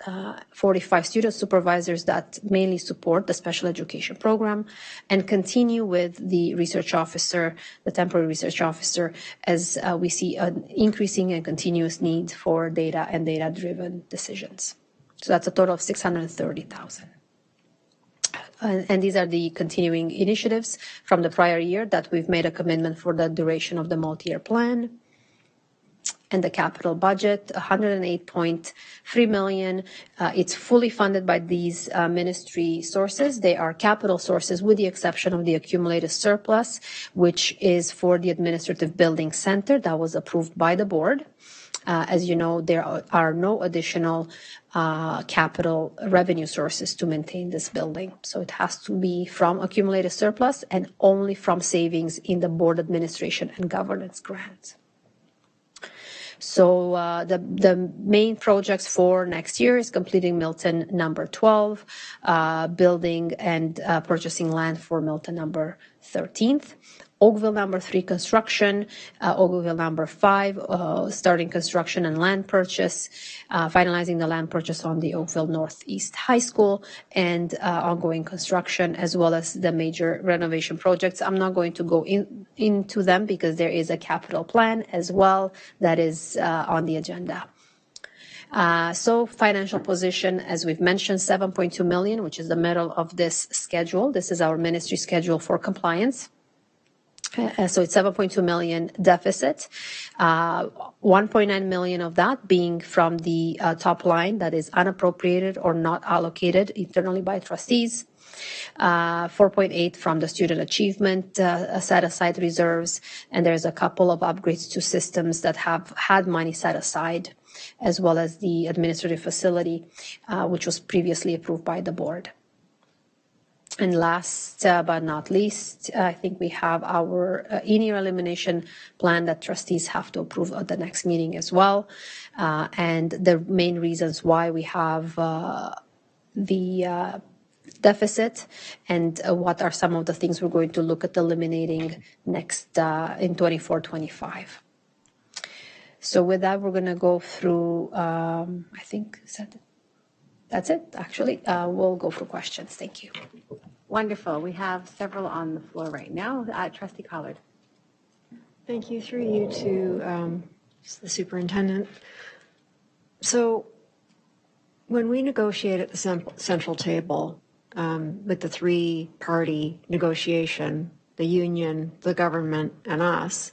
U: 45 student supervisors that mainly support the special education program, and continue with the research officer, the temporary research officer, as we see an increasing and continuous need for data and data-driven decisions. So that's a total of $630,000. And these are the continuing initiatives from the prior year that we've made a commitment for the duration of the multi-year plan. And the capital budget, $108.3 million. It's fully funded by these ministry sources. They are capital sources with the exception of the accumulated surplus, which is for the administrative building center that was approved by the board. As you know, there are no additional capital revenue sources to maintain this building. So it has to be from accumulated surplus and only from savings in the board administration and governance grants. So the main projects for next year is completing Milton number 12, building and purchasing land for Milton number 13th. Oakville number 3 construction, Oakville number 5 starting construction and land purchase, finalizing the land purchase on the Oakville Northeast High School, and ongoing construction as well as the major renovation projects. I'm not going to go into them because there is a capital plan as well that is on the agenda. So financial position, as we've mentioned, $7.2 million, which is the middle of this schedule. This is our ministry schedule for compliance. So it's $7.2 million deficit, $1.9 million of that being from the top line that is unappropriated or not allocated internally by trustees, 4.8 from the student achievement set aside reserves, and there's a couple of upgrades to systems that have had money set aside, as well as the administrative facility, which was previously approved by the board. And last but not least, I think we have our in-year elimination plan that trustees have to approve at the next meeting as well. And the main reasons why we have the deficit and what are some of the things we're going to look at eliminating next in 24-25. So with that, we're going to go through, I think, that's it, actually. We'll go for questions. Thank you.
B: Wonderful. We have several on the floor right now. Trustee Collard.
N: Thank you. Through you to the superintendent. So when we negotiate at the central table with the 3-party negotiation, the union, the government, and us,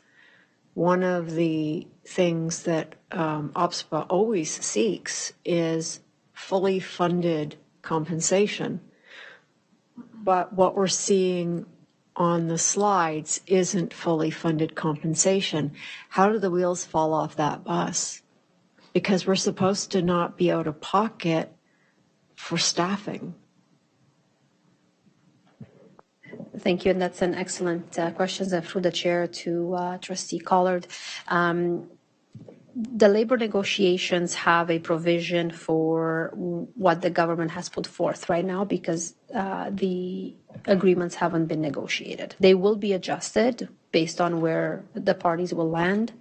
N: one of the things that OPSPA always seeks is fully funded compensation. But what we're seeing on the slides isn't fully funded compensation. How do the wheels fall off that bus? because we're supposed to not be out of pocket for staffing.
U: Thank you, and that's an excellent question. And through the chair to Trustee Collard. The labor negotiations have a provision for what the government has put forth right now because the agreements haven't been negotiated. They will be adjusted based on where the parties will land.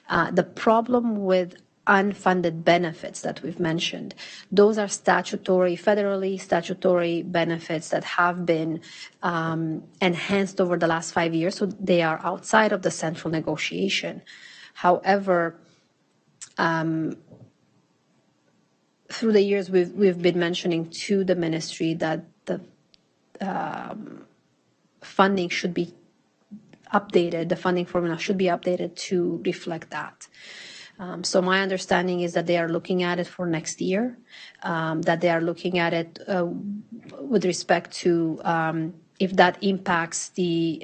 U: The problem with unfunded benefits that we've mentioned, those are federally statutory benefits that have been enhanced over the last 5 years, so they are outside of the central negotiation. However, through the years, we've been mentioning to the ministry that the funding should be updated, the funding formula should be updated to reflect that. So my understanding is that they are looking at it for next year, that they are looking at it with respect to if that impacts the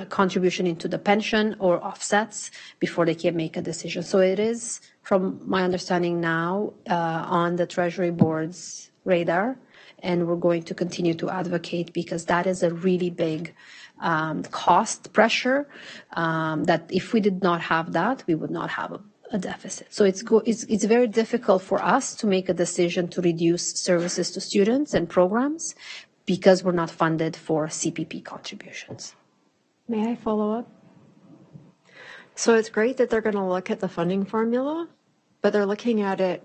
U: contribution into the pension or offsets before they can make a decision. So it is, from my understanding now, on the Treasury Board's radar, and we're going to continue to advocate because that is a really big cost pressure that if we did not have that, we would not have a deficit. So it's very difficult for us to make a decision to reduce services to students and programs because we're not funded for CPP contributions.
N: May I follow up? So it's great that they're going to look at the funding formula, but they're looking at it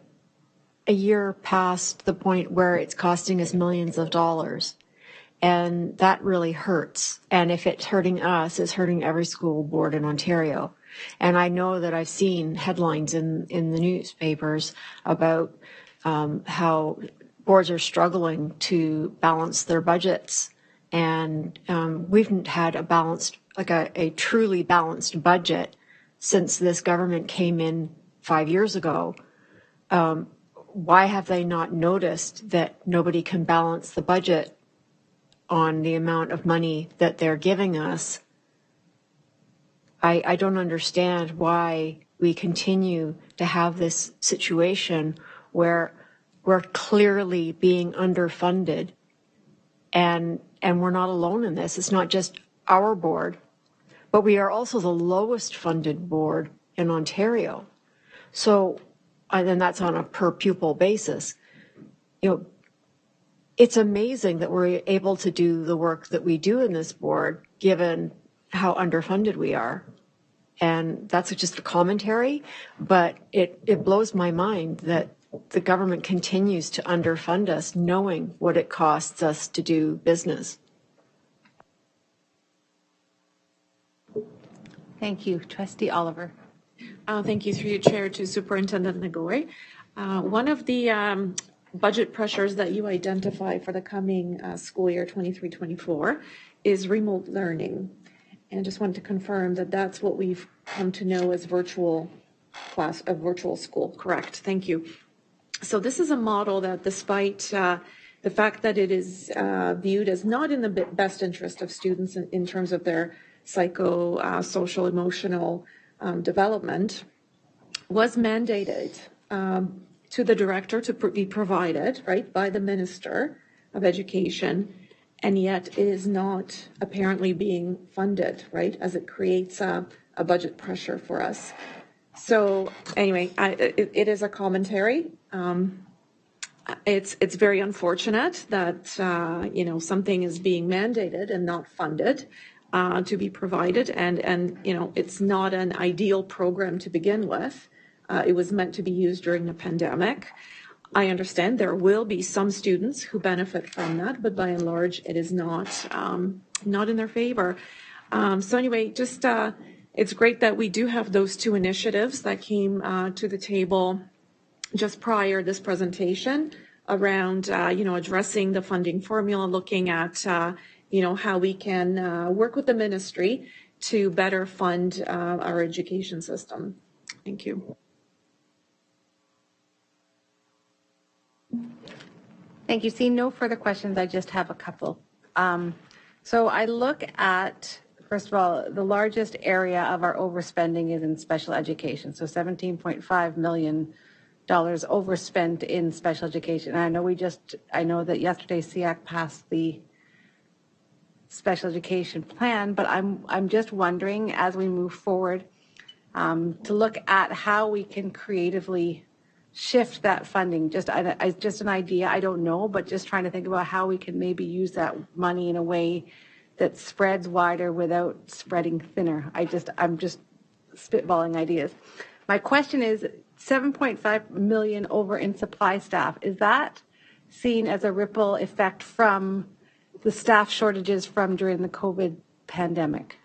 N: a year past the point where it's costing us millions of dollars. And that really hurts. And if it's hurting us, it's hurting every school board in Ontario. And I know that I've seen headlines in the newspapers about how boards are struggling to balance their budgets. And we've had a balanced, like a truly balanced budget since this government came in 5 years ago. Why have they not noticed that nobody can balance the budget on the amount of money that they're giving us? I don't understand why we continue to have this situation where we're clearly being underfunded. And we're not alone in this. It's not just our board, but we are also the lowest funded board in Ontario. So, and then that's on a per pupil basis. You know, it's amazing that we're able to do the work that we do in this board, given how underfunded we are. And that's just a commentary, but it blows my mind that the government continues to underfund us, knowing what it costs us to do business.
B: Thank you. Trustee Oliver.
D: Thank you, through your chair, to Superintendent Nagoy. One of the budget pressures that you identify for the coming school year 23-24 is remote learning. And just wanted to confirm that that's what we've come to know as virtual class, a virtual school. Correct. Thank you. So this is a model that, despite the fact that it is viewed as not in the best interest of students in terms of their social, emotional development, was mandated to the director to be provided, right, by the Minister of Education, and yet is not apparently being funded, right, as it creates a budget pressure for us. So anyway, it is a commentary. It's very unfortunate that something is being mandated and not funded to be provided, and it's not an ideal program to begin with. It was meant to be used during the pandemic. I understand there will be some students who benefit from that, but by and large, it is not in their favor. So anyway, just it's great that we do have those two initiatives that came to the table just prior to this presentation around, addressing the funding formula, looking at, how we can work with the ministry to better fund our education system. Thank you.
B: Thank you. Seeing no further questions, I just have a couple. So I look at First of all, the largest area of our overspending is in special education. So $17.5 million overspent in special education. And I know that yesterday SEAC passed the special education plan, but I'm just wondering as we move forward to look at how we can creatively shift that funding. Just an idea, I don't know, but just trying to think about how we can maybe use that money in a way that spreads wider without spreading thinner. I'm just spitballing ideas. My question is, 7.5 million over in supply staff, is that seen as a ripple effect from the staff shortages from during the COVID pandemic?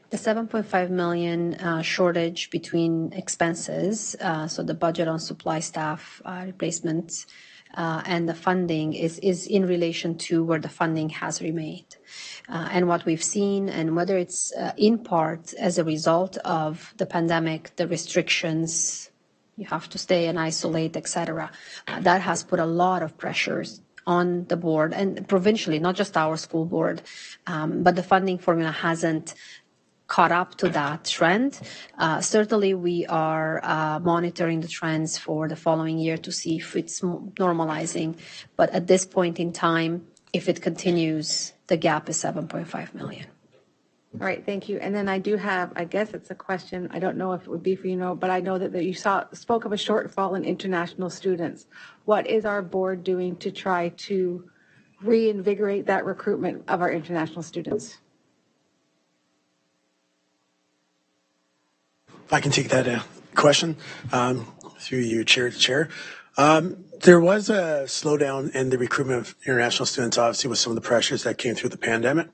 U: The 7.5 million shortage between expenses, so the budget on supply staff replacements and the funding is in relation to where the funding has remained. And what we've seen, and whether it's in part as a result of the pandemic, the restrictions, you have to stay and isolate, etc., that has put a lot of pressures on the board and provincially, not just our school board, but the funding formula hasn't caught up to that trend. Certainly, we are monitoring the trends for the following year to see if it's normalizing. But at this point in time, if it continues, the gap is 7.5 million.
B: All right, thank you. And then I do have, I guess it's a question, I don't know if it would be for you, but I know that you spoke of a shortfall in international students. What is our board doing to try to reinvigorate that recruitment of our international students?
C: If I can take that question through you, Chair to Chair. There was a slowdown in the recruitment of international students, obviously, with some of the pressures that came through the pandemic.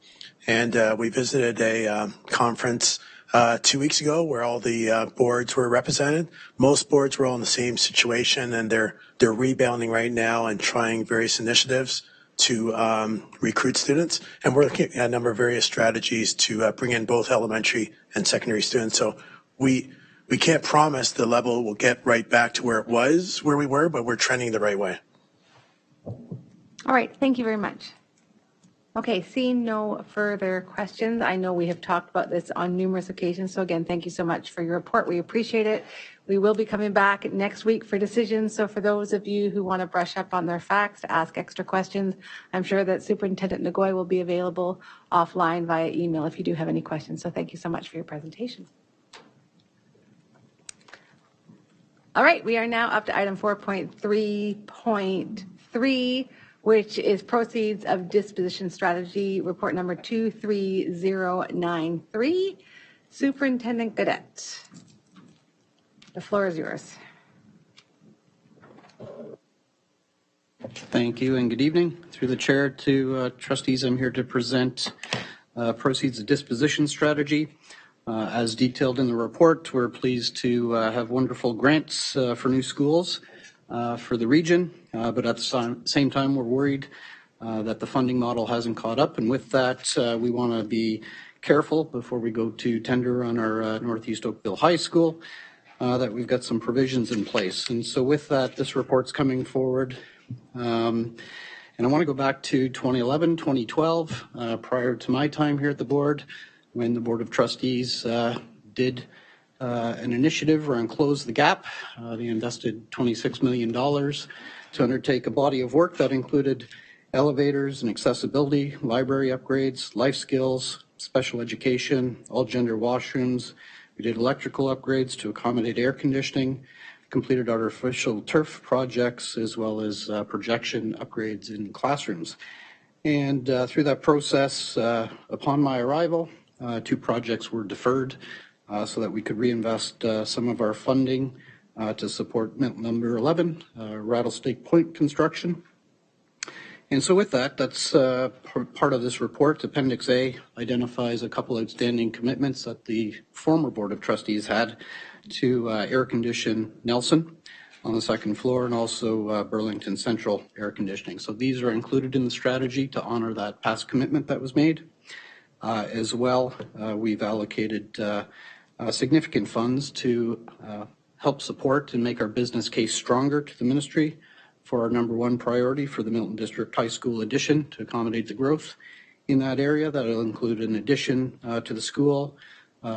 C: And we visited a conference 2 weeks ago where all the boards were represented. Most boards were all in the same situation, and they're rebounding right now and trying various initiatives to recruit students. And we're looking at a number of various strategies to bring in both elementary and secondary students. So we can't promise the level will get right back to where we were, but we're trending the right way.
B: All right, thank you very much. Okay, seeing no further questions, I know we have talked about this on numerous occasions. So again, thank you so much for your report. We appreciate it. We will be coming back next week for decisions. So for those of you who want to brush up on their facts, to ask extra questions, I'm sure that Superintendent Nagoy will be available offline via email if you do have any questions. So thank you so much for your presentation. All right, we are now up to item 4.3.3, which is proceeds of disposition strategy, report number 23093. Superintendent Gadet, the floor is yours.
V: Thank you and good evening. Through the chair to trustees, I'm here to present proceeds of disposition strategy. As detailed in the report, we're pleased to have wonderful grants for new schools for the region, but at the same time, we're worried that the funding model hasn't caught up. And with that, we want to be careful before we go to tender on our Northeast Oakville High School, that we've got some provisions in place. And so with that, this report's coming forward. And I want to go back to 2011, 2012, prior to my time here at the board, when the Board of Trustees did an initiative around Close the Gap. They invested $26 million to undertake a body of work that included elevators and accessibility, library upgrades, life skills, special education, all gender washrooms. We did electrical upgrades to accommodate air conditioning, completed artificial turf projects, as well as projection upgrades in classrooms. And through that process, upon my arrival, 2 projects were deferred so that we could reinvest some of our funding to support number 11, Rattlesnake Point construction. And so with that, that's part of this report. Appendix A identifies a couple outstanding commitments that the former Board of Trustees had to air condition Nelson on the 2nd floor and also Burlington Central air conditioning. So these are included in the strategy to honor that past commitment that was made. As well, we've allocated significant funds to help support and make our business case stronger to the ministry for our number 1 priority for the Milton District High School addition to accommodate the growth. in that area. That'll include an addition to the school,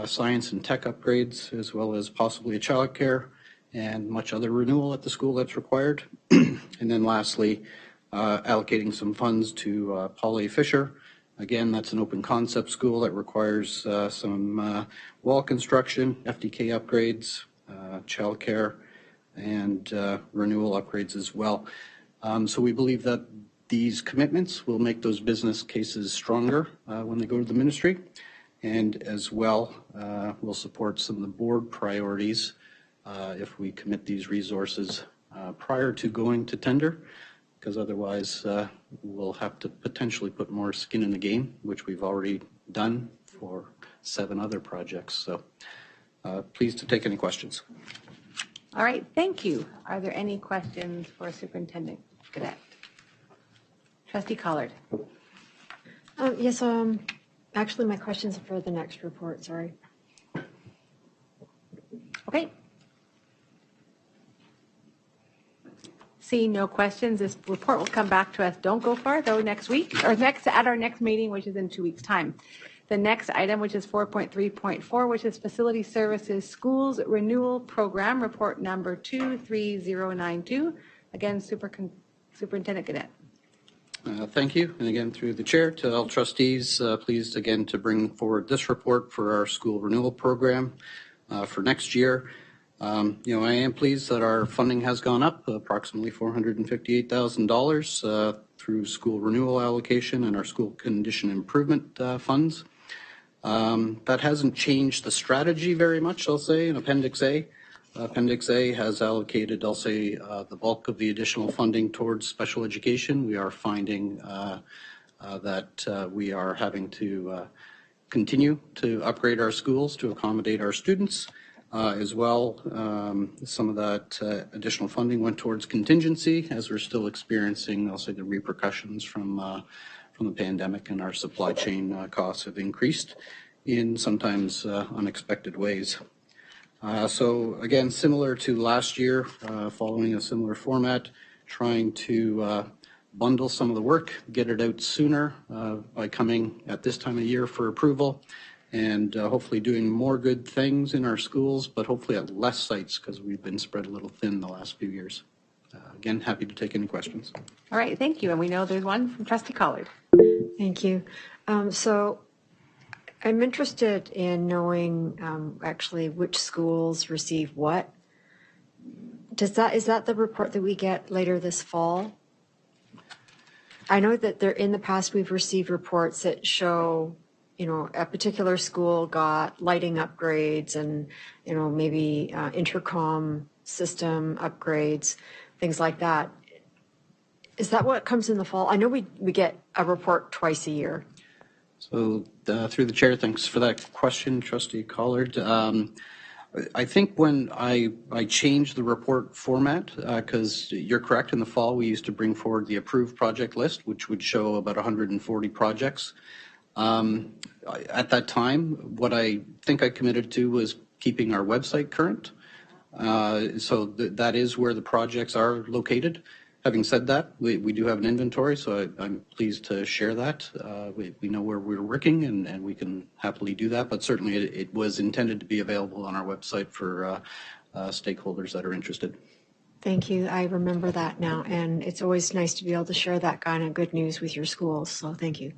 V: science and tech upgrades, as well as possibly a childcare and much other renewal at the school that's required. And then lastly, allocating some funds to Paul A. Fisher. Again, that's an open concept school that requires some wall construction, FDK upgrades, childcare, and renewal upgrades as well. So we believe that these commitments will make those business cases stronger when they go to the ministry, and as well will support some of the board priorities if we commit these resources prior to going to tender, because otherwise we'll have to potentially put more skin in the game, which we've already done for 7 other projects. So pleased to take any questions.
B: All right, thank you. Are there any questions for Superintendent Cadet? Trustee Collard.
N: Yes, actually my questions are for the next report, sorry.
B: Okay. Seeing no questions, this report will come back to us. Don't go far though next week, or at our next meeting, which is in 2 weeks' time. The next item, which is 4.3.4, which is Facility Services Schools Renewal Program, report number 23092. Again, Superintendent Cadet.
V: Thank you. And again, through the chair to all trustees, pleased again to bring forward this report for our school renewal program for next year. I am pleased that our funding has gone up approximately $458,000 through school renewal allocation and our school condition improvement funds. That hasn't changed the strategy very much, I'll say, in Appendix A. Appendix A has allocated, I'll say, the bulk of the additional funding towards special education. We are finding that we are having to continue to upgrade our schools to accommodate our students. As well, some of that additional funding went towards contingency as we're still experiencing, I'll say, the repercussions from the pandemic, and our supply chain costs have increased in sometimes unexpected ways. So again, similar to last year, following a similar format, trying to bundle some of the work, get it out sooner by coming at this time of year for approval, and hopefully doing more good things in our schools, but hopefully at less sites because we've been spread a little thin the last few years. Again, happy to take any questions.
B: All right, thank you. And we know there's one from Trustee Collard.
N: Thank you. So I'm interested in knowing actually which schools receive what. Is that the report that we get later this fall? I know that in the past we've received reports that show, a particular school got lighting upgrades and, maybe intercom system upgrades, things like that. Is that what comes in the fall? I know we get a report twice a year.
V: So through the chair, thanks for that question, Trustee Collard. I think when I changed the report format, because you're correct, in the fall we used to bring forward the approved project list, which would show about 140 projects. At that time, what I think I committed to was keeping our website current. So that is where the projects are located. Having said that, we do have an inventory, so I'm pleased to share that. We know where we're working, and we can happily do that, but certainly it was intended to be available on our website for stakeholders that are interested.
N: Thank you. I remember that now, and it's always nice to be able to share that kind of good news with your schools, so thank you.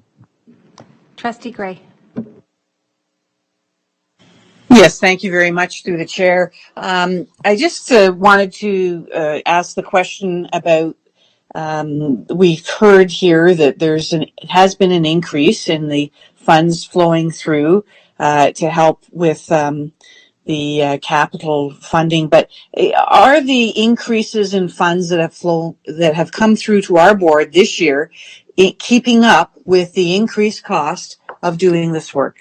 B: Trustee Gray.
G: Yes, thank you very much through the chair. I just wanted to ask the question about, we've heard here that it has been an increase in the funds flowing through to help with the capital funding, but are the increases in funds that have come through to our board this year keeping up with the increased cost of doing this work?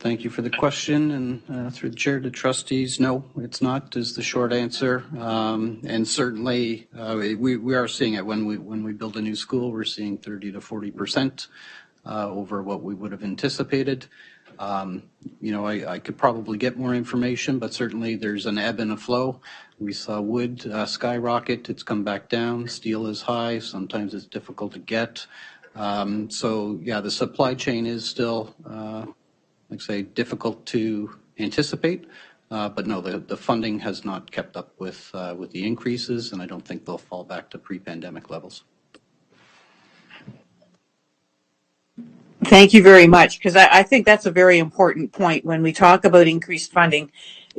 V: Thank you for the question, and through the chair to trustees, no, it's not, is the short answer. And certainly we are seeing it when we build a new school. We're seeing 30 to 40% over what we would have anticipated. I could probably get more information, but certainly there's an ebb and a flow. We saw wood skyrocket, it's come back down. Steel is high, sometimes it's difficult to get. So yeah, the supply chain is still, like I say, difficult to anticipate. But no, the funding has not kept up with the increases, and I don't think they'll fall back to pre-pandemic levels.
G: Thank you very much, because I think that's a very important point. When we talk about increased funding,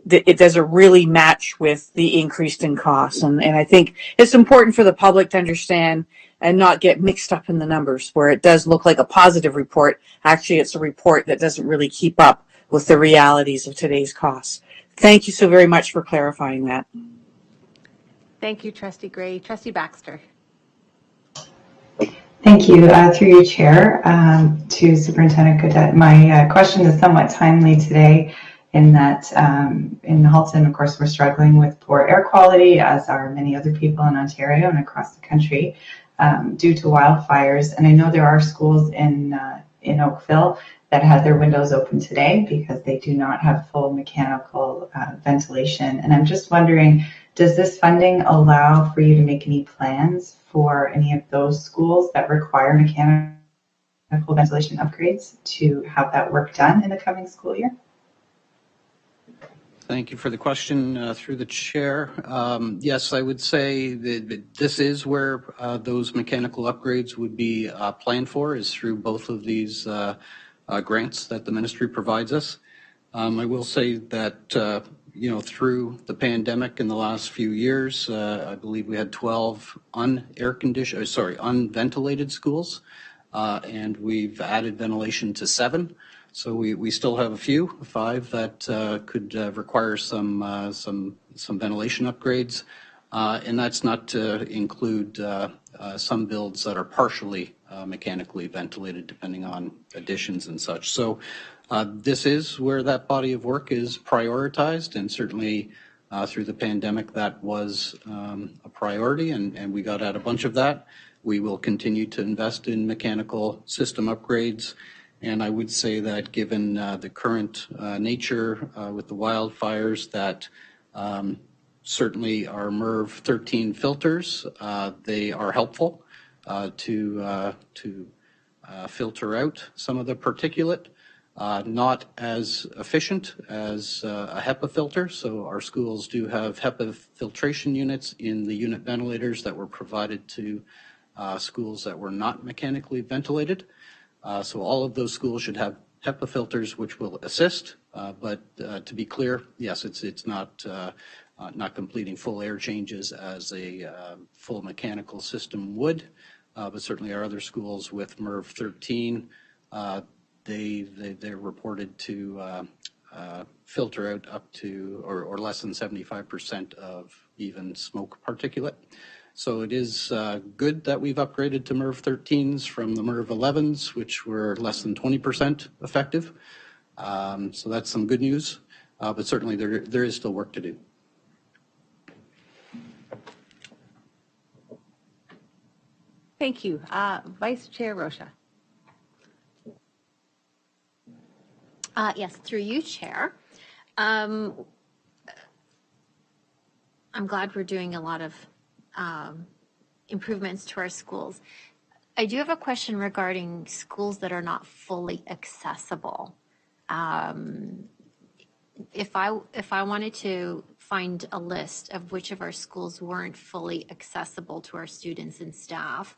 G: it does a really match with the increase in costs. And I think it's important for the public to understand and not get mixed up in the numbers, where it does look like a positive report. Actually, it's a report that doesn't really keep up with the realities of today's costs. Thank you so very much for clarifying that.
B: Thank you, Trustee Gray. Trustee Baxter.
F: Thank you. Through your chair to Superintendent Cadet. My question is somewhat timely today in that in Halton, of course, we're struggling with poor air quality, as are many other people in Ontario and across the country due to wildfires. And I know there are schools in Oakville that had their windows open today because they do not have full mechanical ventilation. And I'm just wondering, does this funding allow for you to make any plans for any of those schools that require mechanical ventilation upgrades to have that work done in the coming school year?
V: Thank you for the question through the chair. Yes, I would say that this is where those mechanical upgrades would be planned for, is through both of these grants that the ministry provides us. I will say that through the pandemic in the last few years, I believe we had 12 unventilated schools, and we've added ventilation to 7. So we still have a few, 5 that could require some ventilation upgrades, and that's not to include some builds that are partially mechanically ventilated, depending on additions and such. So this is where that body of work is prioritized, and certainly through the pandemic that was a priority, and we got at a bunch of that. We will continue to invest in mechanical system upgrades. And I would say that given the current nature with the wildfires, that certainly our MERV 13 filters, they are helpful to filter out some of the particulate. Not as efficient as a HEPA filter. So our schools do have HEPA filtration units in the unit ventilators that were provided to schools that were not mechanically ventilated. So all of those schools should have HEPA filters, which will assist. But to be clear, yes, it's not completing full air changes as a full mechanical system would. But certainly our other schools with MERV 13, they're reported to filter out up to or less than 75% of even smoke particulate. So it is good that we've upgraded to MERV 13s from the MERV 11s, which were less than 20% effective. So that's some good news, but certainly there is still work to do.
B: Thank you. Vice Chair Rocha.
I: Yes, through you, Chair. I'm glad we're doing a lot of improvements to our schools. I do have a question regarding schools that are not fully accessible. If I wanted to find a list of which of our schools weren't fully accessible to our students and staff,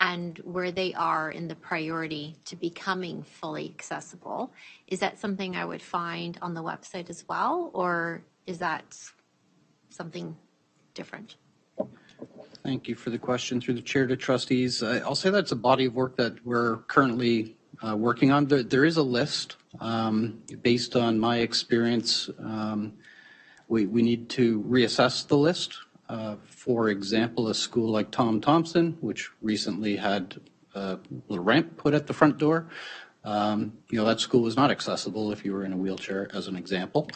I: and where they are in the priority to becoming fully accessible, is that something I would find on the website as well, or is that something different?
V: Thank you for the question through the chair to trustees. I'll say that's a body of work that we're currently working on. There is a list based on my experience. We need to reassess the list. For example, a school like Tom Thompson, which recently had a little ramp put at the front door, that school was not accessible if you were in a wheelchair, as an example.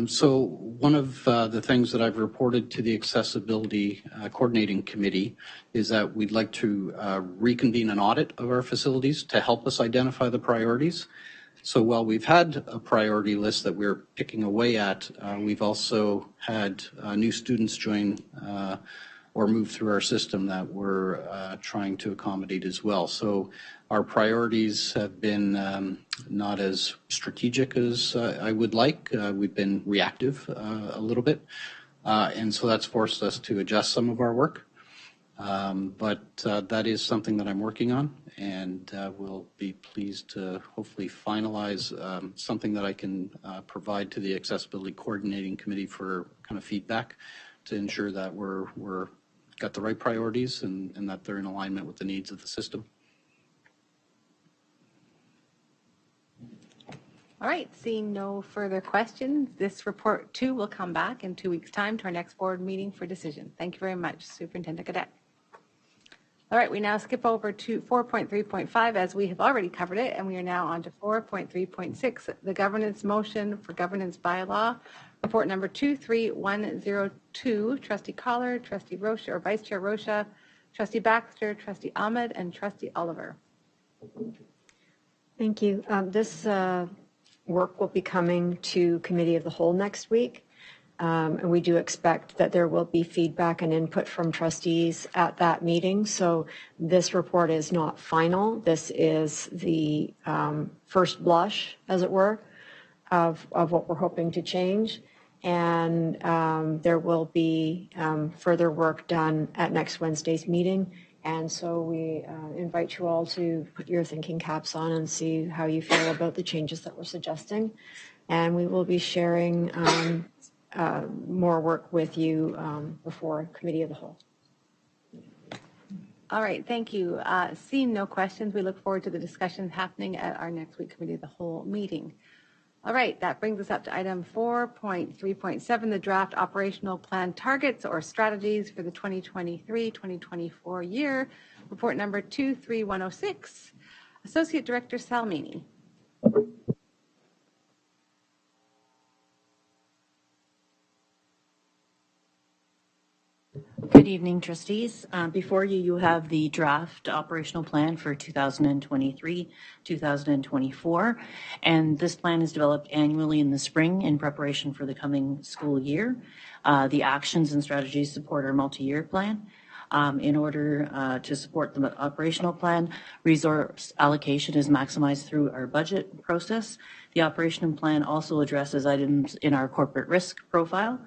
V: So one of the things that I've reported to the Accessibility Coordinating Committee is that we'd like to reconvene an audit of our facilities to help us identify the priorities. So while we've had a priority list that we're picking away at, we've also had new students join move through our system that we're trying to accommodate as well. So our priorities have been not as strategic as I would like. We've been reactive a little bit, and so that's forced us to adjust some of our work. But that is something that I'm working on, and we'll be pleased to hopefully finalize something that I can provide to the Accessibility Coordinating Committee for kind of feedback to ensure that we're got the right priorities and that they're in alignment with the needs of the system.
B: All right, seeing no further questions, this report too will come back in 2 weeks' time to our next board meeting for decision. Thank you very much, Superintendent Cadet. All right, we now skip over to 4.3.5 as we have already covered it, and we are now on to 4.3.6, the governance motion for governance bylaw, report number 23102, Trustee Collard, Trustee Rocha, or Vice Chair Rocha, Trustee Baxter, Trustee Ahmed, and Trustee Oliver.
N: Thank you. This work will be coming to Committee of the Whole next week. And we do expect that there will be feedback and input from trustees at that meeting. So this report is not final. This is the first blush, as it were, of what we're hoping to change. And there will be further work done at next Wednesday's meeting. And so we invite you all to put your thinking caps on and see how you feel about the changes that we're suggesting. And we will be sharing more work with you before Committee of the Whole.
B: All right, thank you. Seeing no questions, we look forward to the discussion happening at our next week Committee of the Whole meeting. All right, that brings us up to item 4.3.7, the draft operational plan targets or strategies for the 2023-2024 year, report number 23106. Associate Director Salmini.
M: Good evening, trustees. Before you, you have the draft operational plan for 2023-2024, and this plan is developed annually in the spring in preparation for the coming school year. The actions and strategies support our multi-year plan. In order to support the operational plan, resource allocation is maximized through our budget process. The operational plan also addresses items in our corporate risk profile.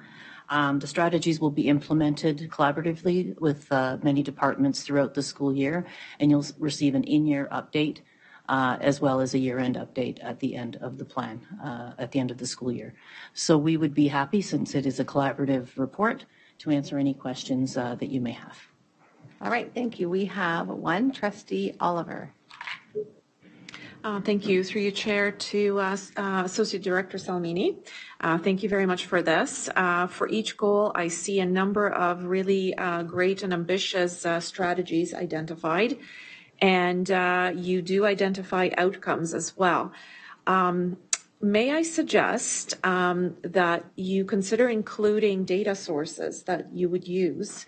M: The strategies will be implemented collaboratively with many departments throughout the school year, and you'll receive an in-year update as well as a year-end update at the end of the plan, at the end of the school year. So we would be happy, since it is a collaborative report, to answer any questions that you may have.
B: All right, thank you. We have one, Trustee Oliver.
D: Thank you. Through your chair to Associate Director Salmini. Thank you very much for this. For each goal, I see a number of really great and ambitious strategies identified, and you do identify outcomes as well. May I suggest that you consider including data sources that you would use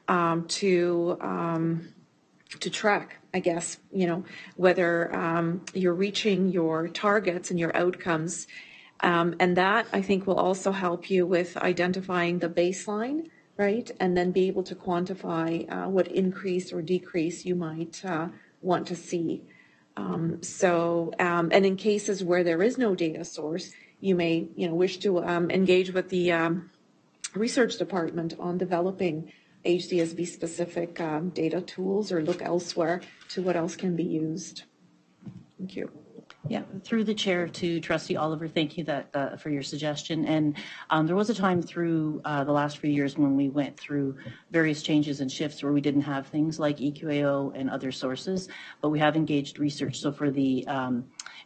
D: to track, I guess, whether you're reaching your targets and your outcomes. And that, I think, will also help you with identifying the baseline, right? And then be able to quantify what increase or decrease you might want to see. And in cases where there is no data source, you may, wish to engage with the research department on developing HDSB specific data tools, or look elsewhere to what else can be used. Thank you.
M: Yeah, through the chair to Trustee Oliver, thank you for your suggestion. And there was a time through the last few years when we went through various changes and shifts where we didn't have things like EQAO and other sources, but we have engaged research. So for the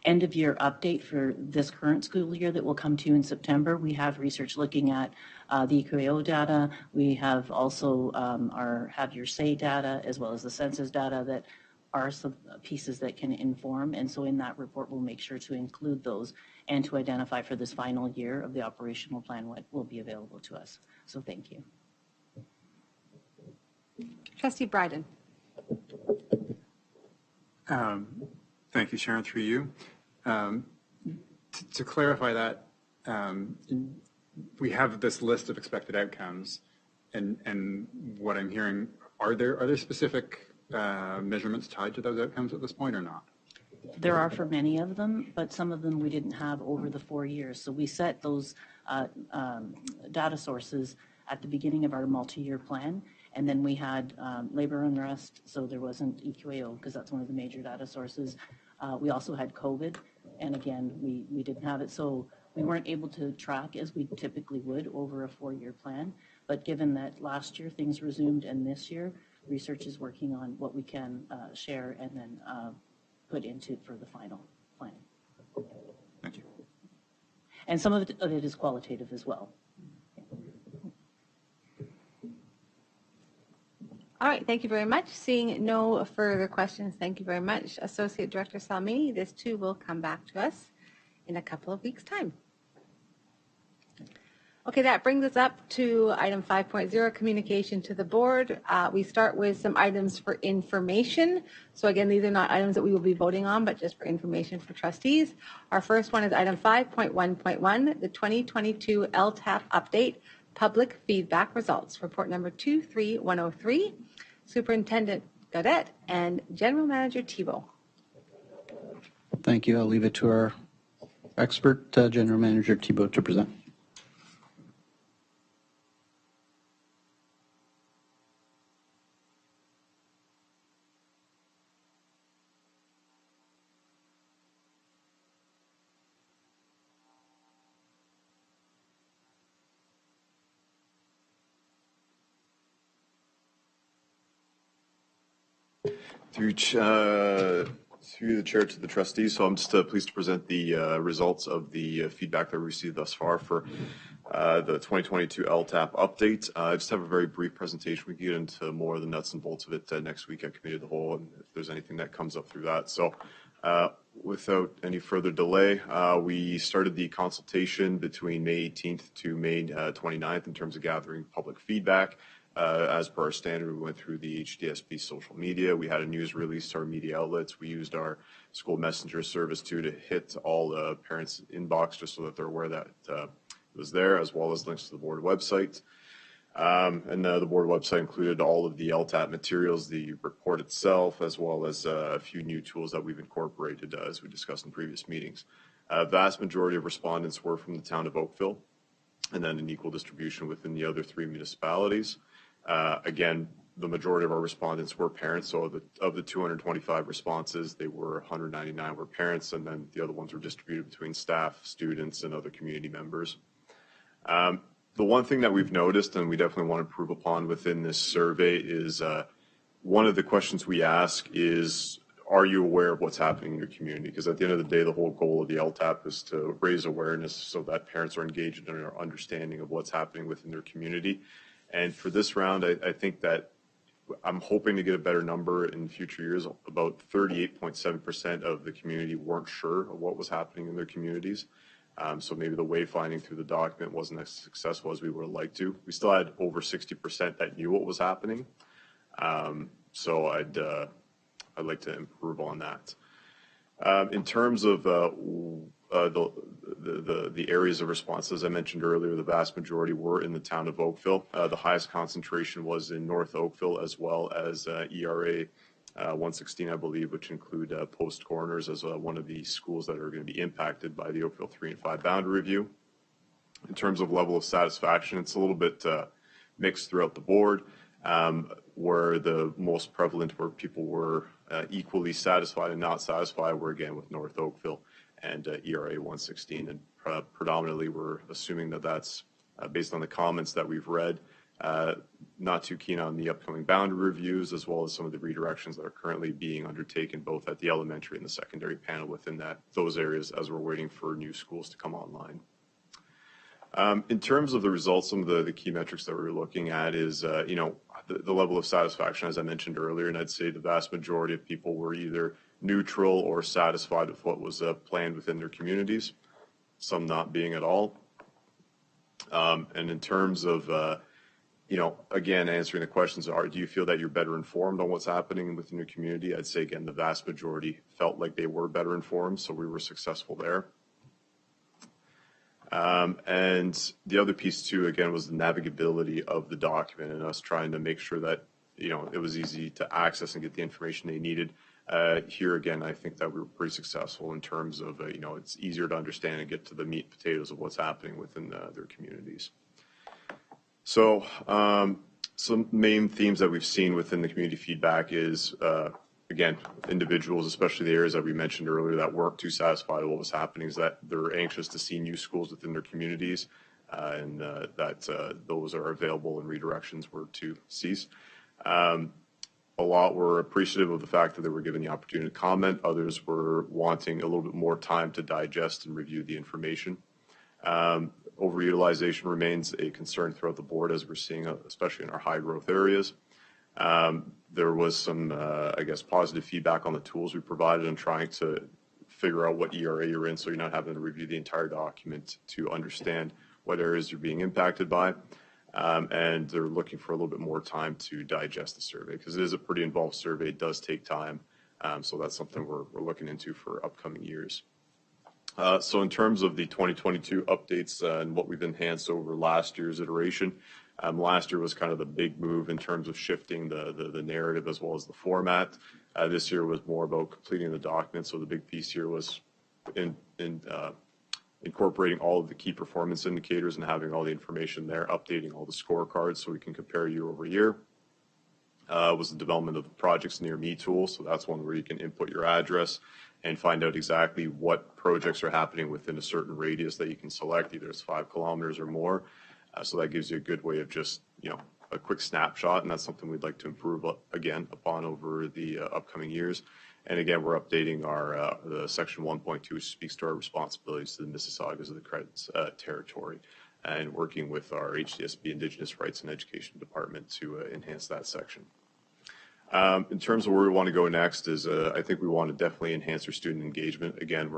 M: end of year update for this current school year that will come to you in September, we have research looking at the EQAO data. We have also our Have Your Say data, as well as the census data that are some pieces that can inform. And so in that report, we'll make sure to include those and to identify for this final year of the operational plan what will be available to us. So thank you.
B: Trustee Bryden.
Q: Thank you, Sharon, through you. To clarify that, we have this list of expected outcomes, And what I'm hearing, are there specific measurements tied to those outcomes at this point or not?
M: There are for many of them, but some of them we didn't have over the 4 years. So we set those data sources at the beginning of our multi-year plan, and then we had labor unrest, so there wasn't EQAO because that's one of the major data sources. We also had COVID, and again, we didn't have it, so we weren't able to track as we typically would over a 4-year plan. But given that last year things resumed and this year, research is working on what we can share and then put into for the final plan.
Q: Thank you.
M: And some of it is qualitative as well.
B: All right, thank you very much. Seeing no further questions, thank you very much. Associate Director Salmini, this too will come back to us in a couple of weeks' time. Okay, that brings us up to item 5.0, communication to the board. We start with some items for information. So again, these are not items that we will be voting on, but just for information for trustees. Our first one is item 5.1.1, the 2022 LTAP update, public feedback results, report number 23103, Superintendent Gaudette and General Manager Thibault.
V: Thank you. I'll leave it to our expert, General Manager Thibault, to present.
R: Through the chair to the trustees, so I'm just pleased to present the results of the feedback that we received thus far for the 2022 LTAP update. I just have a very brief presentation. We can get into more of the nuts and bolts of it next week at Committee of the Whole, and if there's anything that comes up through that. So without any further delay, we started the consultation between May 18th to May 29th in terms of gathering public feedback. As per our standard, we went through the HDSP social media. We had a news release to our media outlets. We used our school messenger service too to hit all the parents' inbox just so that they're aware that it was there, as well as links to the board website. And the board website included all of the LTAP materials, the report itself, as well as a few new tools that we've incorporated as we discussed in previous meetings. Vast majority of respondents were from the town of Oakville, and then an equal distribution within the other 3 municipalities. Again, the majority of our respondents were parents, so of the 225 responses, they were 199 were parents, and then the other ones were distributed between staff, students, and other community members. The one thing that we've noticed, and we definitely want to improve upon within this survey, is one of the questions we ask is, are you aware of what's happening in your community? Because at the end of the day, the whole goal of the LTAP is to raise awareness so that parents are engaged in our understanding of what's happening within their community. And for this round, I think that I'm hoping to get a better number in future years. About 38.7% of the community weren't sure of what was happening in their communities. So maybe the wayfinding through the document wasn't as successful as we would have liked to. We still had over 60% that knew what was happening. So I'd like to improve on that. In terms of the areas of response, as I mentioned earlier, the vast majority were in the town of Oakville. The highest concentration was in North Oakville, as well as ERA 116, I believe, which include Post Corners as one of the schools that are going to be impacted by the Oakville 3 and 5 boundary review. In terms of level of satisfaction, it's a little bit mixed throughout the board, where the most prevalent where people were equally satisfied and not satisfied were again with North Oakville and ERA 116, and predominantly we're assuming that that's based on the comments that we've read, not too keen on the upcoming boundary reviews, as well as some of the redirections that are currently being undertaken both at the elementary and the secondary panel within those areas as we're waiting for new schools to come online. In terms of the results, some of the key metrics that we're looking at is, the level of satisfaction, as I mentioned earlier, and I'd say the vast majority of people were either neutral or satisfied with what was planned within their communities, some not being at all. And in terms of, again, answering the questions, do you feel that you're better informed on what's happening within your community? I'd say, again, the vast majority felt like they were better informed, so we were successful there. And the other piece too, again, was the navigability of the document and us trying to make sure that, it was easy to access and get the information they needed. Here again, I think that we were pretty successful in terms of, it's easier to understand and get to the meat and potatoes of what's happening within their communities. So some main themes that we've seen within the community feedback is, again, individuals, especially the areas that we mentioned earlier that weren't too satisfied with what was happening, is that they're anxious to see new schools within their communities, and that those are available and redirections were to cease. A lot were appreciative of the fact that they were given the opportunity to comment. Others were wanting a little bit more time to digest and review the information. Overutilization remains a concern throughout the board, as we're seeing, especially in our high growth areas. There was some, positive feedback on the tools we provided and trying to figure out what ERA you're in, so you're not having to review the entire document to understand what areas you're being impacted by. And they're looking for a little bit more time to digest the survey, because it is a pretty involved survey. It does take time. So that's something we're looking into for upcoming years. So in terms of the 2022 updates and what we've enhanced over last year's iteration, last year was kind of the big move in terms of shifting the narrative as well as the format. This year was more about completing the document. So the big piece here was incorporating all of the key performance indicators and having all the information there, updating all the scorecards so we can compare year over year. Was the development of the projects near me tool. So that's one where you can input your address and find out exactly what projects are happening within a certain radius that you can select, either it's 5 kilometers or more. So that gives you a good way of just, a quick snapshot, and that's something we'd like to improve again upon over the upcoming years. And again, we're updating our the section 1.2, which speaks to our responsibilities to the Mississaugas of the Credits territory, and working with our HDSB Indigenous Rights and Education Department to enhance that section. In terms of where we want to go next is, I think we want to definitely enhance our student engagement. Again,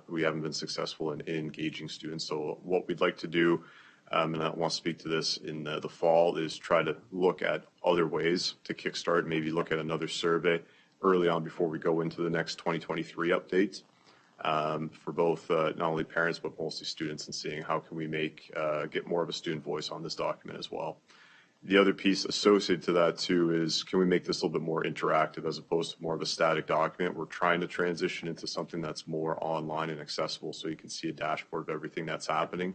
R: we haven't been successful in engaging students. So what we'd like to do, and I want to speak to this in the fall, is try to look at other ways to kickstart, maybe look at another survey early on before we go into the next 2023 updates for both not only parents but mostly students, and seeing how can we get more of a student voice on this document as well. The other piece associated to that too is, can we make this a little bit more interactive as opposed to more of a static document? We're trying to transition into something that's more online and accessible, so you can see a dashboard of everything that's happening,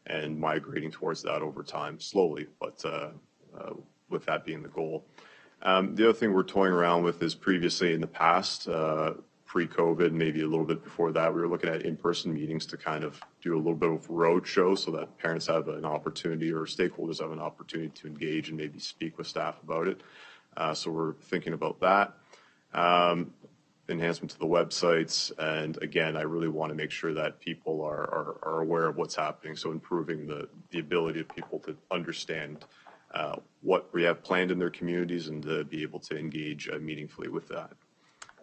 R: and migrating towards that over time, slowly, but with that being the goal. The other thing we're toying around with is, previously in the past, pre-COVID, maybe a little bit before that, we were looking at in-person meetings to kind of do a little bit of road show so that parents have an opportunity, or stakeholders have an opportunity to engage and maybe speak with staff about it. So we're thinking about that. Enhancement to the websites, and again, I really want to make sure that people are aware of what's happening, so improving the ability of people to understand what we have planned in their communities and to be able to engage meaningfully with that.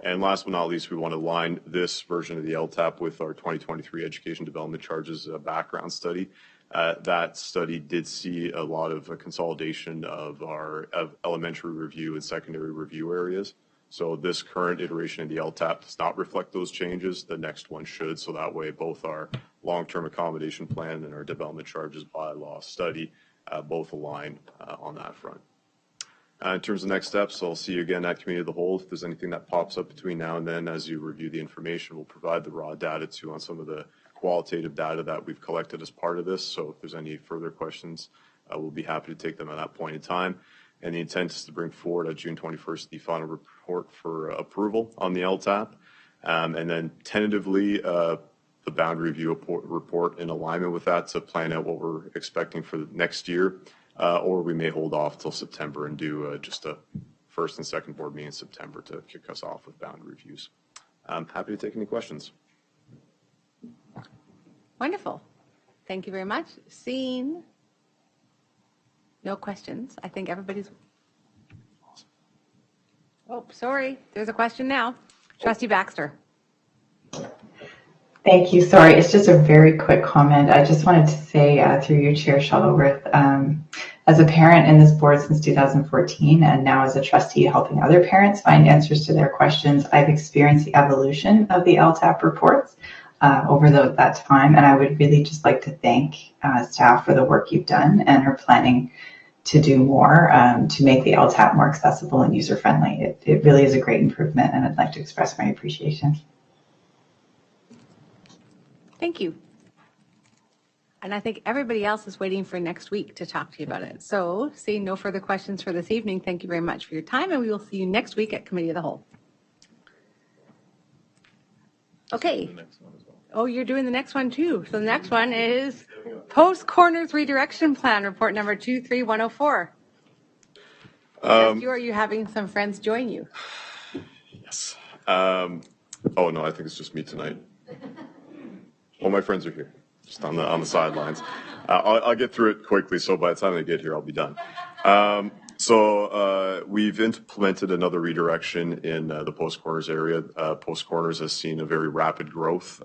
R: And last but not least, we want to align this version of the LTAP with our 2023 Education Development Charges background study. That study did see a lot of consolidation of our elementary review and secondary review areas. So this current iteration of the LTAP does not reflect those changes. The next one should, so that way both our long-term accommodation plan and our development charges bylaw study both align on that front. In terms of next steps, I'll see you again at Committee of the Whole. If there's anything that pops up between now and then as you review the information, we'll provide the raw data too on some of the qualitative data that we've collected as part of this. So if there's any further questions, we'll be happy to take them at that point in time. And the intent is to bring forward on June 21st the final report for approval on the LTAP. And then tentatively, the boundary review report in alignment with that to plan out what we're expecting for the next year. Or we may hold off till September and do just a first and second board meeting in September to kick us off with boundary reviews. I'm happy to take any questions.
B: Wonderful. Thank you very much. Seeing no questions, I think everybody's... Oh, sorry. There's a question now. Trustee Baxter.
F: Thank you. Sorry, it's just a very quick comment. I just wanted to say through you, Chair Shuttleworth, as a parent in this board since 2014, and now as a trustee helping other parents find answers to their questions, I've experienced the evolution of the LTAP reports. over that time. And I would really just like to thank staff for the work you've done and are planning to do more to make the LTAP more accessible and user-friendly. It really is a great improvement, and I'd like to express my appreciation.
B: Thank you. And I think everybody else is waiting for next week to talk to you about it. So seeing no further questions for this evening, thank you very much for your time, and we will see you next week at Committee of the Whole. Okay. Oh, you're doing the next one too. So the next one is Post Corners Redirection Plan, report number 23104. As you are you having some friends join you?
R: Yes. Oh no, I think it's just me tonight. All my friends are here, just on the sidelines. I'll get through it quickly, so by the time they get here, I'll be done. So we've implemented another redirection in the Post Corners area. Post Corners has seen a very rapid growth,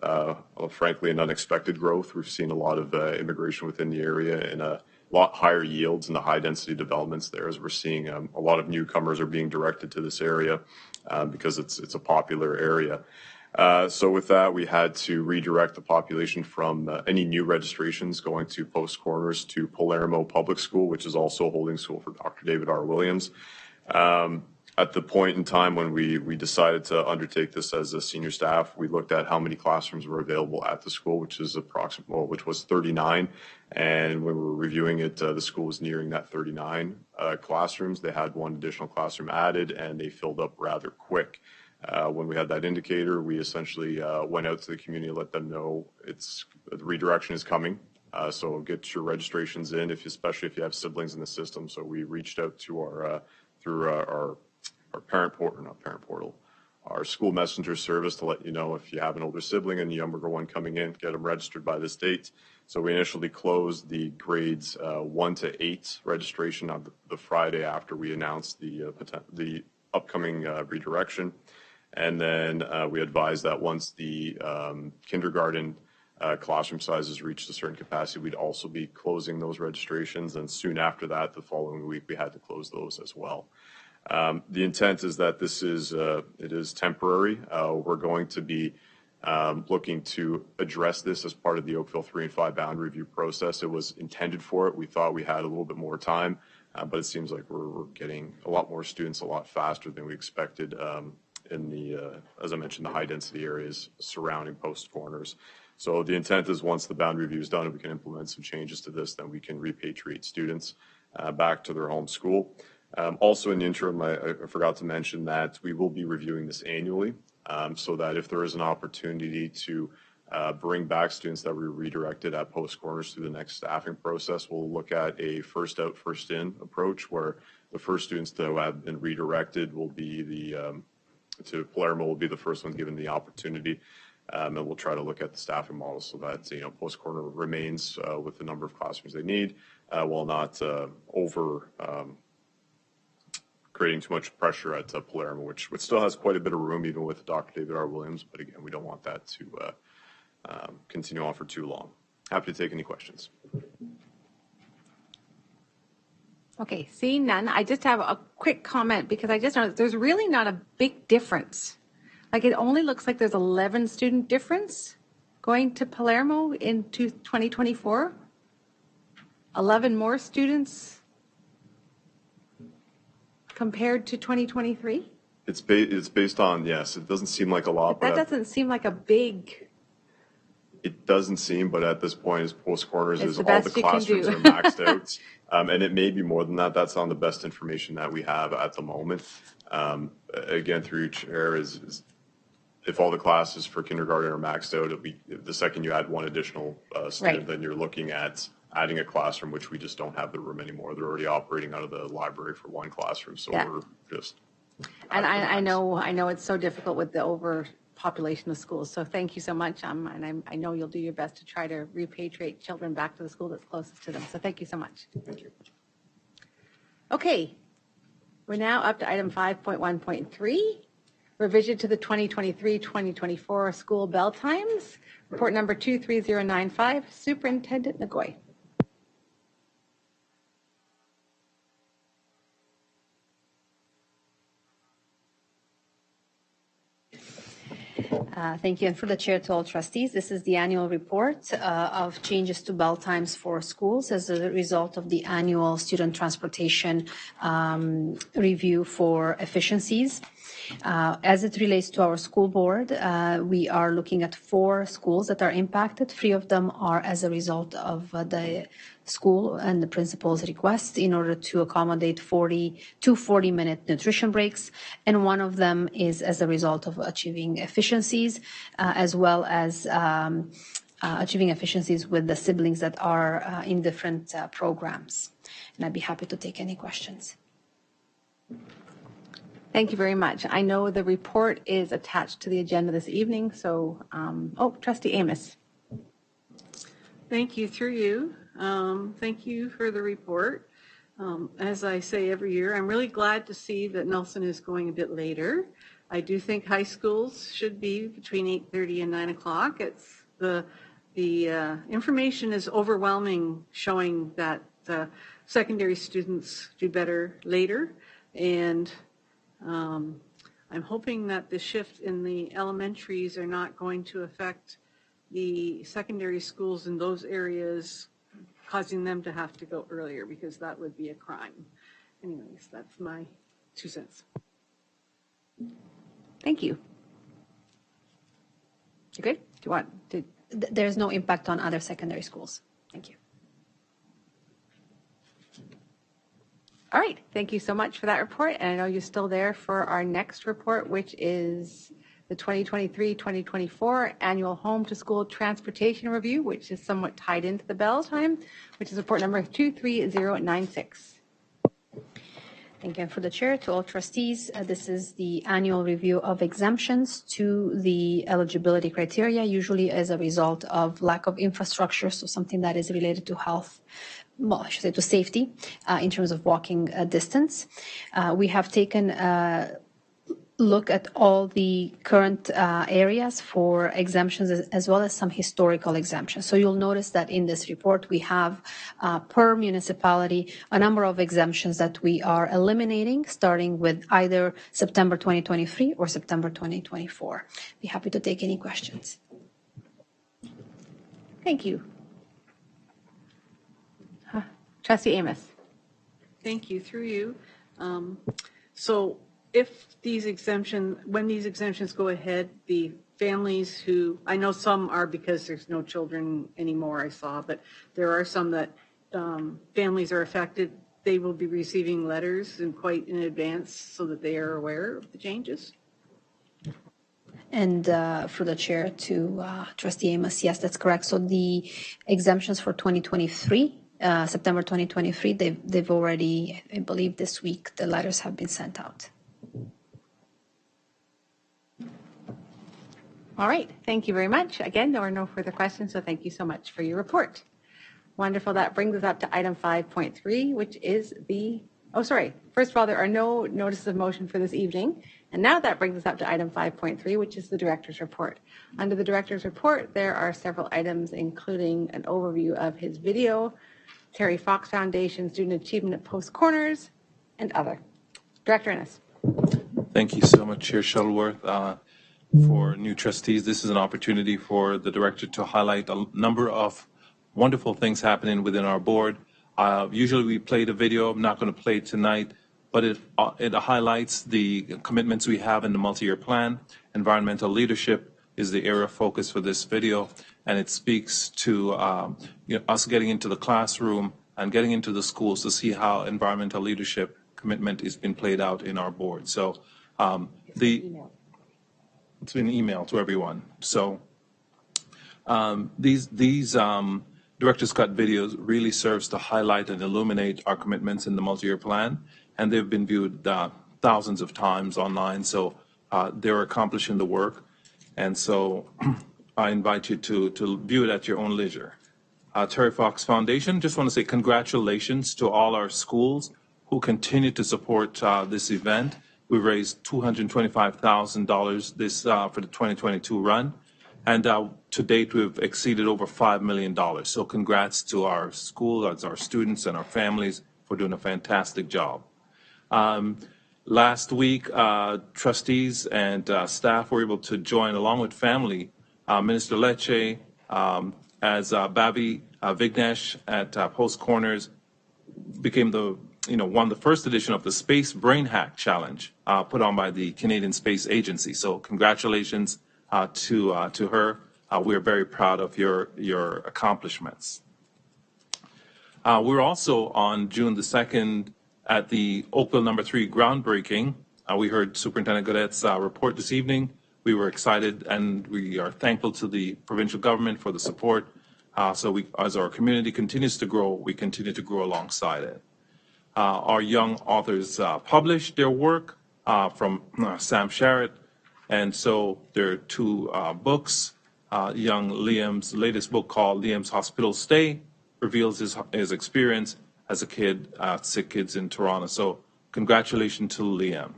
R: frankly, an unexpected growth. We've seen a lot of immigration within the area and a lot higher yields in the high density developments there, as we're seeing a lot of newcomers are being directed to this area because it's a popular area. So with that, we had to redirect the population from any new registrations going to Post Corners to Palermo Public School, which is also a holding school for Dr. David R. Williams. At the point in time when we decided to undertake this as a senior staff, we looked at how many classrooms were available at the school, which was 39. And when we were reviewing it, the school was nearing that 39 classrooms. They had one additional classroom added, and they filled up rather quick. When we had that indicator, we essentially went out to the community and let them know the redirection is coming. So get your registrations in, especially if you have siblings in the system. So we reached out to through our our school messenger service to let you know if you have an older sibling and the younger one coming in, get them registered by this date. So we initially closed the grades 1 to 8 registration on the Friday after we announced the upcoming redirection. And then we advised that once the kindergarten classroom sizes reached a certain capacity, we'd also be closing those registrations. And soon after that, the following week, we had to close those as well. The intent is that it is temporary. We're going to be looking to address this as part of the Oakville 3 and 5 boundary review process. It was intended for it. We thought we had a little bit more time, but it seems like we're getting a lot more students a lot faster than we expected in the, as I mentioned, the high density areas surrounding Post Corners. So the intent is once the boundary review is done and we can implement some changes to this, then we can repatriate students back to their home school. Also in the interim, I forgot to mention that we will be reviewing this annually so that if there is an opportunity to bring back students that were redirected at Post Corners through the next staffing process, we'll look at a first out, first in approach where the first students that have been redirected will be to Palermo will be the first one given the opportunity. And we'll try to look at the staffing model so that, Post Corner remains with the number of classrooms they need while not creating too much pressure at Palermo, which still has quite a bit of room even with Dr. David R. Williams. But again, we don't want that to continue on for too long. Happy to take any questions.
B: Okay, seeing none, I just have a quick comment because I just noticed there's really not a big difference. Like it only looks like there's 11 student difference going to Palermo into 2024. 11 more students compared to 2023.
R: It's based on, yes, it doesn't seem like a lot.
B: But that doesn't seem like a big.
R: It doesn't seem, but at this point, as Post Corners is
B: the
R: all the
B: best you can
R: classrooms
B: do.
R: are maxed out. And it may be more than that. That's on the best information that we have at the moment. Again, through your chair is if all the classes for kindergarten are maxed out, the second you add one additional student,
B: Right.
R: then you're looking at adding a classroom, which we just don't have the room anymore. They're already operating out of the library for one classroom. So
B: Yeah.
R: we're just.
B: And I know it's so difficult with the overpopulation of schools. So thank you so much. And I know you'll do your best to try to repatriate children back to the school that's closest to them. So thank you so much.
R: Thank you.
B: Okay, we're now up to item 5.1.3, revision to the 2023-2024 school bell times. Report number 23095, Superintendent Nagoy.
U: Thank you. And for the chair to all trustees, this is the annual report of changes to bell times for schools as a result of the annual student transportation review for efficiencies. As it relates to our school board, we are looking at 4 schools that are impacted. 3 of them are as a result of the school and the principal's request in order to accommodate 2 40-minute nutrition breaks. And 1 of them is as a result of achieving efficiencies, as well as achieving efficiencies with the siblings that are in different programs. And I'd be happy to take any questions.
B: Thank you very much. I know the report is attached to the agenda this evening, so, Trustee Amos.
L: Thank you, through you. Thank you for the report. As I say every year, I'm really glad to see that Nelson is going a bit later. I do think high schools should be between 8:30 and 9 o'clock. It's the information is overwhelming, showing that secondary students do better later, and I'm hoping that the shift in the elementaries are not going to affect the secondary schools in those areas, causing them to have to go earlier, because that would be a crime. Anyways, that's my 2 cents.
B: Thank you. You good? Do you want to?
U: There's no impact on other secondary schools. Thank you.
B: All right. Thank you so much for that report. And I know you're still there for our next report, which is the 2023-2024 annual home to school transportation review, which is somewhat tied into the bell time, which is report number 23096.
U: Thank you. For the chair, to all trustees, this is the annual review of exemptions to the eligibility criteria, usually as a result of lack of infrastructure, so something that is related to health, well, I should say to safety in terms of walking distance. We have taken a look at all the current areas for exemptions as well as some historical exemptions. So you'll notice that in this report we have per municipality a number of exemptions that we are eliminating, starting with either September 2023 or September 2024. Be happy to take any questions.
B: Thank you. Trustee Amos.
L: Thank you, through you. So if when these exemptions go ahead, the families who, I know some are because there's no children anymore, I saw, but there are some that families are affected, they will be receiving letters quite in advance so that they are aware of the changes?
U: And for the chair to Trustee Amos, yes, that's correct. So the exemptions for 2023, September 2023, they've already, I believe this week, the letters have been sent out.
B: All right. Thank you very much. Again, there are no further questions, so thank you so much for your report. Wonderful. That brings us up to item 5.3, which is the, First of all, there are no notices of motion for this evening. And now that brings us up to item 5.3, which is the director's report. Under the director's report, there are several items, including an overview of his video, Terry Fox Foundation Student Achievement at Post Corners, and other. Director Ennis.
E: Thank you so much, Chair Shuttleworth. For new trustees, this is an opportunity for the director to highlight a number of wonderful things happening within our board. Usually we play the video. I'm not going to play it tonight, but it highlights the commitments we have in the multi-year plan. Environmental leadership is the area of focus for this video, and it speaks to us getting into the classroom and getting into the schools to see how environmental leadership commitment is being played out in our board. So it's been emailed to everyone. So these Director's Cut videos really serves to highlight and illuminate our commitments in the multi-year plan, and they've been viewed thousands of times online, so they're accomplishing the work. And so I invite you to view it at your own leisure. Terry Fox Foundation, just want to say congratulations to all our schools who continue to support this event. We raised $225,000 this for the 2022 run, and to date we've exceeded over $5 million. So congrats to our schools, our students, and our families for doing a fantastic job. Last week, trustees and staff were able to join, along with family, Minister Lecce, as Babi Vignesh at Post Corners became won the first edition of the Space Brain Hack Challenge put on by the Canadian Space Agency. So congratulations to her. We're very proud of your accomplishments. We're also on June the 2nd at the Oakville No. 3 groundbreaking. We heard Superintendent Godet's report this evening. We were excited and we are thankful to the provincial government for the support. So as our community continues to grow, we continue to grow alongside it. Our young authors published their work from Sam Sharrett, and so there are two books. Young Liam's latest book called Liam's Hospital Stay reveals his experience as a kid, sick kids in Toronto. So congratulations to Liam.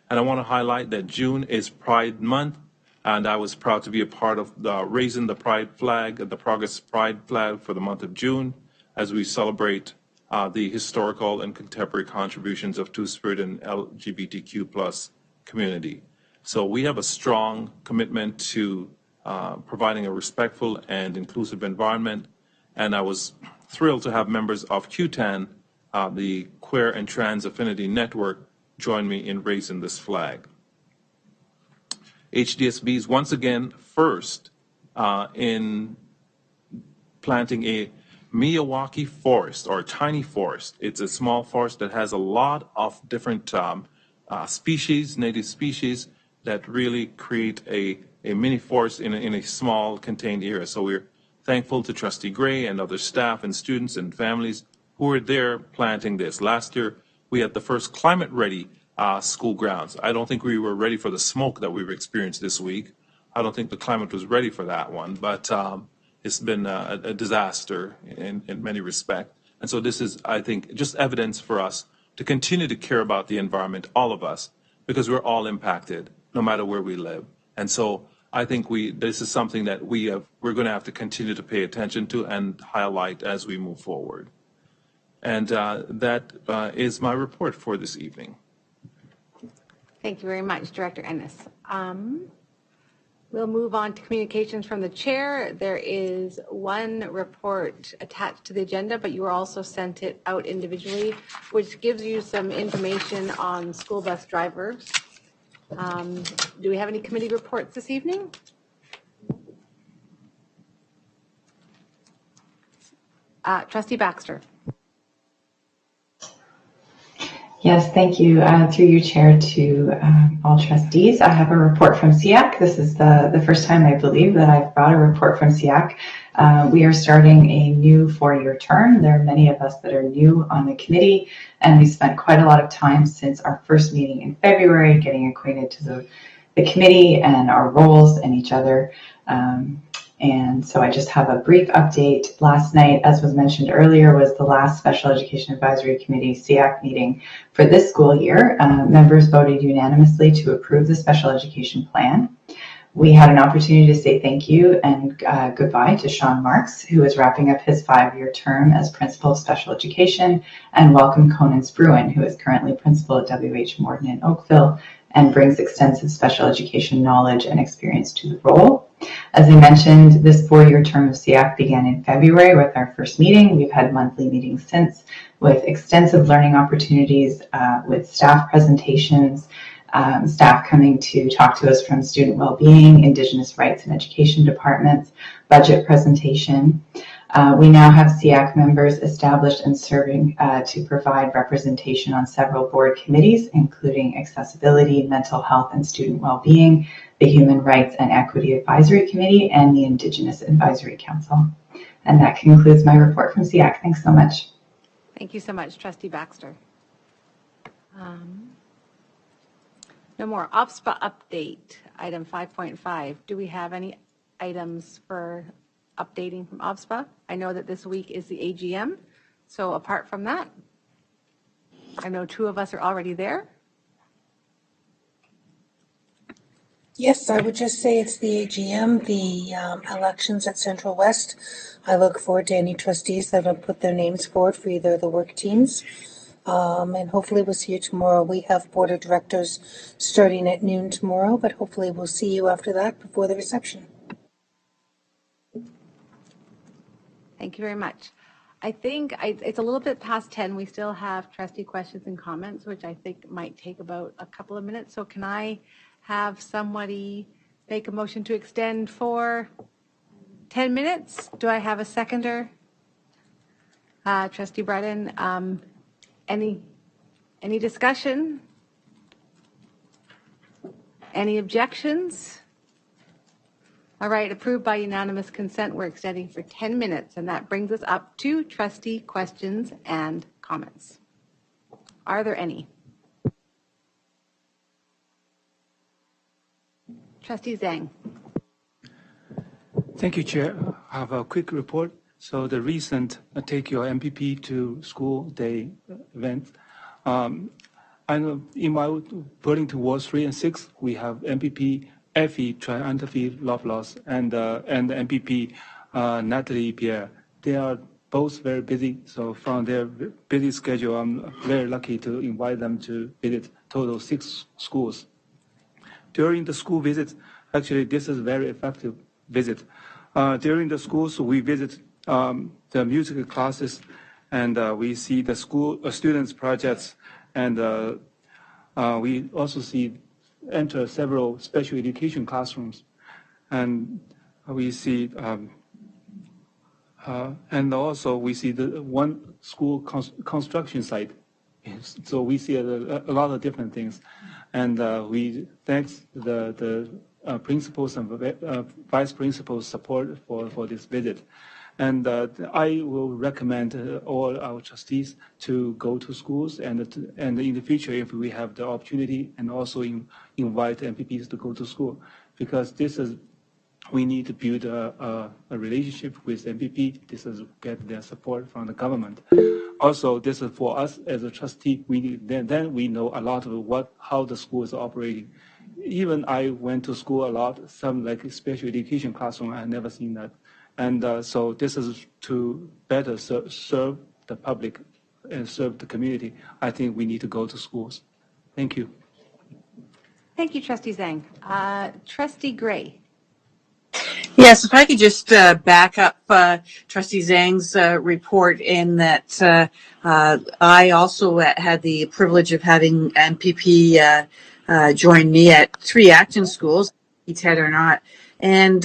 E: And I want to highlight that June is Pride Month, and I was proud to be a part of raising the Pride flag, the Progress Pride flag for the month of June, as we celebrate the historical and contemporary contributions of Two-Spirit and LGBTQ plus community. So we have a strong commitment to providing a respectful and inclusive environment, and I was thrilled to have members of QTAN, the Queer and Trans Affinity Network, join me in raising this flag. HDSB is once again first in planting a Miyawaki forest, or a tiny forest. It's a small forest that has a lot of different species, native species, that really create a mini forest in a small contained area. So we're thankful to Trustee Gray and other staff and students and families who were there planting this. Last year, we had the first climate-ready school grounds. I don't think we were ready for the smoke that we've experienced this week. I don't think the climate was ready for that one, but it's been a disaster in many respects. And so this is, I think, just evidence for us to continue to care about the environment, all of us, because we're all impacted, no matter where we live. And so I think this is something that we're going to have to continue to pay attention to and highlight as we move forward. And that is my report for this evening.
B: Thank you very much, Director Ennis. We'll move on to communications from the chair. There is one report attached to the agenda, but you were also sent it out individually, which gives you some information on school bus drivers. Do we have any committee reports this evening? Trustee Baxter.
F: Yes, thank you. Through you, Chair, to all trustees. I have a report from SEAC. This is the first time, I believe, that I've brought a report from SEAC. We are starting a new 4-year term. There are many of us that are new on the committee, and we spent quite a lot of time since our first meeting in February getting acquainted to the committee and our roles and each other. And so I just have a brief update. Last night, as was mentioned earlier, was the last Special Education Advisory Committee SEAC meeting for this school year. Members voted unanimously to approve the special education plan. We had an opportunity to say thank you and goodbye to Sean Marks, who is wrapping up his 5-year term as Principal of Special Education, and welcome Conan Spruan, who is currently Principal at WH Morton in Oakville and brings extensive special education knowledge and experience to the role. As I mentioned, this 4-year term of SEAC began in February with our first meeting. We've had monthly meetings since, with extensive learning opportunities, with staff presentations, staff coming to talk to us from student well-being, Indigenous rights and education departments, budget presentation. We now have SEAC members established and serving to provide representation on several board committees, including accessibility, mental health and student well-being, the Human Rights and Equity Advisory Committee, and the Indigenous Advisory Council. And that concludes my report from SEAC. Thanks so much.
B: Thank you so much, Trustee Baxter. No more. OPSPA update, item 5.5. Do we have any items for updating from OPSPA? I know that this week is the AGM, so apart from that, I know 2 of us are already there.
A: Yes, I would just say it's the AGM, the elections at Central West. I look forward to any trustees that have put their names forward for either of the work teams. And hopefully we'll see you tomorrow. We have Board of Directors starting at noon tomorrow, but hopefully we'll see you after that before the reception.
B: Thank you very much. I think it's a little bit past 10. We still have trustee questions and comments, which I think might take about a couple of minutes. So can I have somebody make a motion to extend for 10 minutes? Do I have a seconder? Trustee Breton, any discussion? Any objections? All right, approved by unanimous consent. We're extending for 10 minutes, and that brings us up to trustee questions and comments. Are there any? Trustee Zhang.
H: Thank you, Chair. I have a quick report. So the recent Take Your MPP to School Day event, I know in my Burlington Wards 3 and 6, we have MPP Effie Triantafil Loveloss and MPP Natalie Pierre. They are both very busy, so from their busy schedule, I'm very lucky to invite them to visit total 6 schools. During the school visit, actually this is a very effective visit. During the schools, we visit the music classes, and we see the school students' projects, and we also enter several special education classrooms, and we see and also we see the one school construction site. So we see a lot of different things, and we thanks the principals and vice principals' support for this visit. And I will recommend all our trustees to go to schools, and in the future, if we have the opportunity, and also invite MPPs to go to school, because we need to build a relationship with MPP. This is get their support from the government. Also, this is for us as a trustee. Then we know a lot of how the school is operating. Even I went to school a lot. Some like special education classroom, I never seen that. And so this is to better serve the public and serve the community. I think we need to go to schools. Thank you.
B: Thank you, Trustee Zhang. Trustee Gray.
G: Yes, if I could just back up Trustee Zhang's report in that I also had the privilege of having MPP join me at 3 Acton schools, TED or not. And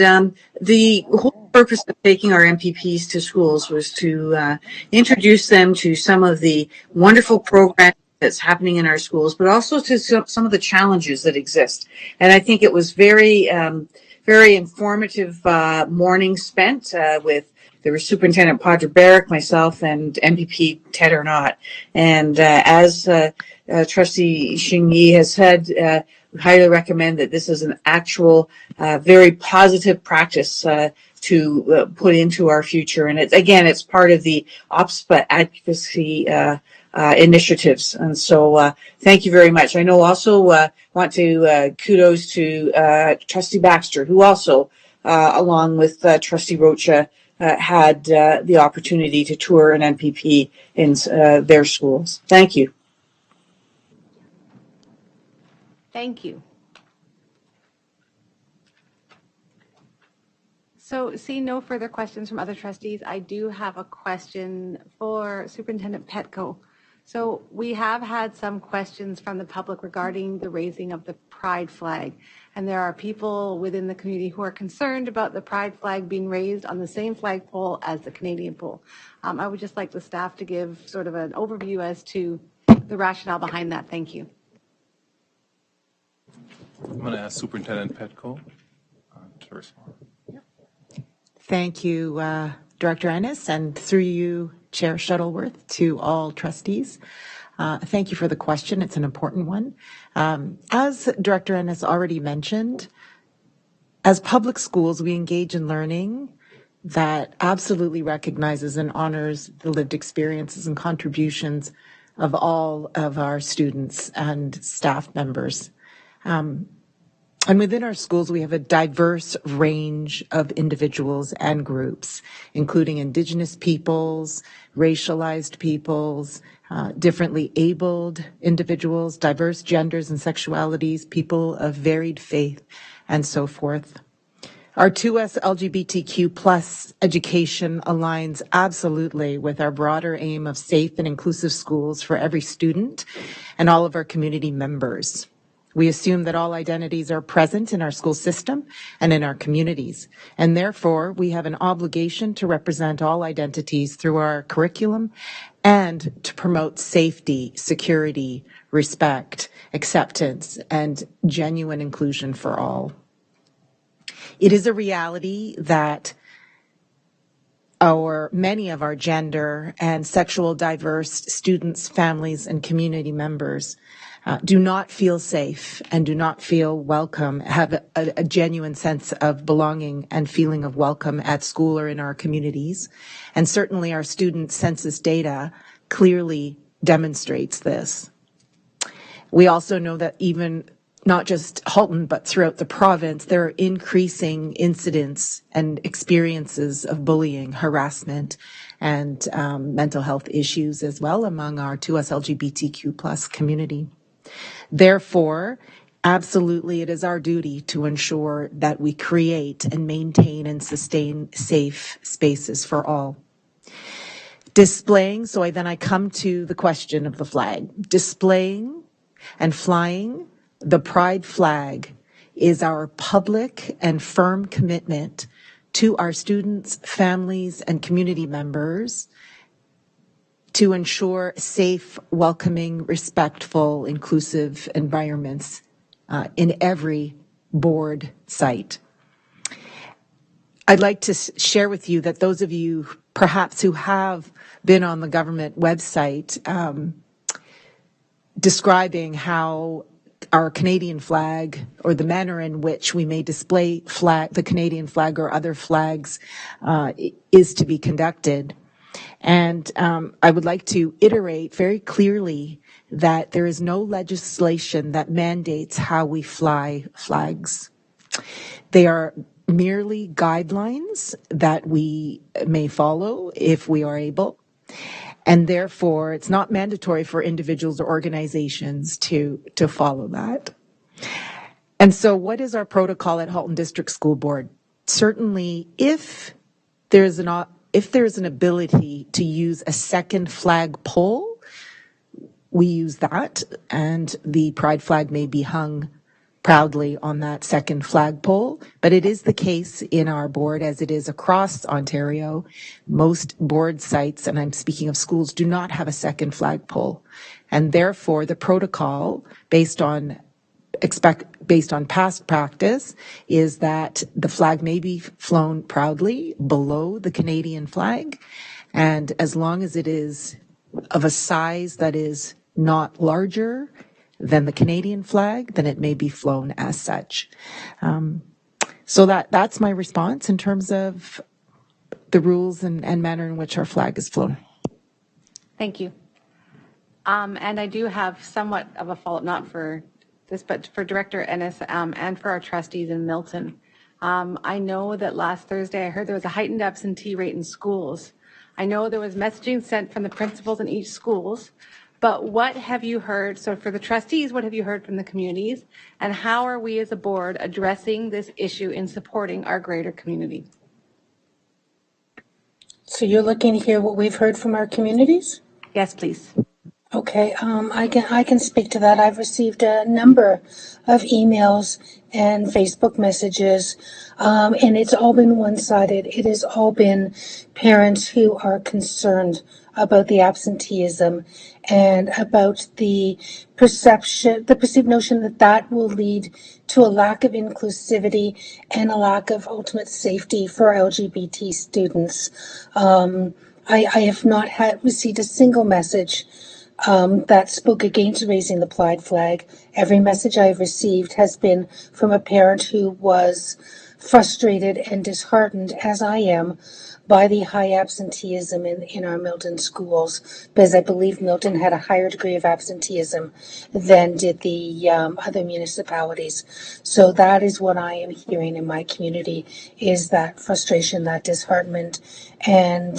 G: the whole purpose of taking our MPPs to schools was to introduce them to some of the wonderful programs that's happening in our schools, but also to some of the challenges that exist. And I think it was very informative morning spent with there was Superintendent Padre Barrick, myself, and MPP Ted or not. And as Trustee Xing has said, we highly recommend that this is an actual very positive practice to put into our future. And it's part of the OPSPA advocacy initiatives. And so thank you very much. I know also want to kudos to Trustee Baxter, who also, along with Trustee Rocha, had the opportunity to tour an MPP in their schools. Thank you.
B: Thank you. So, seeing no further questions from other trustees, I do have a question for Superintendent Petco. So, we have had some questions from the public regarding the raising of the pride flag. And there are people within the community who are concerned about the pride flag being raised on the same flagpole as the Canadian pole. I would just like the staff to give sort of an overview as to the rationale behind that. Thank you.
E: I'm going to ask Superintendent Petco to respond.
P: Thank you, Director Ennis, and through you, Chair Shuttleworth, to all trustees. Thank you for the question. It's an important one. As Director Ennis already mentioned, as public schools, we engage in learning that absolutely recognizes and honors the lived experiences and contributions of all of our students and staff members. And within our schools, we have a diverse range of individuals and groups, including Indigenous peoples, racialized peoples, differently abled individuals, diverse genders and sexualities, people of varied faith, and so forth. Our 2S LGBTQ plus education aligns absolutely with our broader aim of safe and inclusive schools for every student and all of our community members. We assume that all identities are present in our school system and in our communities, and therefore we have an obligation to represent all identities through our curriculum and to promote safety, security, respect, acceptance, and genuine inclusion for all. It is a reality that many of our gender and sexual diverse students, families, and community members do not feel safe and do not feel welcome, have a genuine sense of belonging and feeling of welcome at school or in our communities. And certainly our student census data clearly demonstrates this. We also know that even not just Halton, but throughout the province, there are increasing incidents and experiences of bullying, harassment, and mental health issues as well among our 2S LGBTQ plus community. Therefore, absolutely, it is our duty to ensure that we create and maintain and sustain safe spaces for all. Displaying, so then I come to the question of the flag. Displaying and flying the pride flag is our public and firm commitment to our students, families, and community members to ensure safe, welcoming, respectful, inclusive environments in every board site. I'd like to share with you that those of you perhaps who have been on the government website describing how our Canadian flag or the manner in which we may display the Canadian flag or other flags is to be conducted. And I would like to iterate very clearly that there is no legislation that mandates how we fly flags. They are merely guidelines that we may follow if we are able. And therefore, it's not mandatory for individuals or organizations to follow that. And so what is our protocol at Halton District School Board? Certainly, if there's an ability to use a second flag pole, we use that, and the pride flag may be hung proudly on that second flagpole, but it is the case in our board, as it is across Ontario. Most board sites, and I'm speaking of schools, do not have a second flagpole. And therefore, the protocol, based on past practice, is that the flag may be flown proudly below the Canadian flag, and as long as it is of a size that is not larger than the Canadian flag, then it may be flown as such. So that's my response in terms of the rules and manner in which our flag is flown.
B: Thank you. And I do have somewhat of a follow-up, not for this, but for Director Ennis and for our trustees in Milton. I know that last Thursday I heard there was a heightened absentee rate in schools. I know there was messaging sent from the principals in each schools, but what have you heard? So for the trustees, what have you heard from the communities? And how are we as a board addressing this issue in supporting our greater community?
A: So you're looking to hear what we've heard from our communities?
B: Yes, please.
A: Okay, I can speak to that. I've received a number of emails and Facebook messages, and it's all been one-sided. It has all been parents who are concerned about the absenteeism and about the perceived notion that that will lead to a lack of inclusivity and a lack of ultimate safety for LGBT students. I have not received a single message that spoke against raising the pride flag. Every message I've received has been from a parent who was frustrated and disheartened, as I am, by the high absenteeism in our Milton schools, because I believe Milton had a higher degree of absenteeism than did the other municipalities. So that is what I am hearing in my community, is that frustration, that disheartenment, and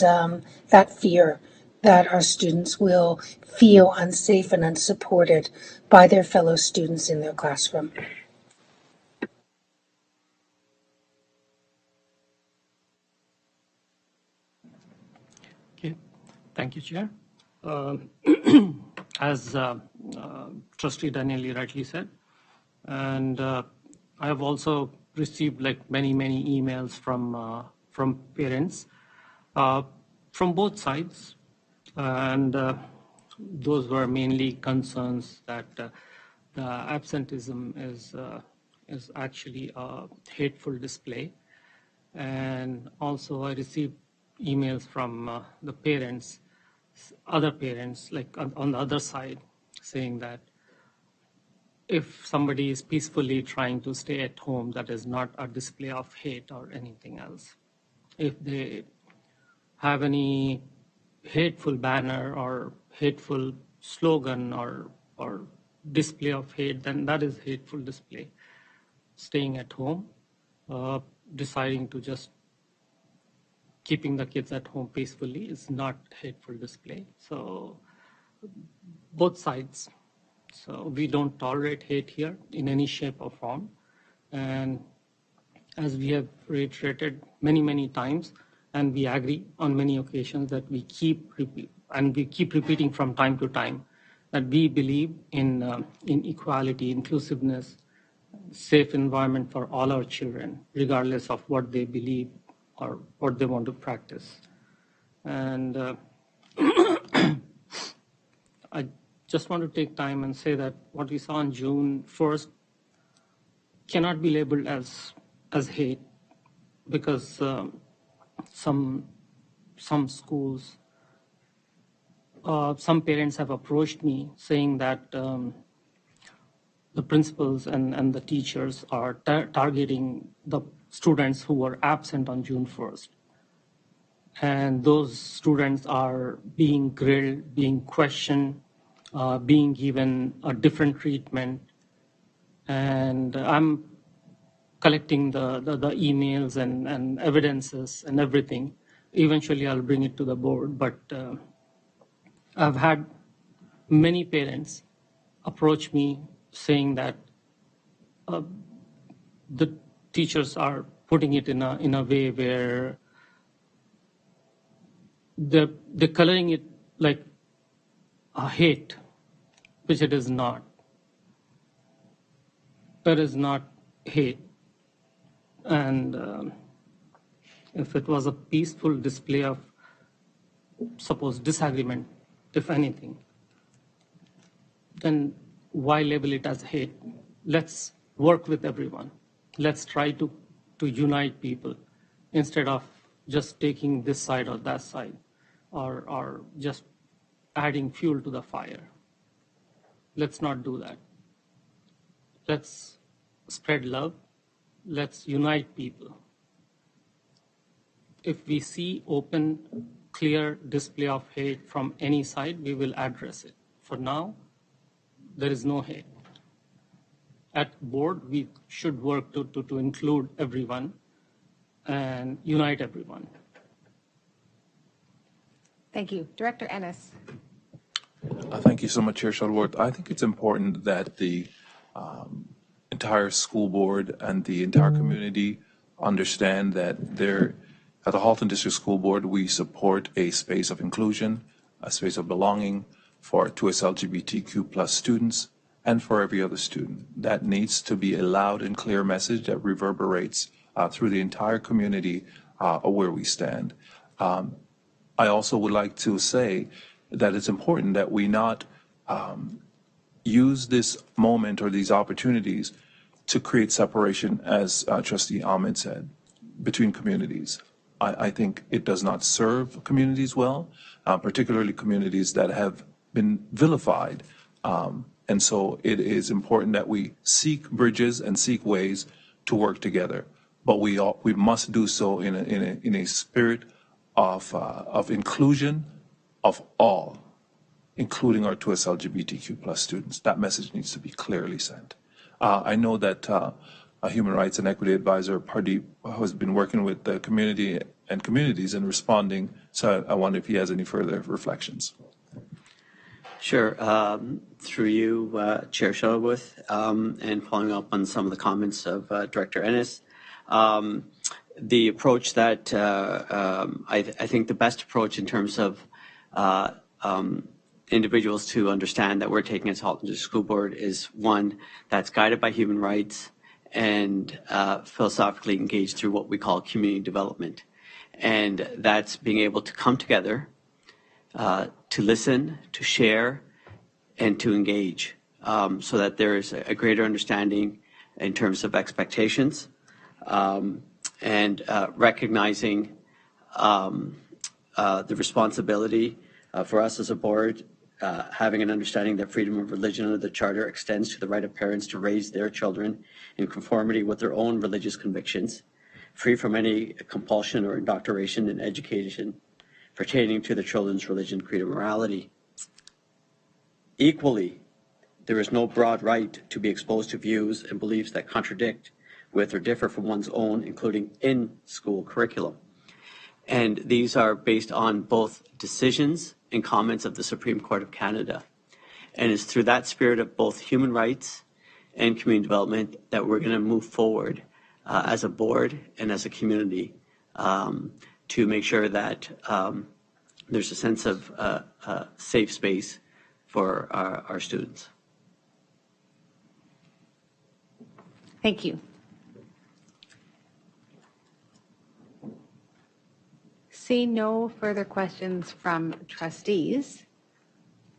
A: that fear that our students will feel unsafe and unsupported by their fellow students in their classroom.
O: Okay, thank you, Chair. As Trustee Danieli rightly said, and I have also received like many emails from parents from both sides, and those were mainly concerns that the absenteeism is actually a hateful display. And also I received emails from the parents, other parents, like on the other side, saying that if somebody is peacefully trying to stay at home, that is not a display of hate or anything else. If they have any hateful banner or hateful slogan or display of hate, then that is hateful display. Staying at home, deciding to just keeping the kids at home peacefully is not hateful display. So both sides. So we don't tolerate hate here in any shape or form. And as we have reiterated many times, and we agree on many occasions that we keep repeating from time to time, that we believe in equality, inclusiveness, safe environment for all our children, regardless of what they believe or what they want to practice. And I just want to take time and say that what we saw on June 1st cannot be labeled as hate, because some schools, some parents have approached me saying that the principals and the teachers are targeting the students who were absent on June 1st. And those students are being grilled, being questioned, being given a different treatment. And I'm collecting the emails and evidences and everything. Eventually I'll bring it to the board, but I've had many parents approach me saying that the teachers are putting it in a way where they're coloring it like a hate, which it is not. That is not hate. And if it was a peaceful display of, suppose, disagreement, if anything, then why label it as hate? Let's work with everyone. Let's try to unite people instead of just taking this side or that side, or just adding fuel to the fire. Let's not do that. Let's spread love. Let's unite people. If we see open, clear display of hate from any side, we will address it. For now, there is no hate. At board, we should work to include everyone and unite everyone.
B: Thank you. Director Ennis.
E: Thank you so much, Chair Shuttleworth. I think it's important that the entire school board and the entire community understand that at the Halton District School Board, we support a space of inclusion, a space of belonging to us LGBTQ plus students and for every other student. That needs to be a loud and clear message that reverberates through the entire community where we stand. I also would like to say that it's important that we not use this moment or these opportunities to create separation, as Trustee Ahmed said, between communities. I think it does not serve communities well, particularly communities that have been vilified. And so it is important that we seek bridges and seek ways to work together. But we must do so in a spirit of inclusion of all, including our 2S LGBTQ plus students. That message needs to be clearly sent. I know that a Human Rights and Equity Advisor party has been working with the community and communities in responding. So I wonder if he has any further reflections.
S: Sure. Through you, Chair Shuttleworth, and following up on some of the comments of Director Ennis, the approach that I think the best approach in terms of individuals to understand that we're taking as Halton District School Board is one that's guided by human rights and philosophically engaged through what we call community development. And that's being able to come together to listen, to share, and to engage so that there is a greater understanding in terms of expectations and recognizing the responsibility for us as a board, having an understanding that freedom of religion under the Charter extends to the right of parents to raise their children in conformity with their own religious convictions, free from any compulsion or indoctrination in education pertaining to the children's religion, creed, or morality. Equally, there is no broad right to be exposed to views and beliefs that contradict with or differ from one's own, including in-school curriculum. And these are based on both decisions and comments of the Supreme Court of Canada. And it's through that spirit of both human rights and community development that we're going to move forward as a board and as a community to make sure that there's a sense of safe space for our students.
B: Thank you. Seeing no further questions from trustees,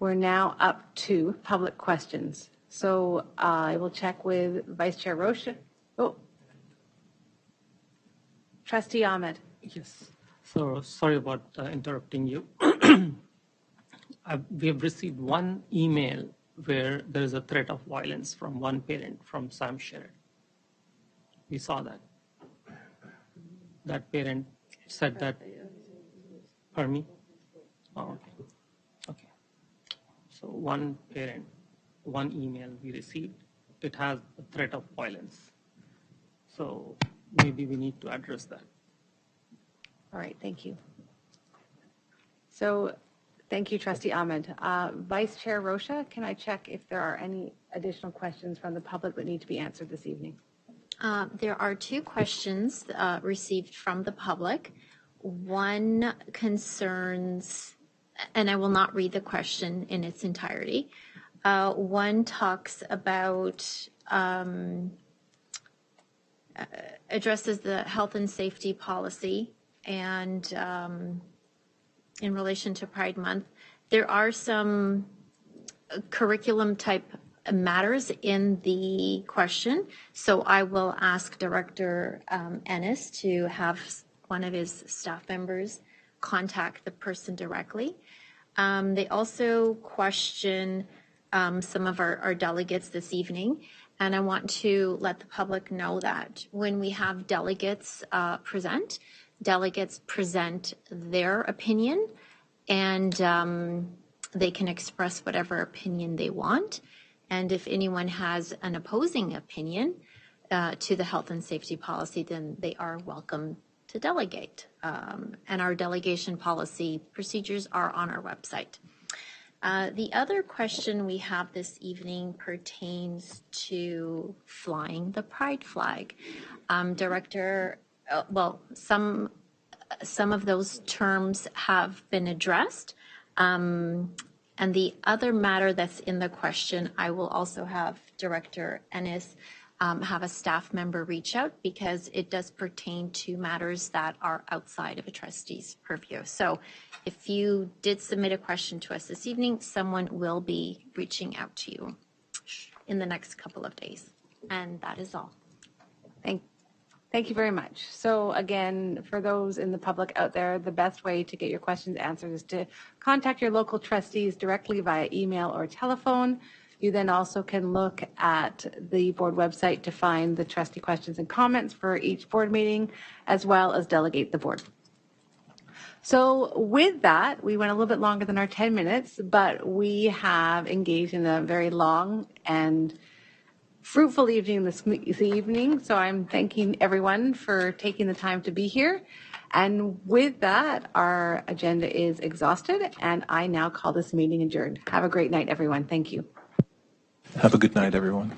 B: we're now up to public questions. So I will check with Vice Chair Rocha. Oh, Trustee Ahmed.
O: Yes. So sorry about interrupting you. We have received one email where there is a threat of violence from one parent from Sam Sherrod. We saw that. That parent said that. Pardon me? Oh, okay. Okay. So one parent, one email we received, it has a threat of violence. So maybe we need to address that.
B: All right, thank you. So thank you, Trustee Ahmed. Vice Chair Rocha, can I check if there are any additional questions from the public that need to be answered this evening?
I: There are two questions received from the public. One concerns, and I will not read the question in its entirety. One talks about, addresses the health and safety policy and in relation to Pride Month. There are some curriculum type matters in the question, so I will ask Director Ennis to have one of his staff members contact the person directly. They also question some of our delegates this evening, and I want to let the public know that when we have delegates present their opinion, and they can express whatever opinion they want. And if anyone has an opposing opinion to the health and safety policy, then they are welcome to delegate. And our delegation policy procedures are on our website. The other question we have this evening pertains to flying the pride flag. Some of those terms have been addressed. And the other matter that's in the question, I will also have Director Ennis have a staff member reach out because it does pertain to matters that are outside of a trustee's purview. So if you did submit a question to us this evening, someone will be reaching out to you in the next couple of days. And that is all.
B: Thank you very much. So again, for those in the public out there, the best way to get your questions answered is to contact your local trustees directly via email or telephone. You then also can look at the board website to find the trustee questions and comments for each board meeting, as well as delegate the board. So with that, we went a little bit longer than our 10 minutes, but we have engaged in a very long and fruitful evening this evening. So I'm thanking everyone for taking the time to be here. And with that, our agenda is exhausted, and I now call this meeting adjourned. Have a great night, everyone. Thank you.
E: Have a good night, everyone.